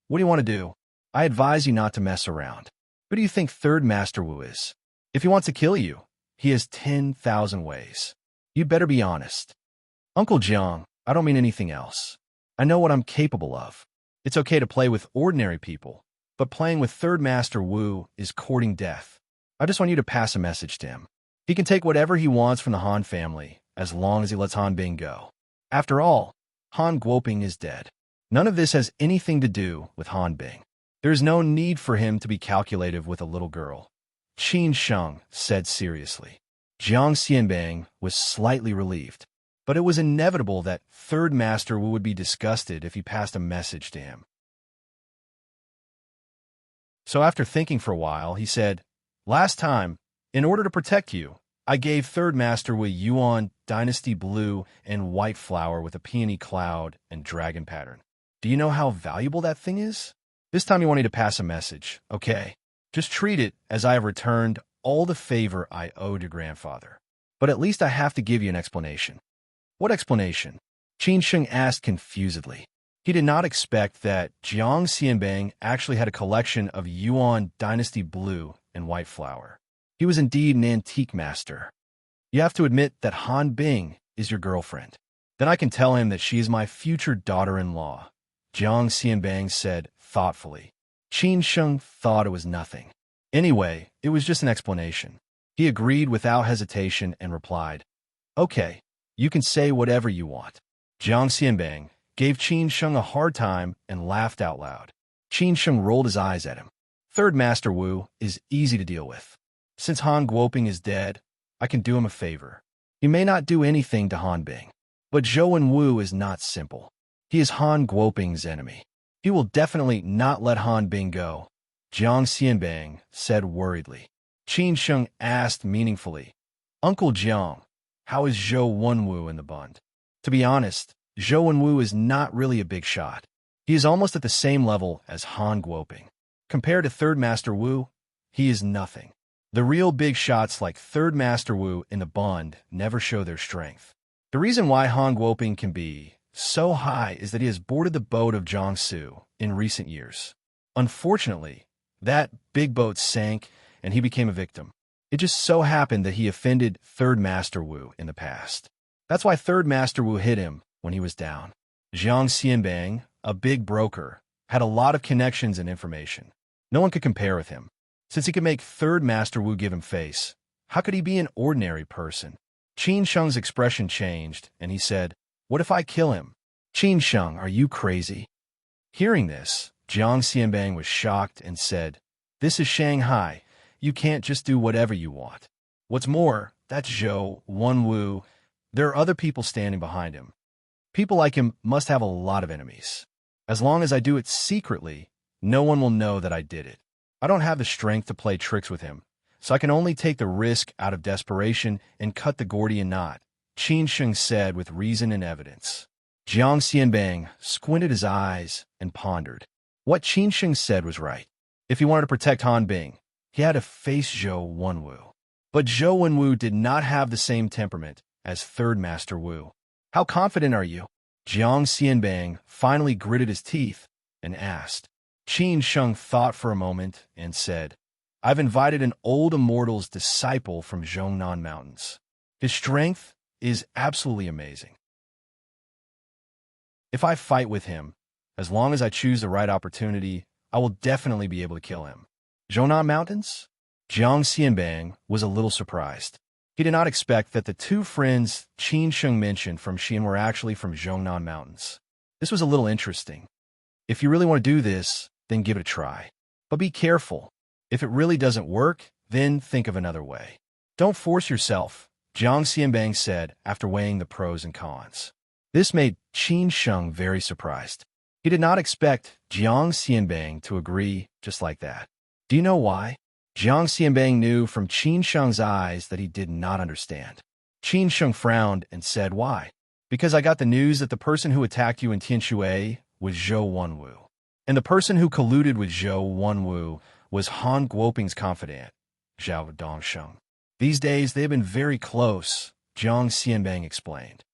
what do you want to do? I advise you not to mess around. Who do you think Third Master Wu is? If he wants to kill you, he has 10,000 ways. You better be honest. Uncle Jiang, I don't mean anything else. I know what I'm capable of. It's okay to play with ordinary people, but playing with Third Master Wu is courting death. I just want you to pass a message to him. He can take whatever he wants from the Han family, as long as he lets Han Bing go. After all, Han Guoping is dead. None of this has anything to do with Han Bing. There is no need for him to be calculative with a little girl. Qin Sheng said seriously. Jiang Xianbang was slightly relieved, but it was inevitable that Third Master Wu would be disgusted if he passed a message to him. So after thinking for a while, he said, Last time, In order to protect you, I gave Third Master Wu Yuan Dynasty Blue and White Flower with a peony cloud and dragon pattern. Do you know how valuable that thing is? This time you want me to pass a message, okay? Just treat it as I have returned all the favor I owed your grandfather. But at least I have to give you an explanation. What explanation? Qin Sheng asked confusedly. He did not expect that Jiang Xianbang actually had a collection of Yuan Dynasty Blue and White Flower. He was indeed an antique master. You have to admit that Han Bing is your girlfriend. Then I can tell him that she is my future daughter-in-law, Jiang Xianbang said thoughtfully. Qin Sheng thought it was nothing. Anyway, it was just an explanation. He agreed without hesitation and replied, "Okay, you can say whatever you want." Jiang Xianbang gave Qin Sheng a hard time and laughed out loud. Qin Sheng rolled his eyes at him. Third Master Wu is easy to deal with. Since Han Guoping is dead, I can do him a favor. He may not do anything to Han Bing, but Zhou Wu is not simple. He is Han Guoping's enemy. He will definitely not let Han Bing go, Jiang Xianbang said worriedly. Qin Sheng asked meaningfully, "Uncle Jiang, how is Zhou Wu in the bund?" To be honest, Zhou Wu is not really a big shot. He is almost at the same level as Han Guoping. Compared to Third Master Wu, he is nothing. The real big shots like Third Master Wu in the bund never show their strength. The reason why Han Guoping can be so high is that he has boarded the boat of Jiangsu in recent years. Unfortunately, that big boat sank and he became a victim. It just so happened that he offended Third Master Wu in the past. That's why Third Master Wu hit him when he was down. Jiang Xianbang, a big broker, had a lot of connections and information. No one could compare with him. Since he could make Third Master Wu give him face, how could he be an ordinary person? Qin Sheng's expression changed, and he said, "What if I kill him?" "Qin Sheng, are you crazy?" Hearing this, Jiang Xianbang was shocked and said, "This is Shanghai. You can't just do whatever you want. What's more, that's Zhou Wu. There are other people standing behind him. People like him must have a lot of enemies. As long as I do it secretly, no one will know that I did it. I don't have the strength to play tricks with him, so I can only take the risk out of desperation and cut the Gordian knot," Qin Sheng said with reason and evidence. Jiang Xianbang squinted his eyes and pondered. What Qin Sheng said was right. If he wanted to protect Han Bing, he had to face Zhou Wu. But Zhou Wu did not have the same temperament as Third Master Wu. "How confident are you?" Jiang Xianbang finally gritted his teeth and asked. Qin Sheng thought for a moment and said, "I've invited an old immortal's disciple from Zhongnan Mountains. His strength is absolutely amazing. If I fight with him, as long as I choose the right opportunity, I will definitely be able to kill him." Zhongnan Mountains? Jiang Xianbang was a little surprised. He did not expect that the two friends Qin Sheng mentioned from Xian were actually from Zhongnan Mountains. This was a little interesting. If you really want to do this, then give it a try. But be careful. If it really doesn't work, then think of another way. Don't force yourself, Jiang Xianbang said after weighing the pros and cons. This made Qin Sheng very surprised. He did not expect Jiang Xianbang to agree just like that. Do you know why? Jiang Xianbang knew from Qin Sheng's eyes that he did not understand. Qin Sheng frowned and said, "Why?" "Because I got the news that the person who attacked you in Tianshui was Zhou Wu. And the person who colluded with Zhou Wu was Han Guoping's confidant, Zhao Dongsheng. These days, they have been very close," Jiang Xianbang explained.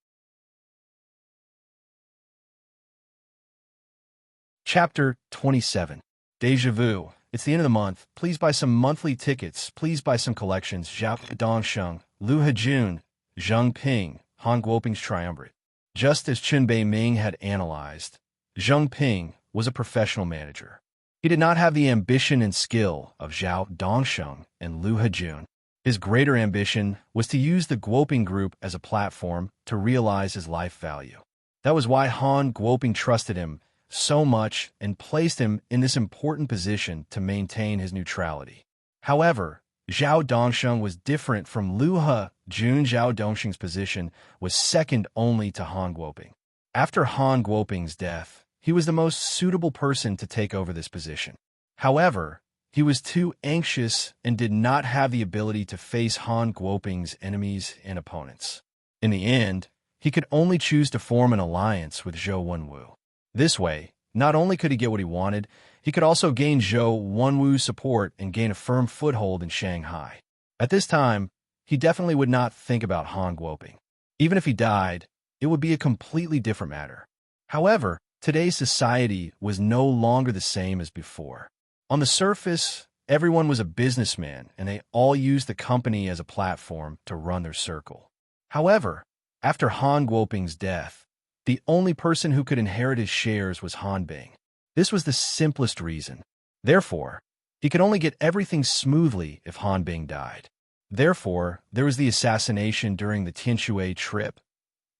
Chapter 27. Deja Vu. It's the end of the month. Please buy some monthly tickets. Please buy some collections. Zhao Dongsheng, Lu Hejun, Zheng Ping, Han Guoping's triumvirate. Just as Chen Beiming had analyzed, Zheng Ping was a professional manager. He did not have the ambition and skill of Zhao Dongsheng and Lu Hejun. His greater ambition was to use the Guoping Group as a platform to realize his life value. That was why Han Guoping trusted him so much and placed him in this important position to maintain his neutrality. However, Zhao Dongsheng was different from Lu Hejun. Zhao Dongsheng's position was second only to Han Guoping. After Han Guoping's death, he was the most suitable person to take over this position. However, He was too anxious and did not have the ability to face Han Guoping's enemies and opponents. In the end, he could only choose to form an alliance with Zhou Wenwu. This way, not only could he get what he wanted, he could also gain Zhou Wenwu's support and gain a firm foothold in Shanghai. At this time, he definitely would not think about Han Guoping. Even if he died, it would be a completely different matter. However, today's society was no longer the same as before. On the surface, everyone was a businessman, and they all used the company as a platform to run their circle. However, after Han Guoping's death, the only person who could inherit his shares was Han Bing. This was the simplest reason. Therefore, he could only get everything smoothly if Han Bing died. Therefore, there was the assassination during the Tianshui trip.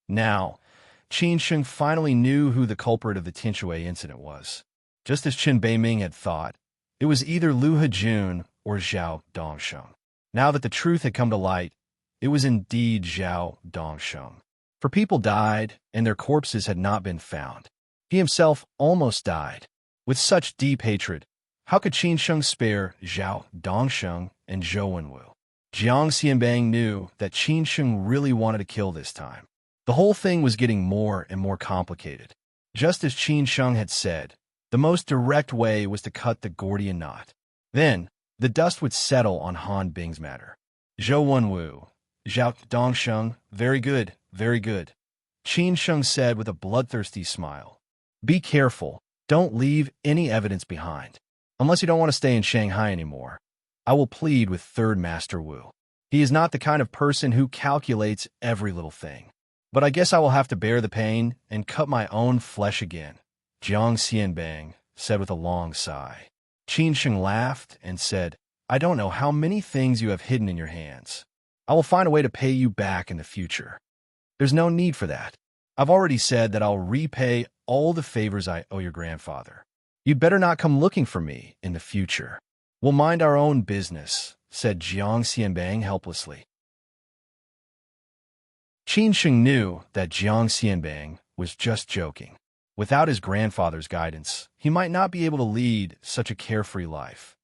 Now, Qin Sheng finally knew who the culprit of the Tianshui incident was. Just as Qin Beiming had thought, it was either Lu Hejun or Zhao Dongsheng. Now that the truth had come to light, it was indeed Zhao Dongsheng. For people died, and their corpses had not been found. He himself almost died. With such deep hatred, how could Qin Sheng spare Zhao Dongsheng and Zhou Wenwu? Jiang Xianbang knew that Qin Sheng really wanted to kill this time. The whole thing was getting more and more complicated. Just as Qin Sheng had said, the most direct way was to cut the Gordian knot. Then, the dust would settle on Han Bing's matter. Zhou Wenwu, Zhao Dongsheng, very good, very good. Qin Sheng said with a bloodthirsty smile. Be careful, don't leave any evidence behind. Unless you don't want to stay in Shanghai anymore, I will plead with Third Master Wu. He is not the kind of person who calculates every little thing. But I guess I will have to bear the pain and cut my own flesh again, Jiang Xianbang said with a long sigh. Qin Sheng laughed and said, I don't know how many things you have hidden in your hands. I will find a way to pay you back in the future. There's no need for that. I've already said that I'll repay all the favors I owe your grandfather. You'd better not come looking for me in the future. We'll mind our own business, said Jiang Xianbang helplessly. Qin Sheng knew that Jiang Xianbang was just joking. Without his grandfather's guidance, he might not be able to lead such a carefree life.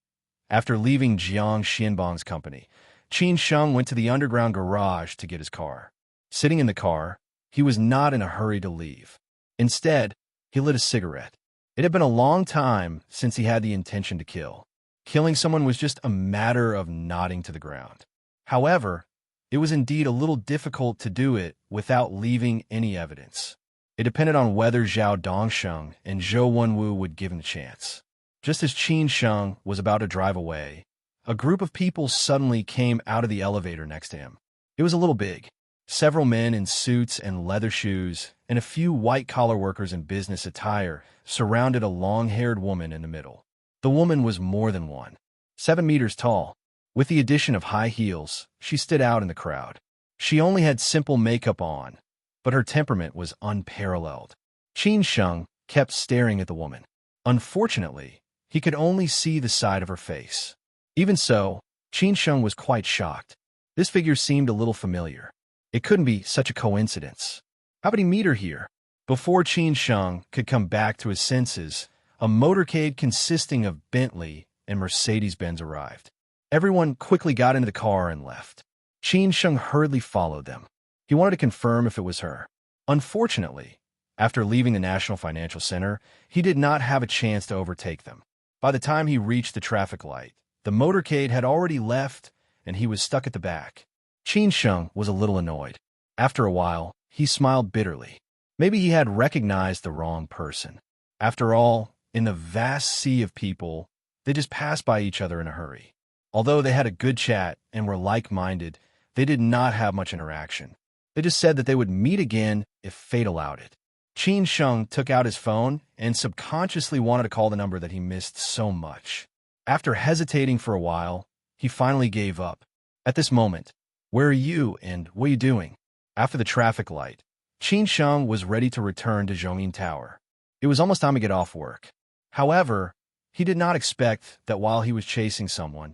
After leaving Jiang Xianbang's company, Qin Sheng went to the underground garage to get his car. Sitting in the car, he was not in a hurry to leave. Instead, he lit a cigarette. It had been a long time since he had the intention to kill. Killing someone was just a matter of nodding to the ground. However, it was indeed a little difficult to do it without leaving any evidence. It depended on whether Zhao Dongsheng and Zhou Wenwu would give him the chance. Just as Qin Sheng was about to drive away, a group of people suddenly came out of the elevator next to him. It was a little big. Several men in suits and leather shoes, and a few white-collar workers in business attire surrounded a long-haired woman in the middle. The woman was more than 7 meters tall. With the addition of high heels, she stood out in the crowd. She only had simple makeup on, but her temperament was unparalleled. Qin Sheng kept staring at the woman. Unfortunately, he could only see the side of her face. Even so, Qin Sheng was quite shocked. This figure seemed a little familiar. It couldn't be such a coincidence. How did he meet her here? Before Qin Sheng could come back to his senses, a motorcade consisting of Bentley and Mercedes-Benz arrived. Everyone quickly got into the car and left. Qin Sheng hurriedly followed them. He wanted to confirm if it was her. Unfortunately, after leaving the National Financial Center, he did not have a chance to overtake them. By the time he reached the traffic light, the motorcade had already left, and he was stuck at the back. Qin Sheng was a little annoyed. After a while, he smiled bitterly. Maybe he had recognized the wrong person. After all, in the vast sea of people, they just passed by each other in a hurry. Although they had a good chat and were like-minded, they did not have much interaction. They just said that they would meet again if fate allowed it. Qin Sheng took out his phone and subconsciously wanted to call the number that he missed so much. After hesitating for a while, he finally gave up. At this moment, where are you and what are you doing? After the traffic light, Qin Sheng was ready to return to Zhongyin Tower. It was almost time to get off work. However, he did not expect that while he was chasing someone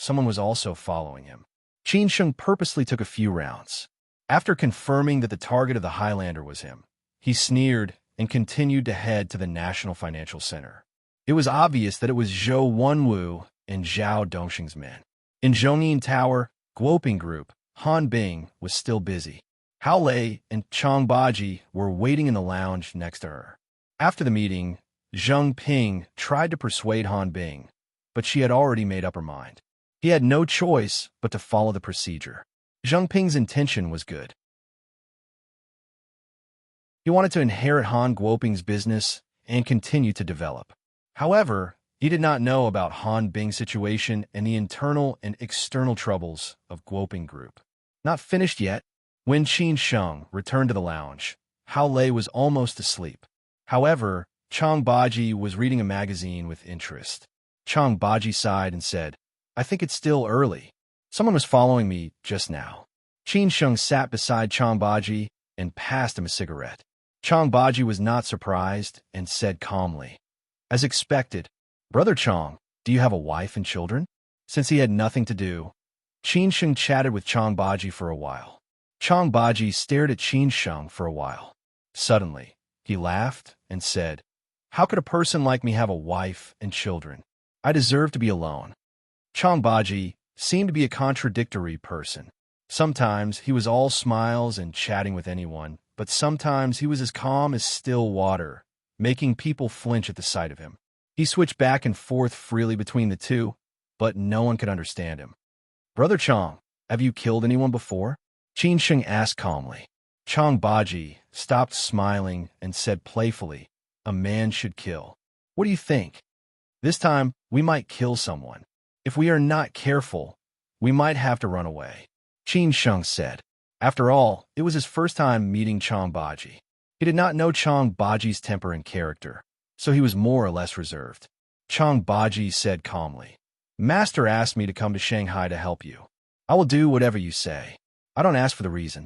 was also following him. Qin Sheng purposely took a few rounds. After confirming that the target of the Highlander was him, he sneered and continued to head to the National Financial Center. It was obvious that it was Zhou Wenwu and Zhao Dongxing's men. In Zhongyin Tower, Guoping Group, Han Bing was still busy. Hao Lei and Chang Baji were waiting in the lounge next to her. After the meeting, Zheng Ping tried to persuade Han Bing, but she had already made up her mind. He had no choice but to follow the procedure. Zheng Ping's intention was good. He wanted to inherit Han Guoping's business and continue to develop. However, he did not know about Han Bing's situation and the internal and external troubles of Guoping Group. Not finished yet. When Qin Sheng returned to the lounge, Hao Lei was almost asleep. However, Chang Baji was reading a magazine with interest. Chang Baji sighed and said, "I think it's still early. Someone was following me just now." Qin Sheng sat beside Chang Baji and passed him a cigarette. Chang Baji was not surprised and said calmly, "As expected, Brother Chang, do you have a wife and children?" Since he had nothing to do, Qin Sheng chatted with Chang Baji for a while. Chang Baji stared at Qin Sheng for a while. Suddenly, he laughed and said, "How could a person like me have a wife and children? I deserve to be alone." Chang Baji seemed to be a contradictory person. Sometimes he was all smiles and chatting with anyone, but sometimes he was as calm as still water, making people flinch at the sight of him. He switched back and forth freely between the two, but no one could understand him. "Brother Chang, have you killed anyone before?" Qin Sheng asked calmly. Chang Baji stopped smiling and said playfully, "A man should kill. What do you think? This time, we might kill someone. If we are not careful, we might have to run away." Qin Sheng said. After all, it was his first time meeting Chang Baji. He did not know Chang Baji's temper and character, so he was more or less reserved. Chang Baji said calmly, "Master asked me to come to Shanghai to help you. I will do whatever you say. I don't ask for the reason."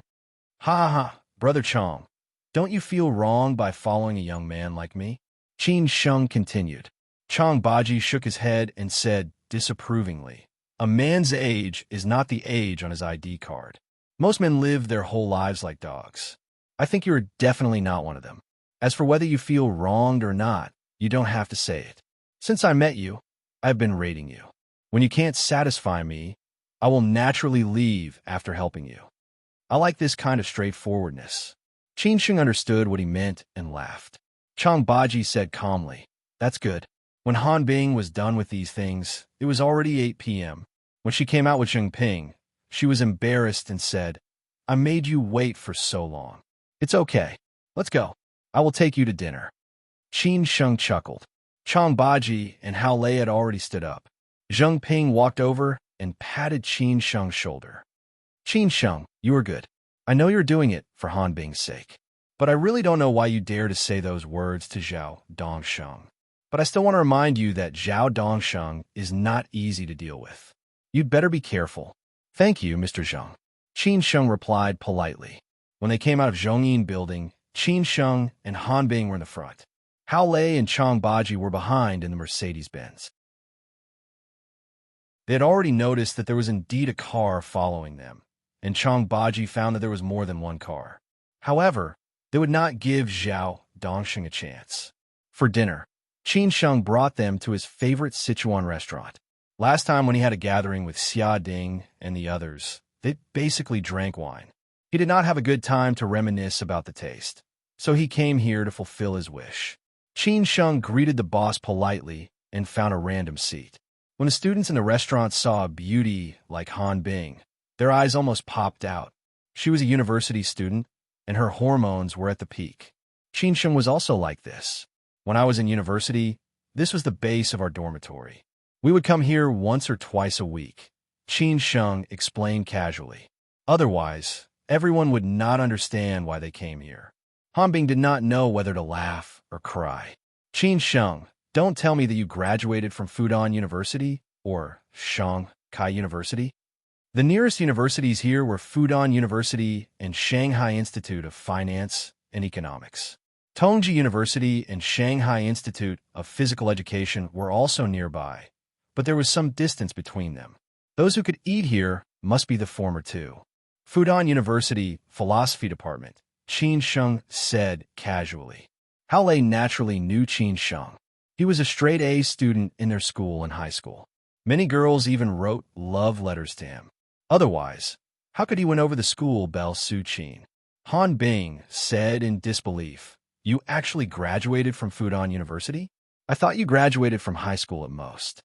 "Ha ha, Brother Chang, don't you feel wrong by following a young man like me?" Qin Sheng continued. Chang Baji shook his head and said disapprovingly, "A man's age is not the age on his ID card. Most men live their whole lives like dogs. I think you are definitely not one of them. As for whether you feel wronged or not, you don't have to say it. Since I met you, I have been rating you. When you can't satisfy me, I will naturally leave after helping you. I like this kind of straightforwardness." Qin Sheng understood what he meant and laughed. Chang Baji said calmly, "That's good." When Han Bing was done with these things, it was already 8 p.m. When she came out with Zheng Ping, she was embarrassed and said, "I made you wait for so long. It's okay. Let's go. I will take you to dinner." Qin Sheng chuckled. Chang Baji and Hao Lei had already stood up. Zheng Ping walked over and patted Qin Sheng's shoulder. "Qin Sheng, you are good. I know you're doing it for Han Bing's sake. But I really don't know why you dare to say those words to Zhao Dongsheng. But I still want to remind you that Zhao Dongsheng is not easy to deal with. You'd better be careful." "Thank you, Mr. Zheng." Qin Sheng replied politely. When they came out of Zhongyin building, Qin Sheng and Han Bing were in the front. Hao Lei and Chang Baji were behind in the Mercedes-Benz. They had already noticed that there was indeed a car following them, and Chang Baji found that there was more than one car. However, they would not give Zhao Dongsheng a chance. For dinner, Qin Sheng brought them to his favorite Sichuan restaurant. Last time when he had a gathering with Xia Ding and the others, they basically drank wine. He did not have a good time to reminisce about the taste, so he came here to fulfill his wish. Qin Sheng greeted the boss politely and found a random seat. When the students in the restaurant saw a beauty like Han Bing, their eyes almost popped out. She was a university student, and her hormones were at the peak. Qin Sheng was also like this. When I was in university, this was the base of our dormitory. We would come here once or twice a week, Qin Sheng explained casually. Otherwise, everyone would not understand why they came here. Han Bing did not know whether to laugh or cry. "Qin Sheng, don't tell me that you graduated from Fudan University or Shanghai University." The nearest universities here were Fudan University and Shanghai Institute of Finance and Economics. Tongji University and Shanghai Institute of Physical Education were also nearby, but there was some distance between them. Those who could eat here must be the former two. Fudan University Philosophy Department, Qin Sheng said casually. Hao Lei naturally knew Qin Sheng. He was a straight-A student in their school and high school. Many girls even wrote love letters to him. Otherwise, how could he win over the school belle Su Qin? Han Bing said in disbelief, "You actually graduated from Fudan University? I thought you graduated from high school at most."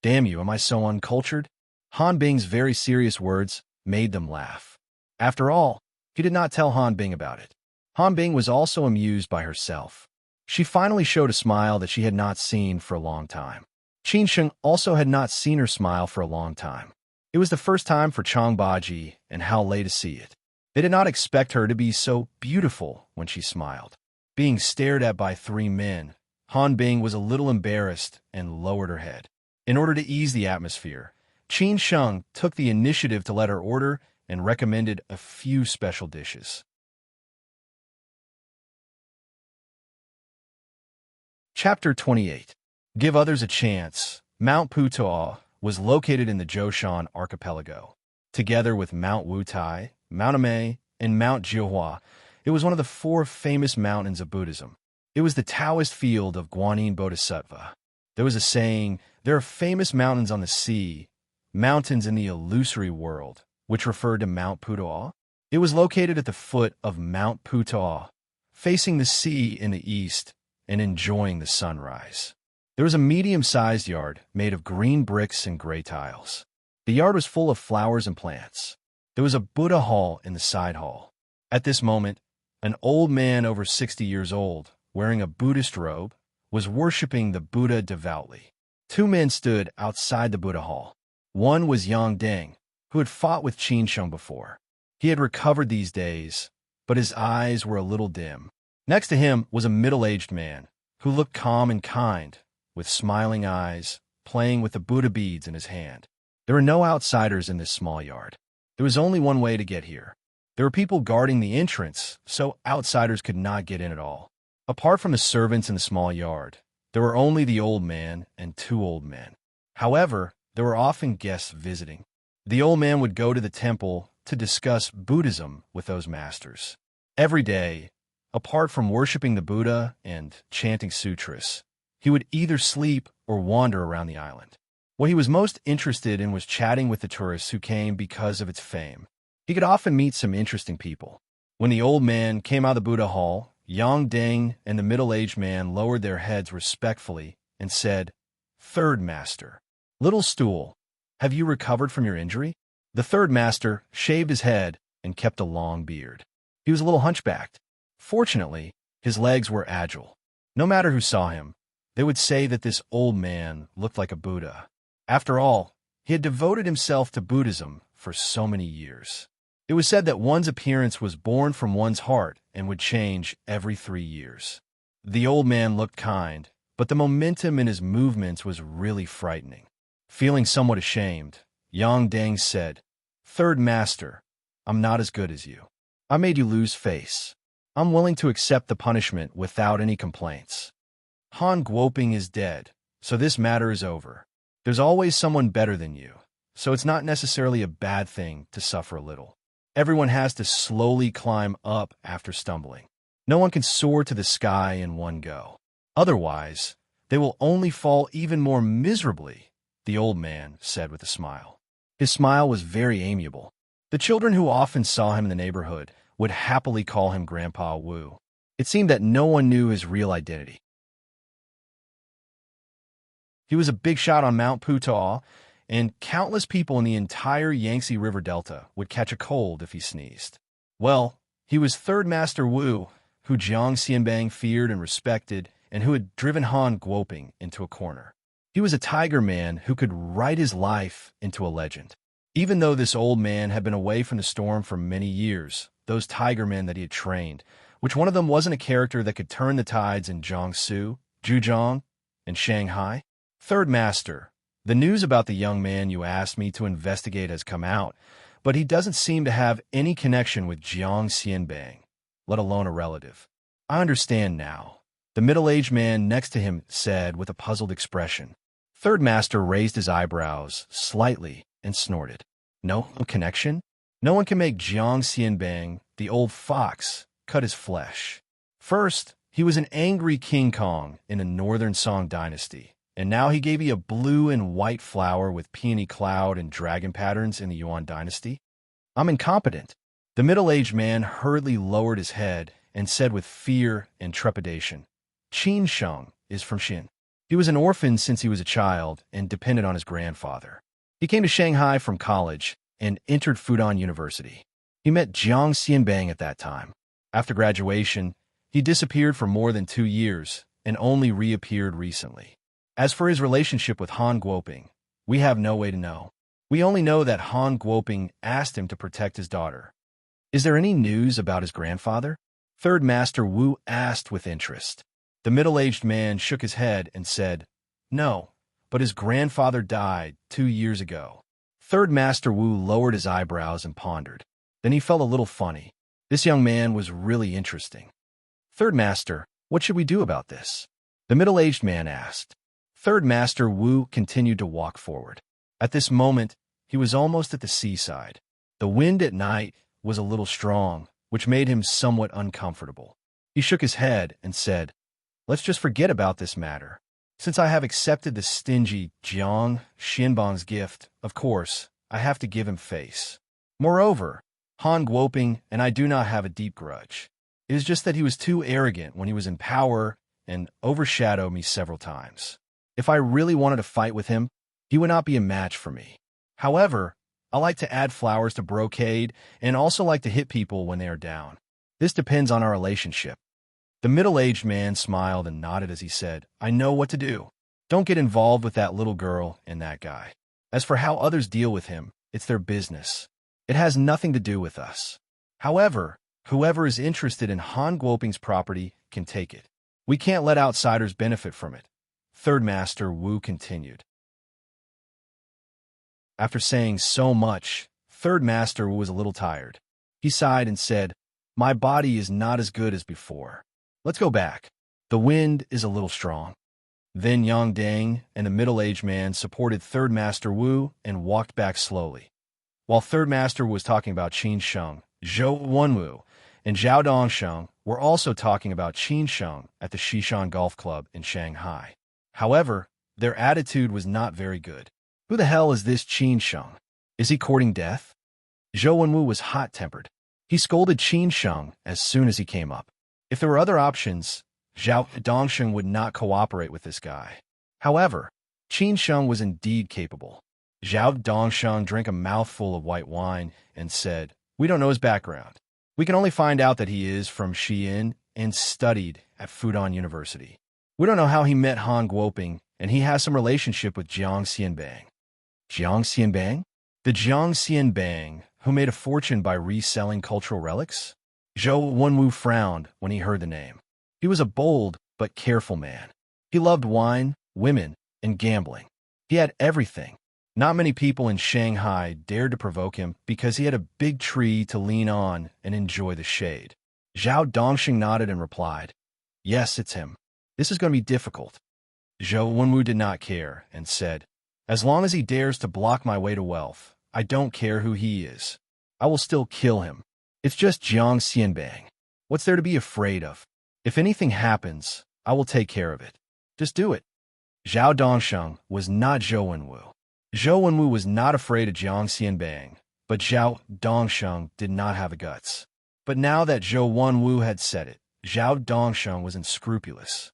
Damn you, am I so uncultured? Han Bing's very serious words made them laugh. After all, he did not tell Han Bing about it. Han Bing was also amused by herself. She finally showed a smile that she had not seen for a long time. Qin Sheng also had not seen her smile for a long time. It was the first time for Chang Baji and Hao Lei to see it. They did not expect her to be so beautiful when she smiled. Being stared at by three men, Han Bing was a little embarrassed and lowered her head. In order to ease the atmosphere, Qin Sheng took the initiative to let her order and recommended a few special dishes. Chapter 28. Give Others a Chance. Mount Putuo was located in the Zhoushan archipelago. Together with Mount Wutai, Mount Amei, and Mount Jiuhua, it was one of the four famous mountains of Buddhism. It was the Taoist field of Guanyin Bodhisattva. There was a saying, there are famous mountains on the sea, mountains in the illusory world, which referred to Mount Putuo. It was located at the foot of Mount Putuo, facing the sea in the east and enjoying the sunrise. There was a medium-sized yard made of green bricks and gray tiles. The yard was full of flowers and plants. There was a Buddha hall in the side hall. At this moment, an old man over 60 years old, wearing a Buddhist robe, was worshipping the Buddha devoutly. Two men stood outside the Buddha hall. One was Yang Deng, who had fought with Qin Sheng before. He had recovered these days, but his eyes were a little dim. Next to him was a middle-aged man, who looked calm and kind, with smiling eyes, playing with the Buddha beads in his hand. There were no outsiders in this small yard. There was only one way to get here. There were people guarding the entrance, so outsiders could not get in at all. Apart from the servants in the small yard, there were only the old man and two old men. However, there were often guests visiting. The old man would go to the temple to discuss Buddhism with those masters. Every day, apart from worshiping the Buddha and chanting sutras, he would either sleep or wander around the island. What he was most interested in was chatting with the tourists who came because of its fame. He could often meet some interesting people. When the old man came out of the Buddha hall, Yang Deng and the middle-aged man lowered their heads respectfully and said, "Third master, little stool, have you recovered from your injury?" The third master shaved his head and kept a long beard. He was a little hunchbacked. Fortunately, his legs were agile. No matter who saw him, they would say that this old man looked like a Buddha. After all, he had devoted himself to Buddhism for so many years. It was said that one's appearance was born from one's heart and would change every 3 years. The old man looked kind, but the momentum in his movements was really frightening. Feeling somewhat ashamed, Yang Deng said, "Third master, I'm not as good as you. I made you lose face. I'm willing to accept the punishment without any complaints. Han Guoping is dead, so this matter is over. There's always someone better than you, so it's not necessarily a bad thing to suffer a little. Everyone has to slowly climb up after stumbling. No one can soar to the sky in one go. Otherwise, they will only fall even more miserably," the old man said with a smile. His smile was very amiable. The children who often saw him in the neighborhood would happily call him Grandpa Wu. It seemed that no one knew his real identity. He was a big shot on Mount Putuo, and countless people in the entire Yangtze River Delta would catch a cold if he sneezed. Well, he was Third Master Wu, who Jiang Xianbang feared and respected, and who had driven Han Guoping into a corner. He was a tiger man who could write his life into a legend. Even though this old man had been away from the storm for many years, those tiger men that he had trained, which one of them wasn't a character that could turn the tides in Jiangsu, Zhejiang, and Shanghai? Third Master, the news about the young man you asked me to investigate has come out, but he doesn't seem to have any connection with Jiang Xianbang, let alone a relative. I understand now, the middle-aged man next to him said with a puzzled expression. Third Master raised his eyebrows slightly and snorted. No connection? No one can make Jiang Xianbang, the old fox, cut his flesh. First, he was an angry King Kong in the Northern Song dynasty, And now he gave me a blue and white flower with peony cloud and dragon patterns in the Yuan dynasty? I'm incompetent. The middle-aged man hurriedly lowered his head and said with fear and trepidation, Qin Sheng is from Xin. He was an orphan since he was a child and depended on his grandfather. He came to Shanghai from college and entered Fudan University. He met Jiang Xianbang at that time. After graduation, he disappeared for more than 2 years and only reappeared recently. As for his relationship with Han Guoping, we have no way to know. We only know that Han Guoping asked him to protect his daughter. Is there any news about his grandfather? Third Master Wu asked with interest. The middle-aged man shook his head and said, No, but his grandfather died 2 years ago. Third Master Wu lowered his eyebrows and pondered. Then he felt a little funny. This young man was really interesting. Third Master, what should we do about this? The middle-aged man asked. Third Master Wu continued to walk forward. At this moment, he was almost at the seaside. The wind at night was a little strong, which made him somewhat uncomfortable. He shook his head and said, Let's just forget about this matter. Since I have accepted the stingy Jiang Xianbang's gift, of course, I have to give him face. Moreover, Han Guoping and I do not have a deep grudge. It is just that he was too arrogant when he was in power and overshadowed me several times. If I really wanted to fight with him, he would not be a match for me. However, I like to add flowers to brocade and also like to hit people when they are down. This depends on our relationship. The middle-aged man smiled and nodded as he said, I know what to do. Don't get involved with that little girl and that guy. As for how others deal with him, it's their business. It has nothing to do with us. However, whoever is interested in Han Guoping's property can take it. We can't let outsiders benefit from it. Third Master Wu continued. After saying so much, Third Master Wu was a little tired. He sighed and said, My body is not as good as before. Let's go back. The wind is a little strong. Then Yang Dang and the middle-aged man supported Third Master Wu and walked back slowly. While Third Master was talking about Qin Sheng, Zhou Wenwu and Zhao Dongsheng were also talking about Qin Sheng at the Xishan Golf Club in Shanghai. However, their attitude was not very good. Who the hell is this Qin Sheng? Is he courting death? Zhou Wenwu was hot-tempered. He scolded Qin Sheng as soon as he came up. If there were other options, Zhao Dongsheng would not cooperate with this guy. However, Qin Sheng was indeed capable. Zhao Dongsheng drank a mouthful of white wine and said, We don't know his background. We can only find out that he is from Xi'an and studied at Fudan University. We don't know how he met Han Guoping, and he has some relationship with Jiang Xianbang. Jiang Xianbang? The Jiang Xianbang, who made a fortune by reselling cultural relics? Zhou Wenwu frowned when he heard the name. He was a bold but careful man. He loved wine, women, and gambling. He had everything. Not many people in Shanghai dared to provoke him because he had a big tree to lean on and enjoy the shade. Zhao Dongsheng nodded and replied, Yes, it's him. This is going to be difficult. Zhou Wenwu did not care and said, As long as he dares to block my way to wealth, I don't care who he is. I will still kill him. It's just Jiang Xianbang. What's there to be afraid of? If anything happens, I will take care of it. Just do it. Zhao Dongsheng was not Zhou Wenwu. Zhou Wenwu was not afraid of Jiang Xianbang, but Zhao Dongsheng did not have the guts. But now that Zhou Wenwu had said it, Zhao Dongsheng was unscrupulous.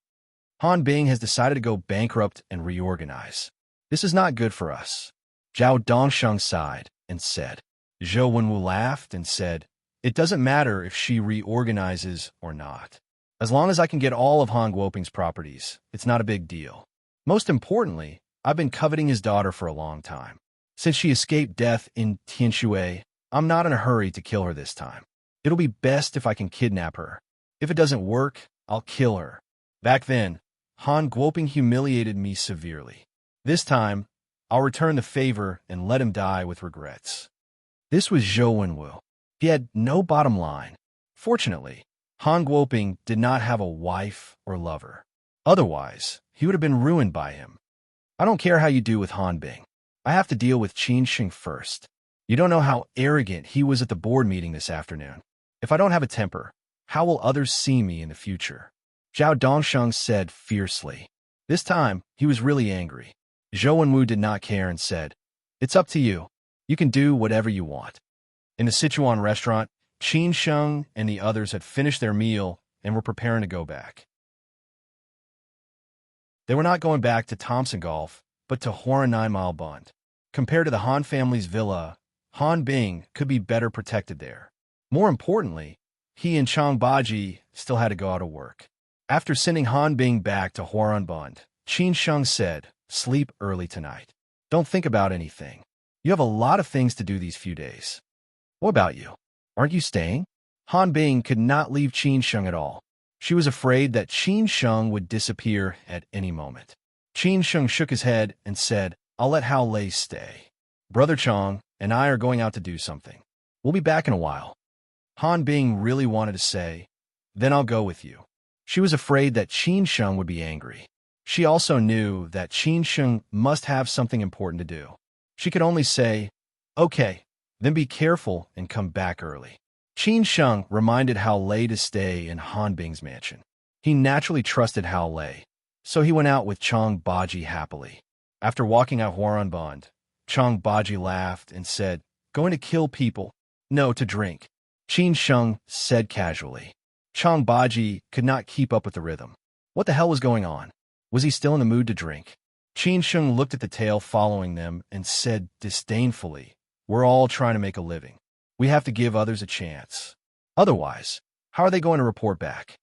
Han Bing has decided to go bankrupt and reorganize. This is not good for us. Zhao Dongsheng sighed and said. Zhou Wenwu laughed and said, It doesn't matter if she reorganizes or not. As long as I can get all of Han Guoping's properties, it's not a big deal. Most importantly, I've been coveting his daughter for a long time. Since she escaped death in Tianshui, I'm not in a hurry to kill her this time. It'll be best if I can kidnap her. If it doesn't work, I'll kill her. Back then, Han Guoping humiliated me severely. This time, I'll return the favor and let him die with regrets. This was Zhou Wenwu. He had no bottom line. Fortunately, Han Guoping did not have a wife or lover. Otherwise, he would have been ruined by him. I don't care how you do with Han Bing. I have to deal with Qin Sheng first. You don't know how arrogant he was at the board meeting this afternoon. If I don't have a temper, how will others see me in the future? Zhao Dongsheng said fiercely. This time, he was really angry. Zhou Wenwu did not care and said, "It's up to you. You can do whatever you want." In the Sichuan restaurant, Qin Sheng and the others had finished their meal and were preparing to go back. They were not going back to Thompson Golf, but to Huara 9 Mile Bund. Compared to the Han family's villa, Han Bing could be better protected there. More importantly, he and Chang Baji still had to go out of work. After sending Han Bing back to Huaran Bund, Qin Sheng said, "Sleep early tonight. Don't think about anything. You have a lot of things to do these few days." "What about you? Aren't you staying?" Han Bing could not leave Qin Sheng at all. She was afraid that Qin Sheng would disappear at any moment. Qin Sheng shook his head and said, "I'll let Hao Lei stay. Brother Chong and I are going out to do something. We'll be back in a while." Han Bing really wanted to say, "Then I'll go with you." She was afraid that Qin Sheng would be angry. She also knew that Qin Sheng must have something important to do. She could only say, "Okay, then be careful and come back early." Qin Sheng reminded Hao Lei to stay in Han Bing's mansion. He naturally trusted Hao Lei, so he went out with Chang Baji happily. After walking out Huaran Bund, Chang Baji laughed and said, "Going to kill people? No, to drink," Qin Sheng said casually. Chang Baji could not keep up with the rhythm. What the hell was going on? Was he still in the mood to drink? Qin Sheng looked at the tail following them and said disdainfully, "We're all trying to make a living. We have to give others a chance. Otherwise, how are they going to report back?"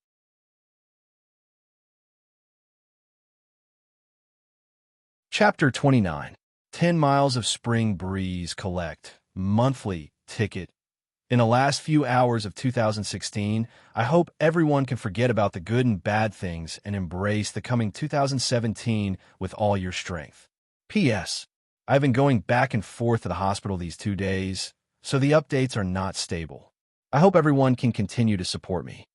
Chapter 29. 10 Miles of Spring Breeze Collect Monthly Ticket. In the last few hours of 2016, I hope everyone can forget about the good and bad things and embrace the coming 2017 with all your strength. P.S. I've been going back and forth to the hospital these 2 days, so the updates are not stable. I hope everyone can continue to support me.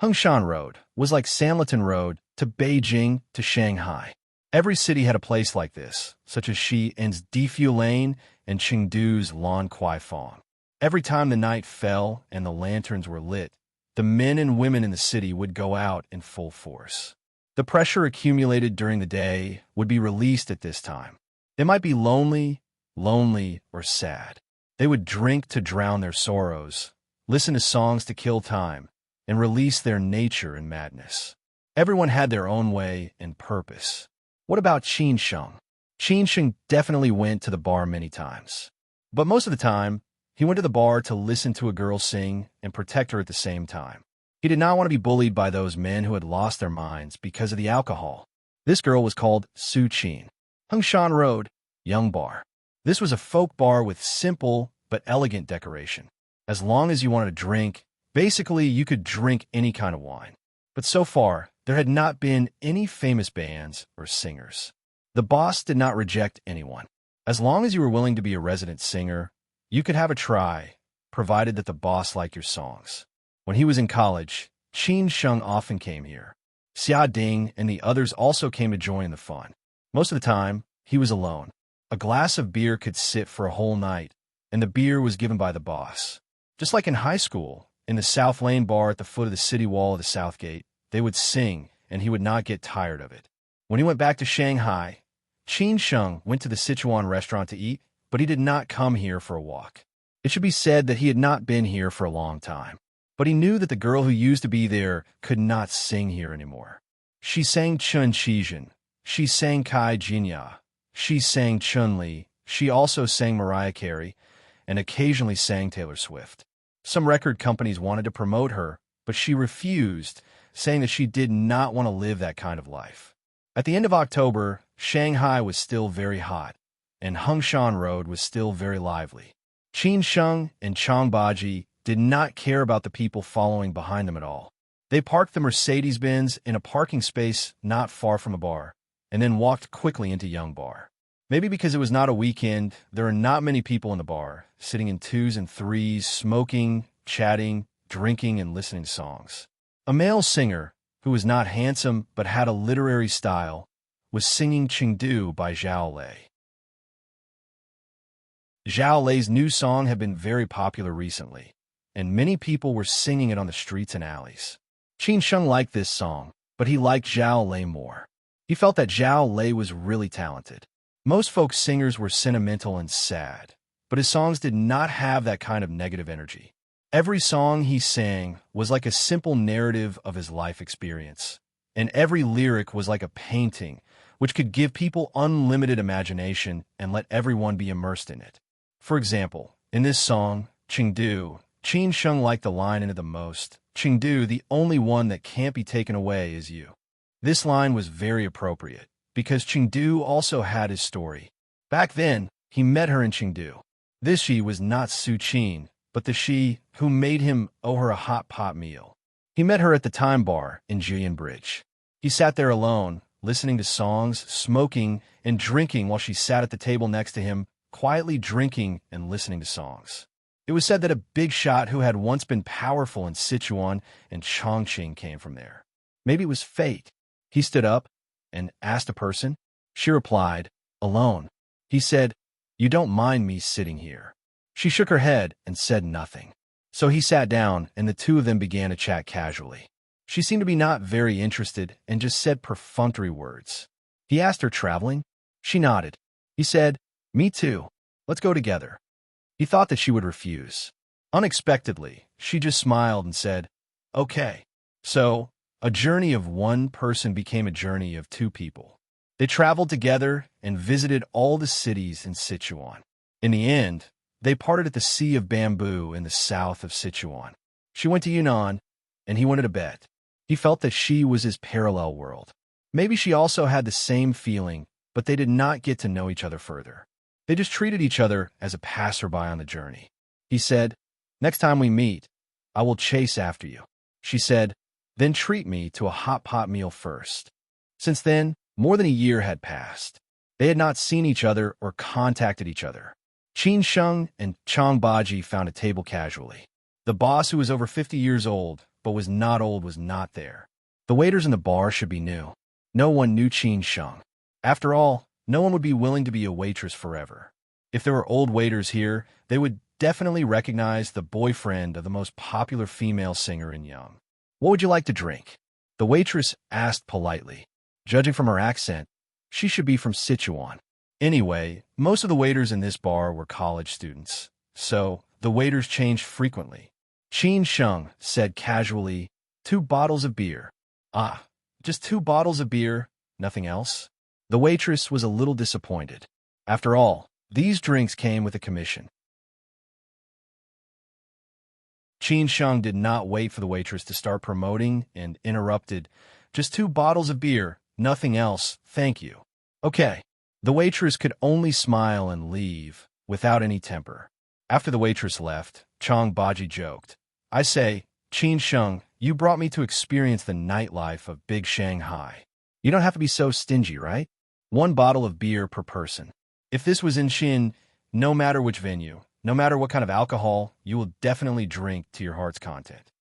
Hengshan Road was like Sanlitun Road to Beijing to Shanghai. Every city had a place like this, such as Xi'an's Defu Lane and Chengdu's Lan Kwai Fong. Every time the night fell and the lanterns were lit, the men and women in the city would go out in full force. The pressure accumulated during the day would be released at this time. They might be lonely, or sad. They would drink to drown their sorrows, listen to songs to kill time, and release their nature and madness. Everyone had their own way and purpose. What about Qin Sheng? Qin Sheng definitely went to the bar many times. But most of the time, he went to the bar to listen to a girl sing and protect her at the same time. He did not want to be bullied by those men who had lost their minds because of the alcohol. This girl was called Su Qin. Hengshan Road, Young Bar. This was a folk bar with simple but elegant decoration. As long as you wanted to drink, basically you could drink any kind of wine. But so far, there had not been any famous bands or singers. The boss did not reject anyone. As long as you were willing to be a resident singer, you could have a try, provided that the boss liked your songs. When he was in college, Qin Sheng often came here. Xia Ding and the others also came to join the fun. Most of the time, he was alone. A glass of beer could sit for a whole night, and the beer was given by the boss. Just like in high school, in the South Lane bar at the foot of the city wall of the South Gate, they would sing, and he would not get tired of it. When he went back to Shanghai, Qin Sheng went to the Sichuan restaurant to eat, but he did not come here for a walk. It should be said that he had not been here for a long time, but he knew that the girl who used to be there could not sing here anymore. She sang Chun Shizhen, she sang Kai Jinya, she sang Chun Li, she also sang Mariah Carey, and occasionally sang Taylor Swift. Some record companies wanted to promote her, but she refused, saying that she did not want to live that kind of life. At the end of October, Shanghai was still very hot, and Hengshan Road was still very lively. Qin Sheng and Chang Baji did not care about the people following behind them at all. They parked the Mercedes-Benz in a parking space not far from a bar, and then walked quickly into Young Bar. Maybe because it was not a weekend, there are not many people in the bar, sitting in twos and threes, smoking, chatting, drinking, and listening to songs. A male singer, who was not handsome but had a literary style, was singing Chengdu by Zhao Lei. Zhao Lei's new song had been very popular recently, and many people were singing it on the streets and alleys. Qin Sheng liked this song, but he liked Zhao Lei more. He felt that Zhao Lei was really talented. Most folk singers were sentimental and sad, but his songs did not have that kind of negative energy. Every song he sang was like a simple narrative of his life experience, and every lyric was like a painting, which could give people unlimited imagination and let everyone be immersed in it. For example, in this song, Chengdu, Qin Sheng liked the line in it the most. Chengdu, the only one that can't be taken away is you. This line was very appropriate, because Chengdu also had his story. Back then, he met her in Chengdu. This she was not Su Qin, but the she who made him owe her a hot pot meal. He met her at the Time Bar in Julian Bridge. He sat there alone, listening to songs, smoking, and drinking while she sat at the table next to him, quietly drinking and listening to songs. It was said that a big shot who had once been powerful in Sichuan and Chongqing came from there. Maybe it was fate. He stood up and asked a person. She replied, alone. He said, "You don't mind me sitting here." She shook her head and said nothing. So he sat down and the two of them began to chat casually. She seemed to be not very interested and just said perfunctory words. He asked her traveling. She nodded. He said, "Me too. Let's go together." He thought that she would refuse. Unexpectedly, she just smiled and said, "Okay." So, a journey of one person became a journey of two people. They traveled together and visited all the cities in Sichuan. In the end, they parted at the Sea of Bamboo in the south of Sichuan. She went to Yunnan, and he went to Tibet. He felt that she was his parallel world. Maybe she also had the same feeling, but they did not get to know each other further. They just treated each other as a passerby on the journey. He said, "Next time we meet, I will chase after you." She said, "Then treat me to a hot pot meal first." Since then, more than a year had passed. They had not seen each other or contacted each other. Qin Sheng and Chang Baji found a table casually. The boss, who was over 50 years old, but was not there. The waiters in the bar should be new. No one knew Qin Sheng. After all, no one would be willing to be a waitress forever. If there were old waiters here, they would definitely recognize the boyfriend of the most popular female singer in Young. "What would you like to drink?" The waitress asked politely. Judging from her accent, she should be from Sichuan. Anyway, most of the waiters in this bar were college students, so the waiters changed frequently. Qin Sheng said casually, "2 bottles of beer." "Ah, just 2 bottles of beer, nothing else?" The waitress was a little disappointed. After all, these drinks came with a commission. Qin Sheng did not wait for the waitress to start promoting and interrupted, "Just 2 bottles of beer, nothing else, thank you." "Okay." The waitress could only smile and leave, without any temper. After the waitress left, Chang Baji joked, "I say, Qin Sheng, you brought me to experience the nightlife of Big Shanghai. You don't have to be so stingy, right? 1 bottle of beer per person. If this was in Xin, no matter which venue, no matter what kind of alcohol, you will definitely drink to your heart's content."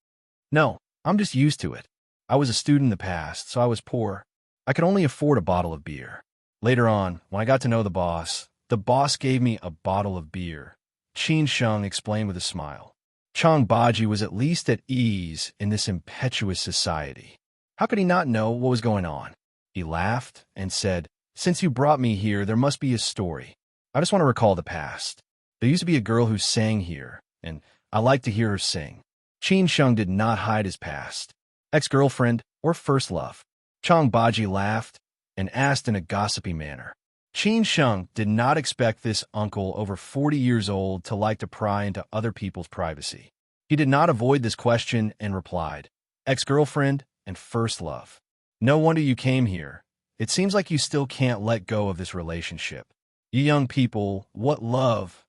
"No, I'm just used to it. I was a student in the past, so I was poor. I could only afford a bottle of beer. Later on, when I got to know the boss gave me a bottle of beer," Qin Sheng explained with a smile. Chang Baji was at least at ease in this impetuous society. How could he not know what was going on? He laughed and said, "Since you brought me here, there must be a story. I just want to recall the past. There used to be a girl who sang here, and I like to hear her sing." Qin Sheng did not hide his past. Ex-girlfriend or first love? Chang Baji laughed and asked in a gossipy manner. Qin Sheng did not expect this uncle over 40 years old to like to pry into other people's privacy. He did not avoid this question and replied, "Ex-girlfriend and first love. No wonder you came here. It seems like you still can't let go of this relationship. You young people, what love,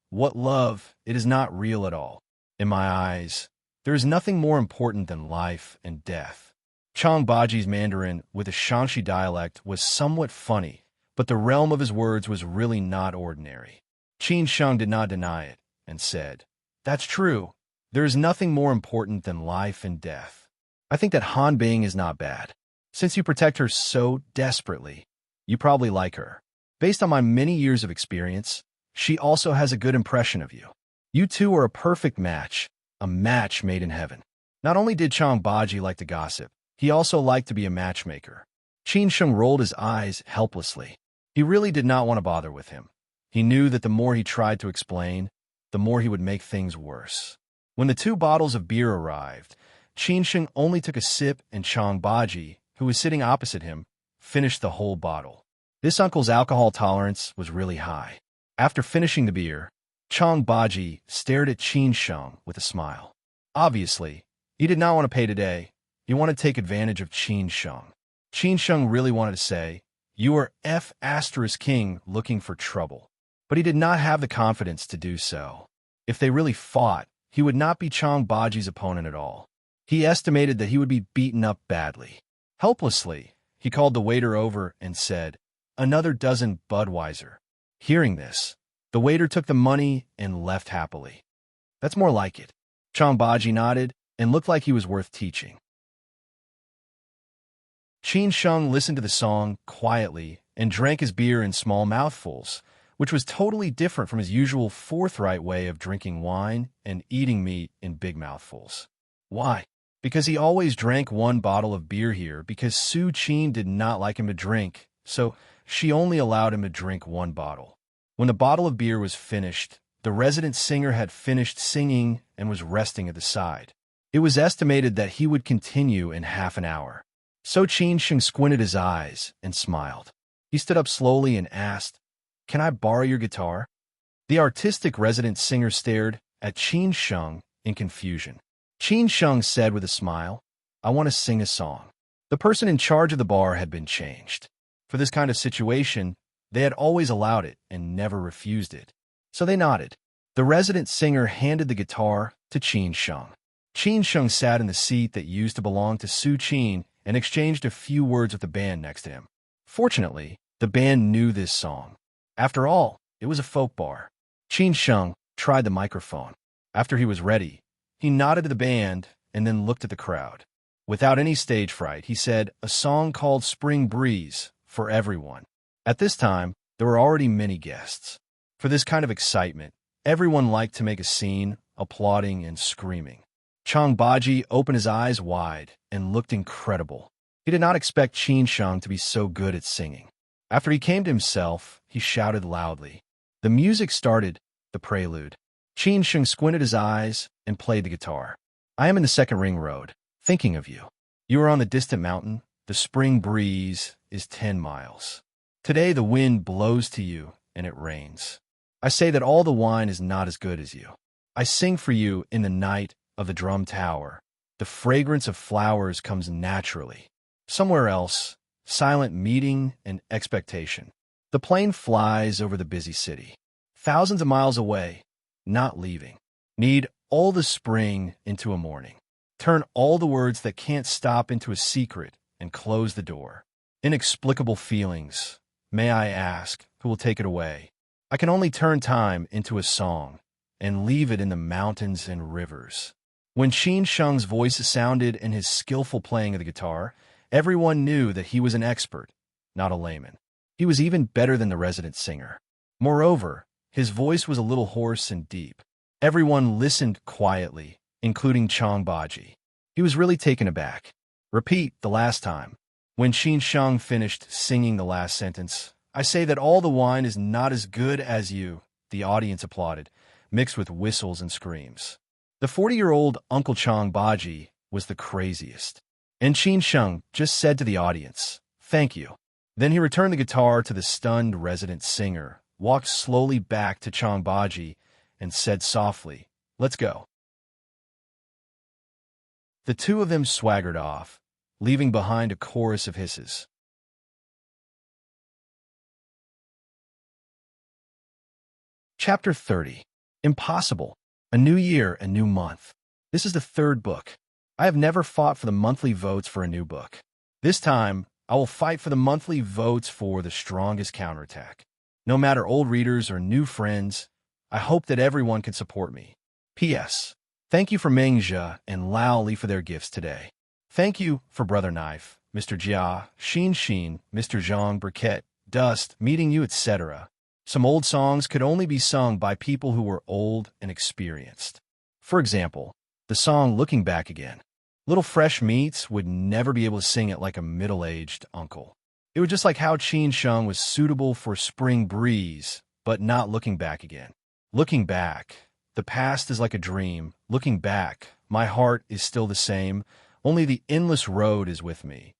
it is not real at all. In my eyes, there is nothing more important than life and death." Chang Baji's Mandarin with a Shanxi dialect was somewhat funny, but the realm of his words was really not ordinary. Qin Sheng did not deny it and said, "That's true. There is nothing more important than life and death. I think that Han Bing is not bad. Since you protect her so desperately, you probably like her. Based on my many years of experience, she also has a good impression of you. You two are a perfect match, a match made in heaven." Not only did Chang Baji like to gossip, he also liked to be a matchmaker. Qin Sheng rolled his eyes helplessly. He really did not want to bother with him. He knew that the more he tried to explain, the more he would make things worse. When the 2 bottles of beer arrived, Qin Sheng only took a sip and Chang Baji, who was sitting opposite him, finished the whole bottle. This uncle's alcohol tolerance was really high. After finishing the beer, Chang Baji stared at Qin Sheng with a smile. Obviously, he did not want to pay today. He wanted to take advantage of Qin Sheng. Qin Sheng really wanted to say, "You are King looking for trouble." But he did not have the confidence to do so. If they really fought, he would not be Chang Baji's opponent at all. He estimated that he would be beaten up badly. Helplessly, he called the waiter over and said, "Another dozen Budweiser." Hearing this, the waiter took the money and left happily. "That's more like it." Chang Baji nodded and looked like he was worth teaching. Qin Sheng listened to the song quietly and drank his beer in small mouthfuls, which was totally different from his usual forthright way of drinking wine and eating meat in big mouthfuls. Why? Because he always drank 1 bottle of beer here because Su Qin did not like him to drink, so she only allowed him to drink 1 bottle. When the bottle of beer was finished, the resident singer had finished singing and was resting at the side. It was estimated that he would continue in half an hour. So Qin Sheng squinted his eyes and smiled. He stood up slowly and asked, "Can I borrow your guitar?" The artistic resident singer stared at Qin Sheng in confusion. Qin Sheng said with a smile, "I want to sing a song." The person in charge of the bar had been changed. For this kind of situation, they had always allowed it and never refused it. So they nodded. The resident singer handed the guitar to Qin Sheng. Qin Sheng sat in the seat that used to belong to Su Qin and exchanged a few words with the band next to him. Fortunately, the band knew this song. After all, it was a folk bar. Qin Sheng tried the microphone. After he was ready, he nodded to the band and then looked at the crowd. Without any stage fright, he said, "A song called Spring Breeze for everyone." At this time, there were already many guests. For this kind of excitement, everyone liked to make a scene, applauding and screaming. Chang Baji opened his eyes wide and looked incredible. He did not expect Qin Sheng to be so good at singing. After he came to himself, he shouted loudly. The music started, the prelude. Qin Sheng squinted his eyes and played the guitar. "I am in the second ring road, thinking of you. You are on the distant mountain. The spring breeze is 10 miles. Today the wind blows to you and it rains. I say that all the wine is not as good as you. I sing for you in the night of the drum tower. The fragrance of flowers comes naturally. Somewhere else, silent meeting and expectation. The plane flies over the busy city. Thousands of miles away, not leaving. Need all the spring into a morning. Turn all the words that can't stop into a secret and close the door. Inexplicable feelings. May I ask, who will take it away? I can only turn time into a song and leave it in the mountains and rivers." When Qin Sheng's voice sounded in his skillful playing of the guitar, everyone knew that he was an expert, not a layman. He was even better than the resident singer. Moreover, his voice was a little hoarse and deep. Everyone listened quietly, including Chang Baji. He was really taken aback. "Repeat the last time." When Qin Sheng finished singing the last sentence, "I say that all the wine is not as good as you," the audience applauded, mixed with whistles and screams. The 40-year-old Uncle Chang Baji was the craziest. And Qin Sheng just said to the audience, "Thank you." Then he returned the guitar to the stunned resident singer, walked slowly back to Chang Baji, and said softly, "Let's go." The two of them swaggered off, leaving behind a chorus of hisses. Chapter 30. Impossible. A new year, a new month. This is the 3rd book. I have never fought for the monthly votes for a new book. This time, I will fight for the monthly votes for the strongest counterattack. No matter old readers or new friends, I hope that everyone can support me. P.S. Thank you for Meng Zhe and Lao Li for their gifts today. Thank you for Brother Knife, Mr. Jia, Xin, Mr. Zhang, Briquette, Dust, Meeting You, etc. Some old songs could only be sung by people who were old and experienced. For example, the song Looking Back Again. Little fresh meats would never be able to sing it like a middle-aged uncle. It was just like how Qin Sheng was suitable for spring breeze, but not looking back again. Looking back, the past is like a dream. Looking back, my heart is still the same, only the endless road is with me.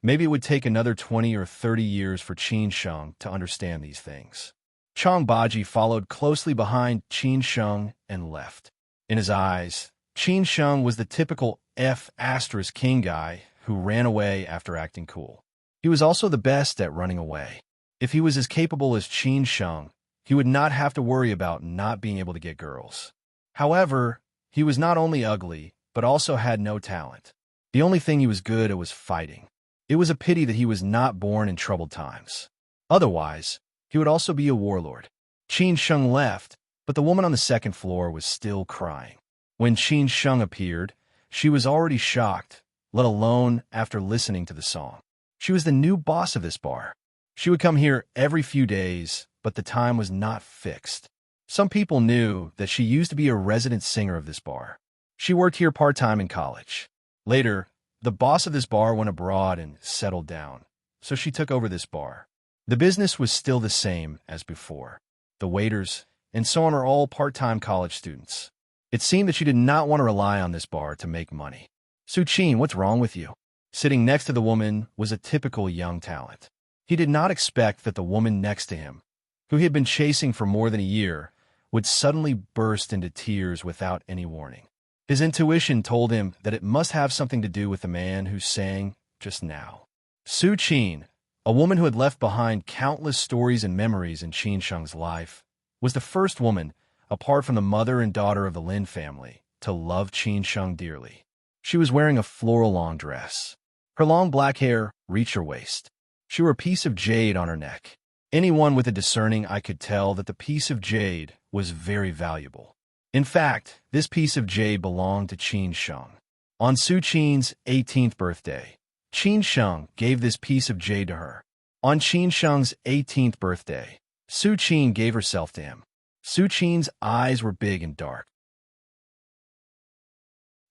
Maybe it would take another 20 or 30 years for Qin Sheng to understand these things. Chang Baji followed closely behind Qin Sheng and left. In his eyes, Qin Sheng was the typical F*king guy who ran away after acting cool. He was also the best at running away. If he was as capable as Qin Sheng, he would not have to worry about not being able to get girls. However, he was not only ugly, but also had no talent. The only thing he was good at was fighting. It was a pity that he was not born in troubled times. Otherwise, he would also be a warlord. Qin Sheng left, but the woman on the second floor was still crying. When Qin Sheng appeared, she was already shocked, let alone after listening to the song. She was the new boss of this bar. She would come here every few days, but the time was not fixed. Some people knew that she used to be a resident singer of this bar. She worked here part-time in college. Later, the boss of this bar went abroad and settled down, so she took over this bar. The business was still the same as before. The waiters and so on are all part-time college students. It seemed that she did not want to rely on this bar to make money. Su Qin, what's wrong with you? Sitting next to the woman was a typical young talent. He did not expect that the woman next to him, who he had been chasing for more than a year, would suddenly burst into tears without any warning. His intuition told him that it must have something to do with the man who sang just now. Su Qin, a woman who had left behind countless stories and memories in Qin Sheng's life, was the first woman, apart from the mother and daughter of the Lin family, to love Qin Sheng dearly. She was wearing a floral long dress. Her long black hair reached her waist. She wore a piece of jade on her neck. Anyone with a discerning eye could tell that the piece of jade was very valuable. In fact, this piece of jade belonged to Qin Sheng. On Su Qin's 18th birthday, Qin Sheng gave this piece of jade to her. On Qin Sheng's 18th birthday, Su Qin gave herself to him. Su Qin's eyes were big and dark.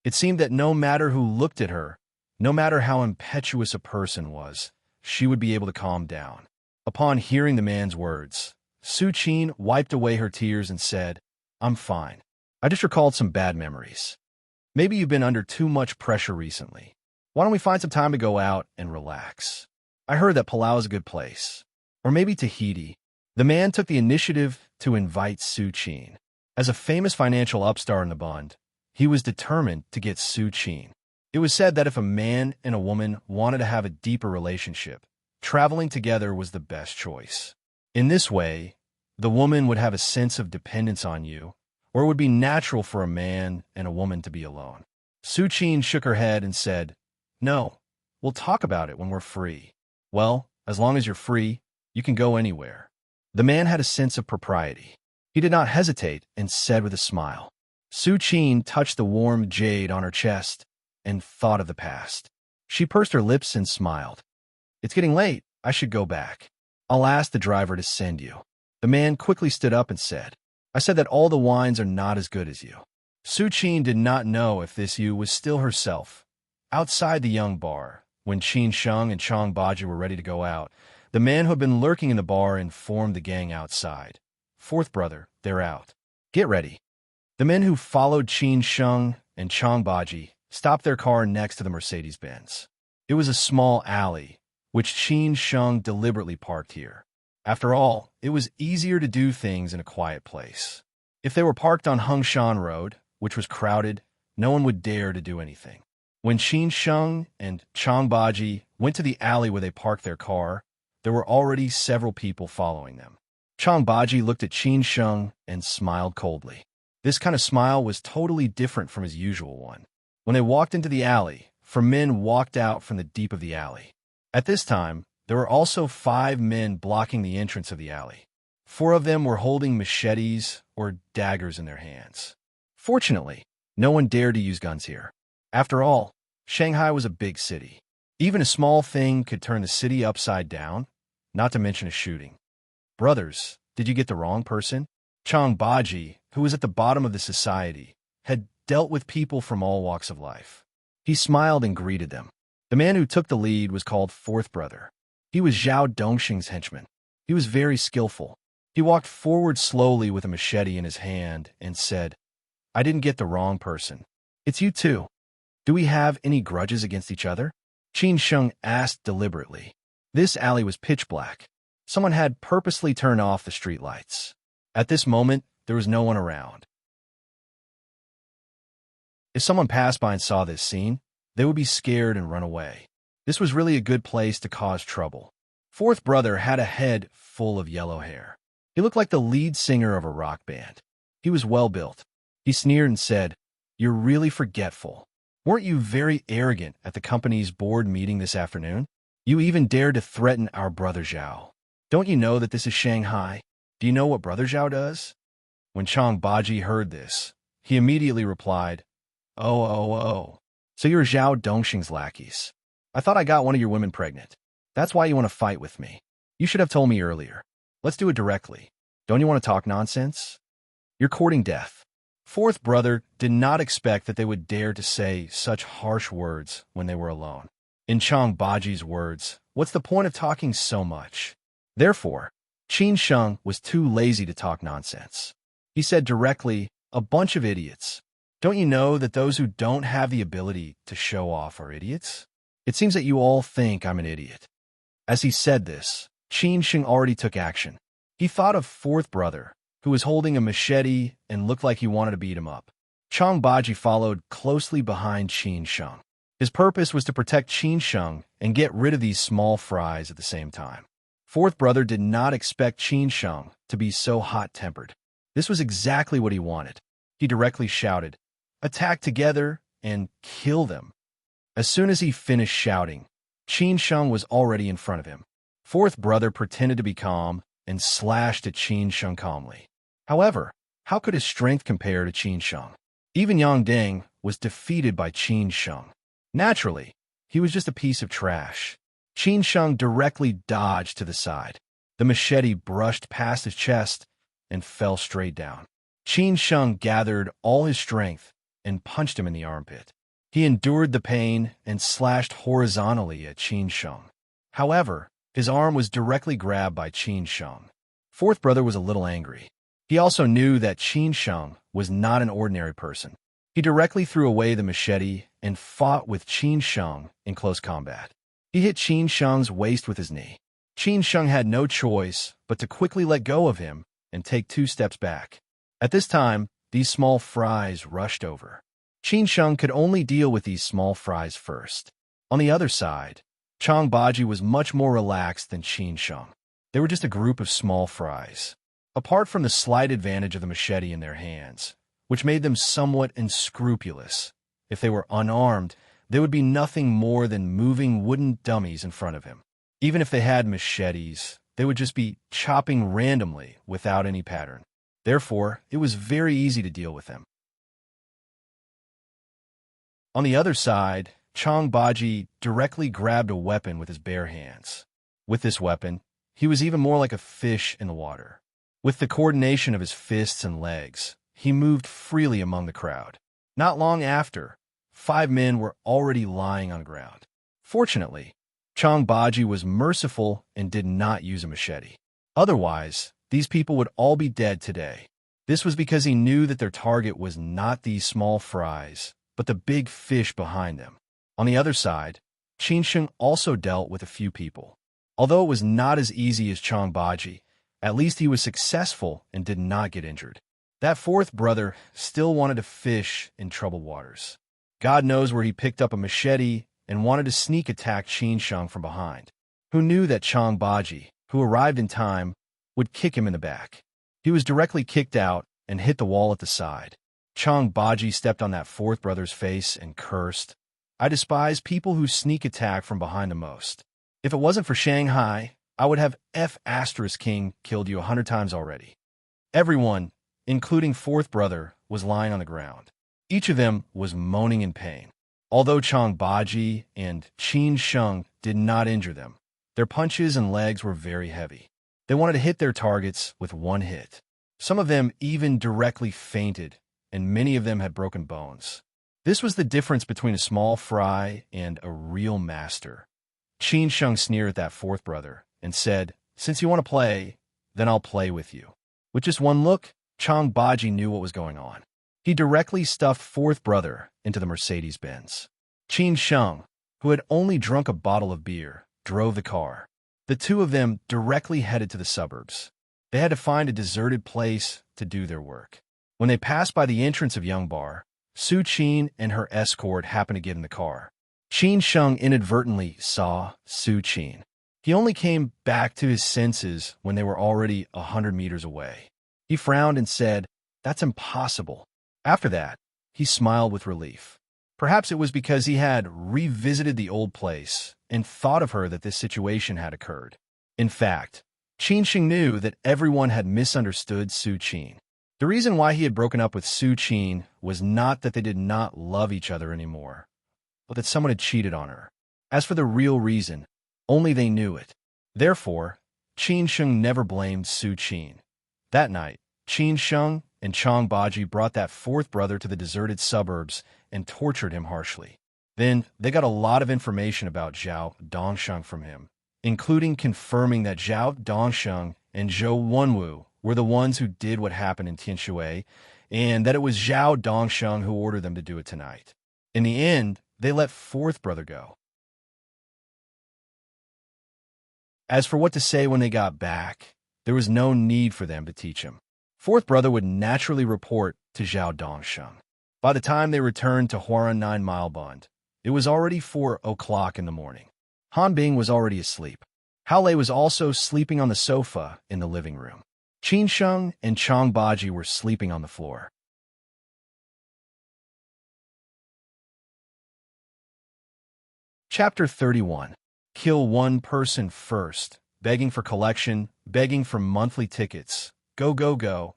It seemed that no matter who looked at her, no matter how impetuous a person was, she would be able to calm down. Upon hearing the man's words, Su Qin wiped away her tears and said, "I'm fine. I just recalled some bad memories. Maybe you've been under too much pressure recently. Why don't we find some time to go out and relax? I heard that Palau is a good place. Or maybe Tahiti." The man took the initiative to invite Su Qin. As a famous financial upstart in the Bund, he was determined to get Su Qin. It was said that if a man and a woman wanted to have a deeper relationship, traveling together was the best choice. In this way, the woman would have a sense of dependence on you, or it would be natural for a man and a woman to be alone. Su Qin shook her head and said, "No, we'll talk about it when we're free." "Well, as long as you're free, you can go anywhere." The man had a sense of propriety. He did not hesitate and said with a smile. Su Qin touched the warm jade on her chest and thought of the past. She pursed her lips and smiled. "It's getting late. I should go back. I'll ask the driver to send you." The man quickly stood up and said, "I said that all the wines are not as good as you." Su Qin did not know if this you was still herself. Outside the young bar, when Qin Sheng and Chang Baji were ready to go out, the man who had been lurking in the bar informed the gang outside. "Fourth brother, they're out. Get ready." The men who followed Qin Sheng and Chang Baji stopped their car next to the Mercedes-Benz. It was a small alley, which Qin Sheng deliberately parked here. After all, it was easier to do things in a quiet place. If they were parked on Hengshan Road, which was crowded, no one would dare to do anything. When Qin Sheng and Chang Baji went to the alley where they parked their car, there were already several people following them. Chang Baji looked at Qin Sheng and smiled coldly. This kind of smile was totally different from his usual one. When they walked into the alley, 4 men walked out from the deep of the alley. At this time, there were also 5 men blocking the entrance of the alley. 4 of them were holding machetes or daggers in their hands. Fortunately, no one dared to use guns here. After all, Shanghai was a big city. Even a small thing could turn the city upside down, not to mention a shooting. "Brothers, did you get the wrong person?" Chang Baji, who was at the bottom of the society, had dealt with people from all walks of life. He smiled and greeted them. The man who took the lead was called Fourth Brother. He was Zhao Dongxing's henchman. He was very skillful. He walked forward slowly with a machete in his hand and said, "I didn't get the wrong person. It's you too. Do we have any grudges against each other?" Qin Sheng asked deliberately. This alley was pitch black. Someone had purposely turned off the street lights. At this moment, there was no one around. If someone passed by and saw this scene, they would be scared and run away. This was really a good place to cause trouble. Fourth brother had a head full of yellow hair. He looked like the lead singer of a rock band. He was well built. He sneered and said, "You're really forgetful. Weren't you very arrogant at the company's board meeting this afternoon? You even dared to threaten our brother Zhao. Don't you know that this is Shanghai? Do you know what brother Zhao does?" When Chang Baji heard this, he immediately replied, "Oh. So you're Zhao Dongxing's lackeys. I thought I got one of your women pregnant. That's why you want to fight with me. You should have told me earlier. Let's do it directly. Don't you want to talk nonsense? You're courting death." Fourth brother did not expect that they would dare to say such harsh words when they were alone. In Chang Baji's words, what's the point of talking so much? Therefore, Qin Sheng was too lazy to talk nonsense. He said directly, "A bunch of idiots. Don't you know that those who don't have the ability to show off are idiots? It seems that you all think I'm an idiot." As he said this, Qin Sheng already took action. He thought of fourth brother, who was holding a machete and looked like he wanted to beat him up. Chang Baji followed closely behind Qin Sheng. His purpose was to protect Qin Sheng and get rid of these small fries at the same time. Fourth brother did not expect Qin Sheng to be so hot-tempered. This was exactly what he wanted. He directly shouted, "Attack together and kill them." As soon as he finished shouting, Qin Sheng was already in front of him. Fourth brother pretended to be calm and slashed at Qin Sheng calmly. However, how could his strength compare to Qin Sheng? Even Yang Deng was defeated by Qin Sheng. Naturally, he was just a piece of trash. Qin Sheng directly dodged to the side. The machete brushed past his chest and fell straight down. Qin Sheng gathered all his strength and punched him in the armpit. He endured the pain and slashed horizontally at Qin Sheng. However, his arm was directly grabbed by Qin Sheng. Fourth brother was a little angry. He also knew that Qin Sheng was not an ordinary person. He directly threw away the machete and fought with Qin Sheng in close combat. He hit Qin Sheng's waist with his knee. Qin Sheng had no choice but to quickly let go of him and take 2 steps back. At this time, these small fries rushed over. Qin Sheng could only deal with these small fries first. On the other side, Chang Baji was much more relaxed than Qin Sheng. They were just a group of small fries. Apart from the slight advantage of the machete in their hands, which made them somewhat unscrupulous, if they were unarmed, they would be nothing more than moving wooden dummies in front of him. Even if they had machetes, they would just be chopping randomly without any pattern. Therefore, it was very easy to deal with them. On the other side, Chang Baji directly grabbed a weapon with his bare hands. With this weapon, he was even more like a fish in the water. With the coordination of his fists and legs, he moved freely among the crowd. Not long after, 5 men were already lying on the ground. Fortunately, Chang Baji was merciful and did not use a machete. Otherwise, these people would all be dead today. This was because he knew that their target was not these small fries, but the big fish behind them. On the other side, Qin Sheng also dealt with a few people. Although it was not as easy as Chang Baji, at least he was successful and did not get injured. That fourth brother still wanted to fish in troubled waters. God knows where he picked up a machete and wanted to sneak attack Qin Sheng from behind. Who knew that Chang Baji, who arrived in time, would kick him in the back? He was directly kicked out and hit the wall at the side. Chang Baji stepped on that fourth brother's face and cursed, "I despise people who sneak attack from behind the most. If it wasn't for Shanghai, I would have King killed you 100 times already." Everyone, including fourth brother, was lying on the ground. Each of them was moaning in pain. Although Chang Baji and Qin Sheng did not injure them, their punches and legs were very heavy. They wanted to hit their targets with one hit. Some of them even directly fainted, and many of them had broken bones. This was the difference between a small fry and a real master. Qin Sheng sneered at that fourth brother and said, "Since you want to play, then I'll play with you." With just one look, Chang Baji knew what was going on. He directly stuffed fourth brother into the Mercedes-Benz. Qin Sheng, who had only drunk a bottle of beer, drove the car. The two of them directly headed to the suburbs. They had to find a deserted place to do their work. When they passed by the entrance of Young Bar, Su Qin and her escort happened to get in the car. Qin Sheng inadvertently saw Su Qin. He only came back to his senses when they were already 100 meters away. He frowned and said, "That's impossible." After that, he smiled with relief. Perhaps it was because he had revisited the old place and thought of her that this situation had occurred. In fact, Qin Sheng knew that everyone had misunderstood Su Qin. The reason why he had broken up with Su Qin was not that they did not love each other anymore, but that someone had cheated on her. As for the real reason, only they knew it. Therefore, Qin Sheng never blamed Su Qin. That night, Qin Sheng and Chang Baji brought that fourth brother to the deserted suburbs and tortured him harshly. Then, they got a lot of information about Zhao Dongsheng from him, including confirming that Zhao Dongsheng and Zhou Wenwu were the ones who did what happened in Tianshui, and that it was Zhao Dongsheng who ordered them to do it tonight. In the end, they let fourth brother go. As for what to say when they got back, there was no need for them to teach him. Fourth brother would naturally report to Zhao Dongsheng. By the time they returned to Huaran 9 Mile Bund, it was already 4 o'clock in the morning. Han Bing was already asleep. Hao Lei was also sleeping on the sofa in the living room. Qin Sheng and Chang Baji were sleeping on the floor. Chapter 31. Kill one person first. Begging for collection, begging for monthly tickets. Go, go, go.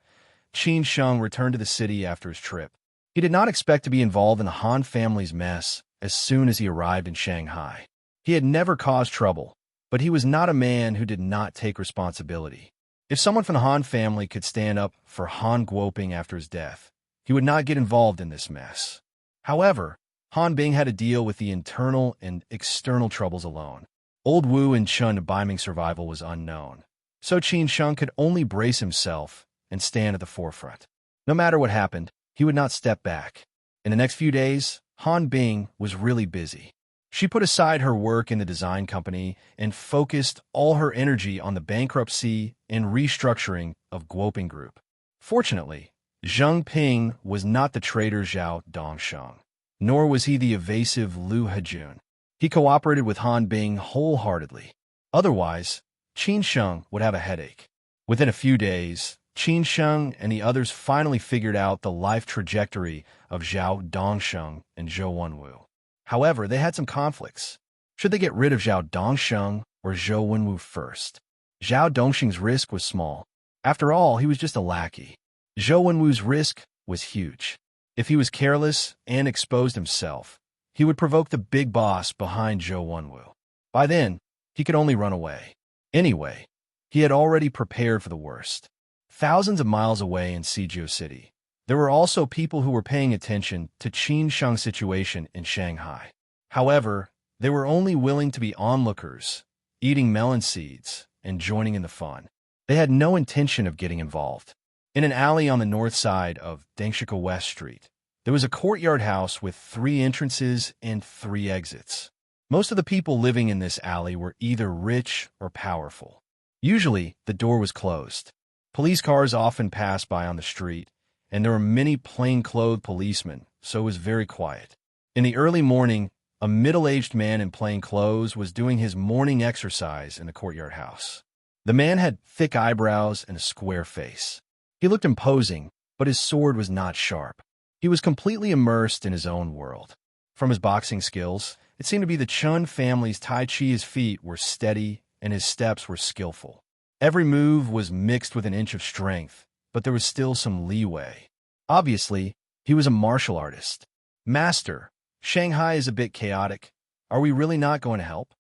Qin Sheng returned to the city after his trip. He did not expect to be involved in the Han family's mess as soon as he arrived in Shanghai. He had never caused trouble, but he was not a man who did not take responsibility. If someone from the Han family could stand up for Han Guoping after his death, he would not get involved in this mess. However, Han Bing had to deal with the internal and external troubles alone. Old Wu and Chun Baiming's survival was unknown, so Qin Sheng could only brace himself and stand at the forefront. No matter what happened, he would not step back. In the next few days, Han Bing was really busy. She put aside her work in the design company and focused all her energy on the bankruptcy and restructuring of Guoping Group. Fortunately, Zheng Ping was not the traitor Zhao Dongsheng, nor was he the evasive Lu Hejun. He cooperated with Han Bing wholeheartedly. Otherwise, Qin Sheng would have a headache. Within a few days, Qin Sheng and the others finally figured out the life trajectory of Zhao Dongsheng and Zhou Wenwu. However, they had some conflicts. Should they get rid of Zhao Dongsheng or Zhou Wenwu first? Zhao Dongsheng's risk was small. After all, he was just a lackey. Zhou Wenwu's risk was huge. If he was careless and exposed himself, he would provoke the big boss behind Zhou Wenwu. By then, he could only run away. Anyway, he had already prepared for the worst. Thousands of miles away in Suzhou City, there were also people who were paying attention to Qin Sheng's situation in Shanghai. However, they were only willing to be onlookers, eating melon seeds, and joining in the fun. They had no intention of getting involved. In an alley on the north side of Dengshika West Street, there was a courtyard house with 3 entrances and 3 exits. Most of the people living in this alley were either rich or powerful. Usually, the door was closed. Police cars often passed by on the street, and there were many plain-clothed policemen, so it was very quiet. In the early morning, a middle-aged man in plain clothes was doing his morning exercise in the courtyard house. The man had thick eyebrows and a square face. He looked imposing, but his sword was not sharp. He was completely immersed in his own world. From his boxing skills, it seemed to be the Chun family's Tai Chi. His feet were steady, and his steps were skillful. Every move was mixed with an inch of strength, but there was still some leeway. Obviously, he was a martial artist. "Master, Shanghai is a bit chaotic. Are we really not going to help?"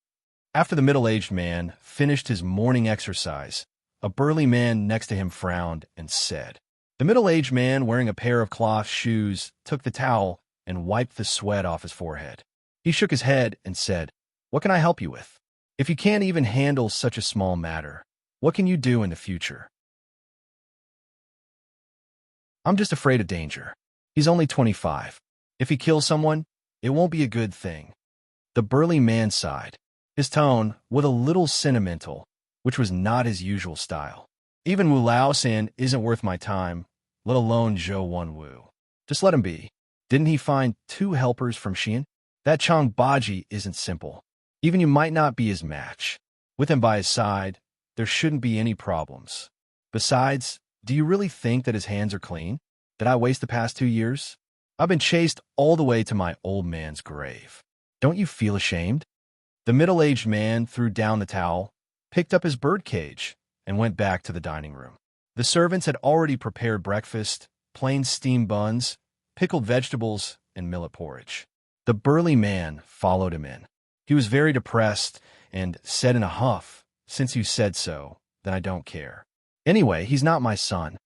After the middle-aged man finished his morning exercise, a burly man next to him frowned and said. The middle-aged man, wearing a pair of cloth shoes, took the towel and wiped the sweat off his forehead. He shook his head and said, "What can I help you with?" If you can't even handle such a small matter, what can you do in the future? I'm just afraid of danger. He's only 25. If he kills someone, it won't be a good thing. The burly man sighed, his tone with a little sentimental, which was not his usual style. Even Wu Lao-san isn't worth my time, let alone Zhou Wenwu. Just let him be. Didn't he find 2 helpers from Xian? That Chang Baji isn't simple. Even you might not be his match. With him by his side, there shouldn't be any problems. Besides, do you really think that his hands are clean? Did I waste the past 2 years? I've been chased all the way to my old man's grave. Don't you feel ashamed? The middle-aged man threw down the towel, picked up his birdcage, and went back to the dining room. The servants had already prepared breakfast, plain steamed buns, pickled vegetables, and millet porridge. The burly man followed him in. He was very depressed and said in a huff, "Since you said so, then I don't care. Anyway, he's not my son.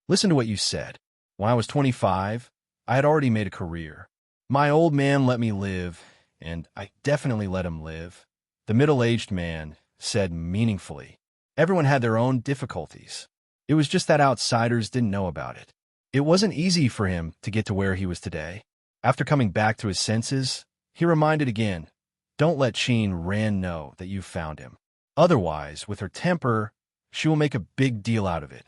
Listen to what you said. When I was 25, I had already made a career. My old man let me live, and I definitely let him live." The middle-aged man said meaningfully. Everyone had their own difficulties. It was just that outsiders didn't know about it. It wasn't easy for him to get to where he was today. After coming back to his senses, he reminded again, "Don't let Qin Ran know that you found him. Otherwise, with her temper, she will make a big deal out of it."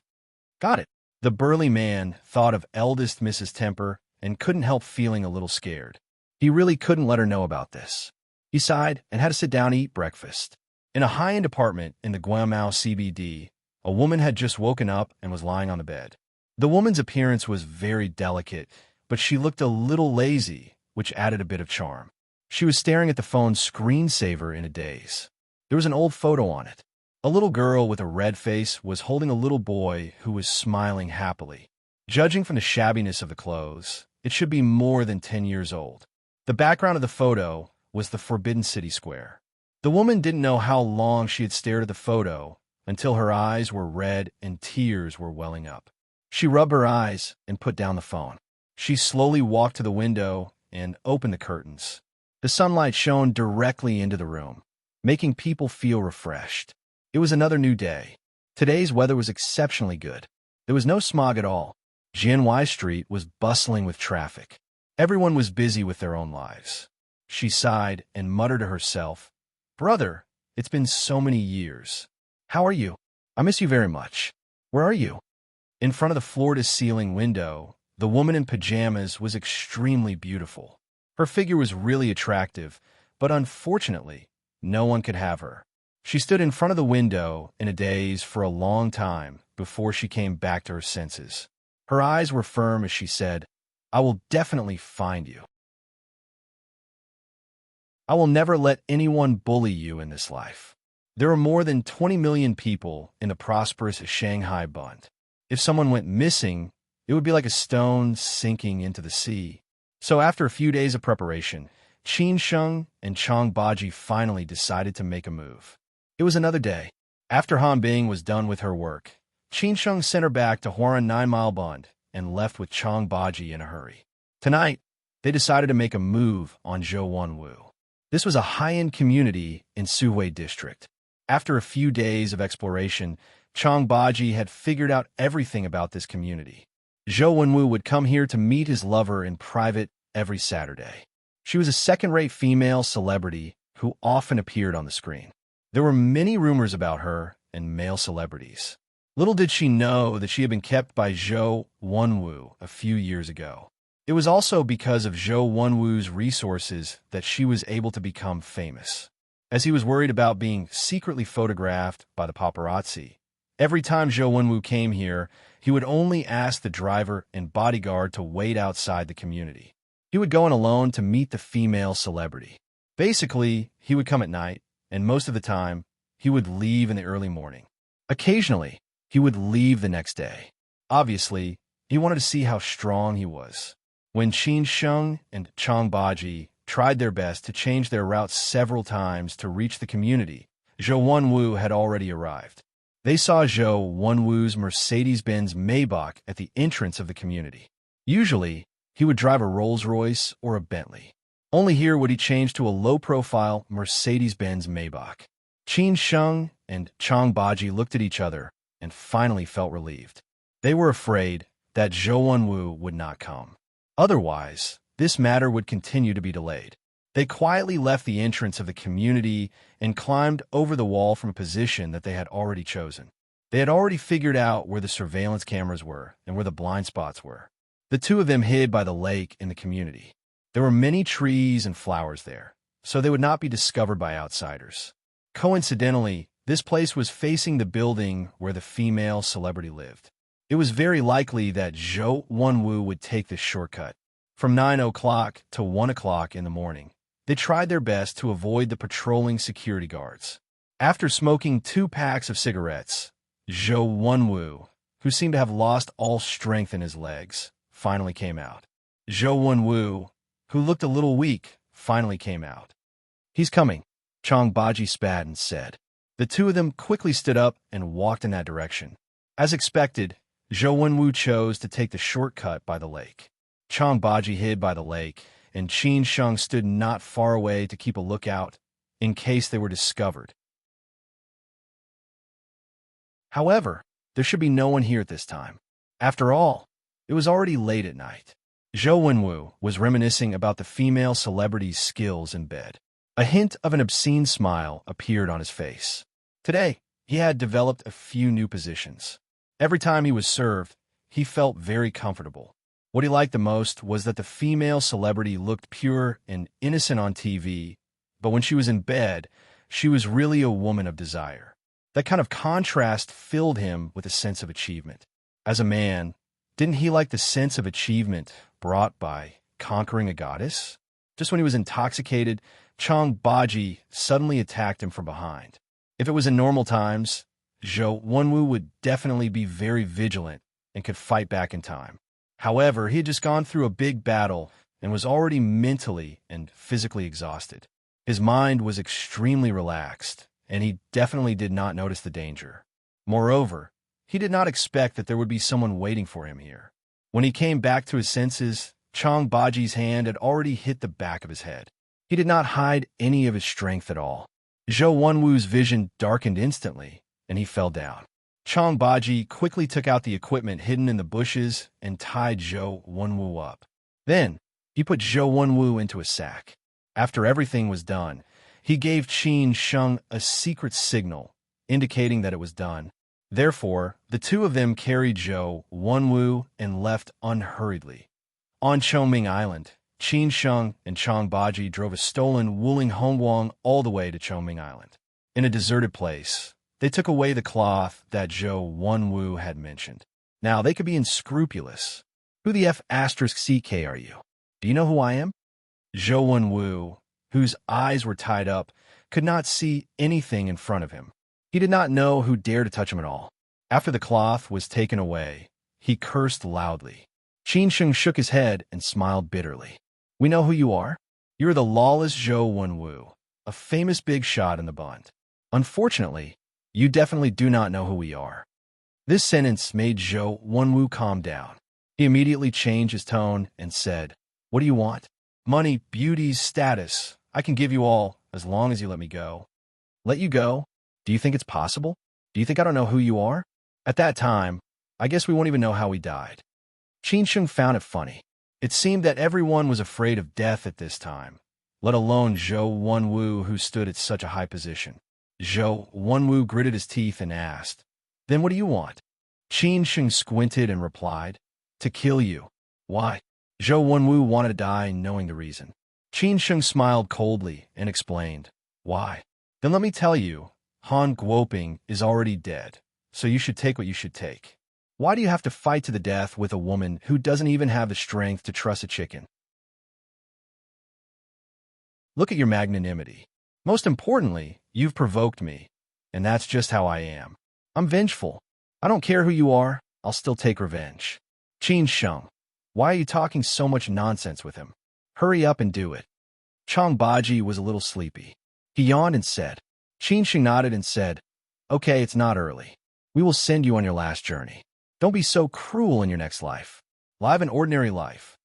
Got it. The burly man thought of eldest Mrs. Temper and couldn't help feeling a little scared. He really couldn't let her know about this. He sighed and had to sit down and eat breakfast. In a high-end apartment in the Guangmao CBD, a woman had just woken up and was lying on the bed. The woman's appearance was very delicate, but she looked a little lazy, which added a bit of charm. She was staring at the phone's screensaver in a daze. There was an old photo on it. A little girl with a red face was holding a little boy who was smiling happily. Judging from the shabbiness of the clothes, it should be more than 10 years old. The background of the photo was the Forbidden City Square. The woman didn't know how long she had stared at the photo until her eyes were red and tears were welling up. She rubbed her eyes and put down the phone. She slowly walked to the window and opened the curtains. The sunlight shone directly into the room, making people feel refreshed. It was another new day. Today's weather was exceptionally good. There was no smog at all. Jianwei Street was bustling with traffic. Everyone was busy with their own lives. She sighed and muttered to herself, "Brother, it's been so many years. How are you? I miss you very much. Where are you?" In front of the floor-to-ceiling window, the woman in pajamas was extremely beautiful. Her figure was really attractive, but unfortunately, no one could have her. She stood in front of the window in a daze for a long time before she came back to her senses. Her eyes were firm as she said, "I will definitely find you. I will never let anyone bully you in this life." There are more than 20 million people in the prosperous Shanghai Bund. If someone went missing, it would be like a stone sinking into the sea. So after a few days of preparation, Qin Sheng and Chang Baji finally decided to make a move. It was another day. After Han Bing was done with her work, Qin Sheng sent her back to Huaran 9 Mile Bund and left with Chang Baji in a hurry. Tonight, they decided to make a move on Zhou Wenwu. This was a high-end community in Suhui District. After a few days of exploration, Chang Baji had figured out everything about this community. Zhou Wenwu would come here to meet his lover in private every Saturday. She was a second-rate female celebrity who often appeared on the screen. There were many rumors about her and male celebrities. Little did she know that she had been kept by Zhou Wenwu a few years ago. It was also because of Zhou Wenwu's resources that she was able to become famous. As he was worried about being secretly photographed by the paparazzi, every time Zhou Wenwu came here, he would only ask the driver and bodyguard to wait outside the community. He would go in alone to meet the female celebrity. Basically, he would come at night, and most of the time, he would leave in the early morning. Occasionally, he would leave the next day. Obviously, he wanted to see how strong he was. When Qin Sheng and Chang Baji tried their best to change their route several times to reach the community, Zhou Wenwu had already arrived. They saw Zhou Wenwu's Mercedes-Benz Maybach at the entrance of the community. Usually, he would drive a Rolls-Royce or a Bentley. Only here would he change to a low-profile Mercedes-Benz Maybach. Qin Sheng and Chang Baji looked at each other and finally felt relieved. They were afraid that Zhou Wenwu would not come. Otherwise, this matter would continue to be delayed. They quietly left the entrance of the community and climbed over the wall from a position that they had already chosen. They had already figured out where the surveillance cameras were and where the blind spots were. The two of them hid by the lake in the community. There were many trees and flowers there, so they would not be discovered by outsiders. Coincidentally, this place was facing the building where the female celebrity lived. It was very likely that Zhou Wenwu would take this shortcut. From 9 o'clock to 1 o'clock in the morning, they tried their best to avoid the patrolling security guards. After smoking 2 packs of cigarettes, Zhou Wenwu, who seemed to have lost all strength in his legs, finally came out. Zhou Wenwu, who looked a little weak, finally came out. "He's coming," Chang Baji spat and said. The two of them quickly stood up and walked in that direction. As expected, Zhou Wenwu chose to take the shortcut by the lake. Chang Baji hid by the lake, and Qin Sheng stood not far away to keep a lookout in case they were discovered. However, there should be no one here at this time. After all, it was already late at night. Zhou Wenwu was reminiscing about the female celebrity's skills in bed. A hint of an obscene smile appeared on his face. Today, he had developed a few new positions. Every time he was served, he felt very comfortable. What he liked the most was that the female celebrity looked pure and innocent on TV, but when she was in bed, she was really a woman of desire. That kind of contrast filled him with a sense of achievement. As a man, didn't he like the sense of achievement brought by conquering a goddess? Just when he was intoxicated, Chang Baji suddenly attacked him from behind. If it was in normal times, Zhou Wenwu would definitely be very vigilant and could fight back in time. However, he had just gone through a big battle and was already mentally and physically exhausted. His mind was extremely relaxed, and he definitely did not notice the danger. Moreover, he did not expect that there would be someone waiting for him here. When he came back to his senses, Chang Baji's hand had already hit the back of his head. He did not hide any of his strength at all. Zhou Wenwu's vision darkened instantly, and he fell down. Chang Baji quickly took out the equipment hidden in the bushes and tied Zhou Wenwu up. Then, he put Zhou Wenwu into a sack. After everything was done, he gave Qin Sheng a secret signal, indicating that it was done. Therefore, the two of them carried Zhou Wenwu and left unhurriedly. On Chongming Island, Qin Sheng and Chang Baji drove a stolen Wuling Hongguang all the way to Chongming Island. In a deserted place, they took away the cloth that Zhou Wenwu had mentioned. Now, they could be unscrupulous. Who the F***CK are you? Do you know who I am? Zhou Wenwu, whose eyes were tied up, could not see anything in front of him. He did not know who dared to touch him at all. After the cloth was taken away, he cursed loudly. Qin Sheng shook his head and smiled bitterly. "We know who you are. You're the lawless Zhou Wenwu, a famous big shot in the Bund. Unfortunately, you definitely do not know who we are." This sentence made Zhou Wenwu calm down. He immediately changed his tone and said, "What do you want?" "Money, beauties, status. I can give you all, as long as you let me go." "Let you go? Do you think it's possible? Do you think I don't know who you are? At that time, I guess we won't even know how we died." Qin Sheng found it funny. It seemed that everyone was afraid of death at this time, let alone Zhou Wenwu, who stood at such a high position. Zhou Wenwu gritted his teeth and asked, "Then what do you want?" Qin Sheng squinted and replied, "To kill you." "Why?" Zhou Wenwu wanted to die, knowing the reason. Qin Sheng smiled coldly and explained, "Why?" "Then let me tell you, Han Guoping is already dead, so you should take what you should take. Why do you have to fight to the death with a woman who doesn't even have the strength to truss a chicken? Look at your magnanimity. Most importantly, you've provoked me, and that's just how I am. I'm vengeful. I don't care who you are, I'll still take revenge." "Qin Sheng, why are you talking so much nonsense with him? Hurry up and do it." Chang Baji was a little sleepy. He yawned and said. Qin Sheng nodded and said, "Okay, it's not early. We will send you on your last journey. Don't be so cruel in your next life. Live an ordinary life."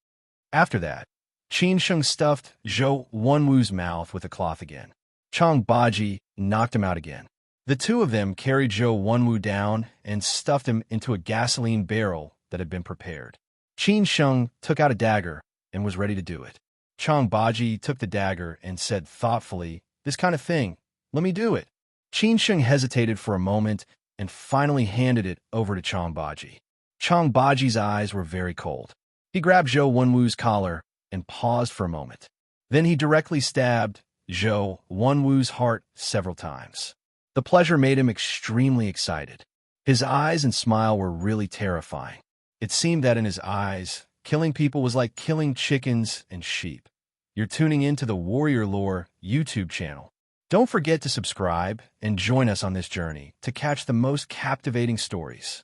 After that, Qin Sheng stuffed Zhou Wenwu's mouth with a cloth again. Chang Baji knocked him out again. The two of them carried Zhou Wenwu down and stuffed him into a gasoline barrel that had been prepared. Qin Sheng took out a dagger and was ready to do it. Chang Baji took the dagger and said thoughtfully, "This kind of thing, let me do it." Qin Sheng hesitated for a moment and finally handed it over to Chang Baji. Chang Baji's eyes were very cold. He grabbed Zhou Wenwu's collar and paused for a moment. Then he directly stabbed Zhou Wenwu's heart several times. The pleasure made him extremely excited. His eyes and smile were really terrifying. It seemed that in his eyes, killing people was like killing chickens and sheep. You're tuning into the Warrior Lore YouTube channel. Don't forget to subscribe and join us on this journey to catch the most captivating stories.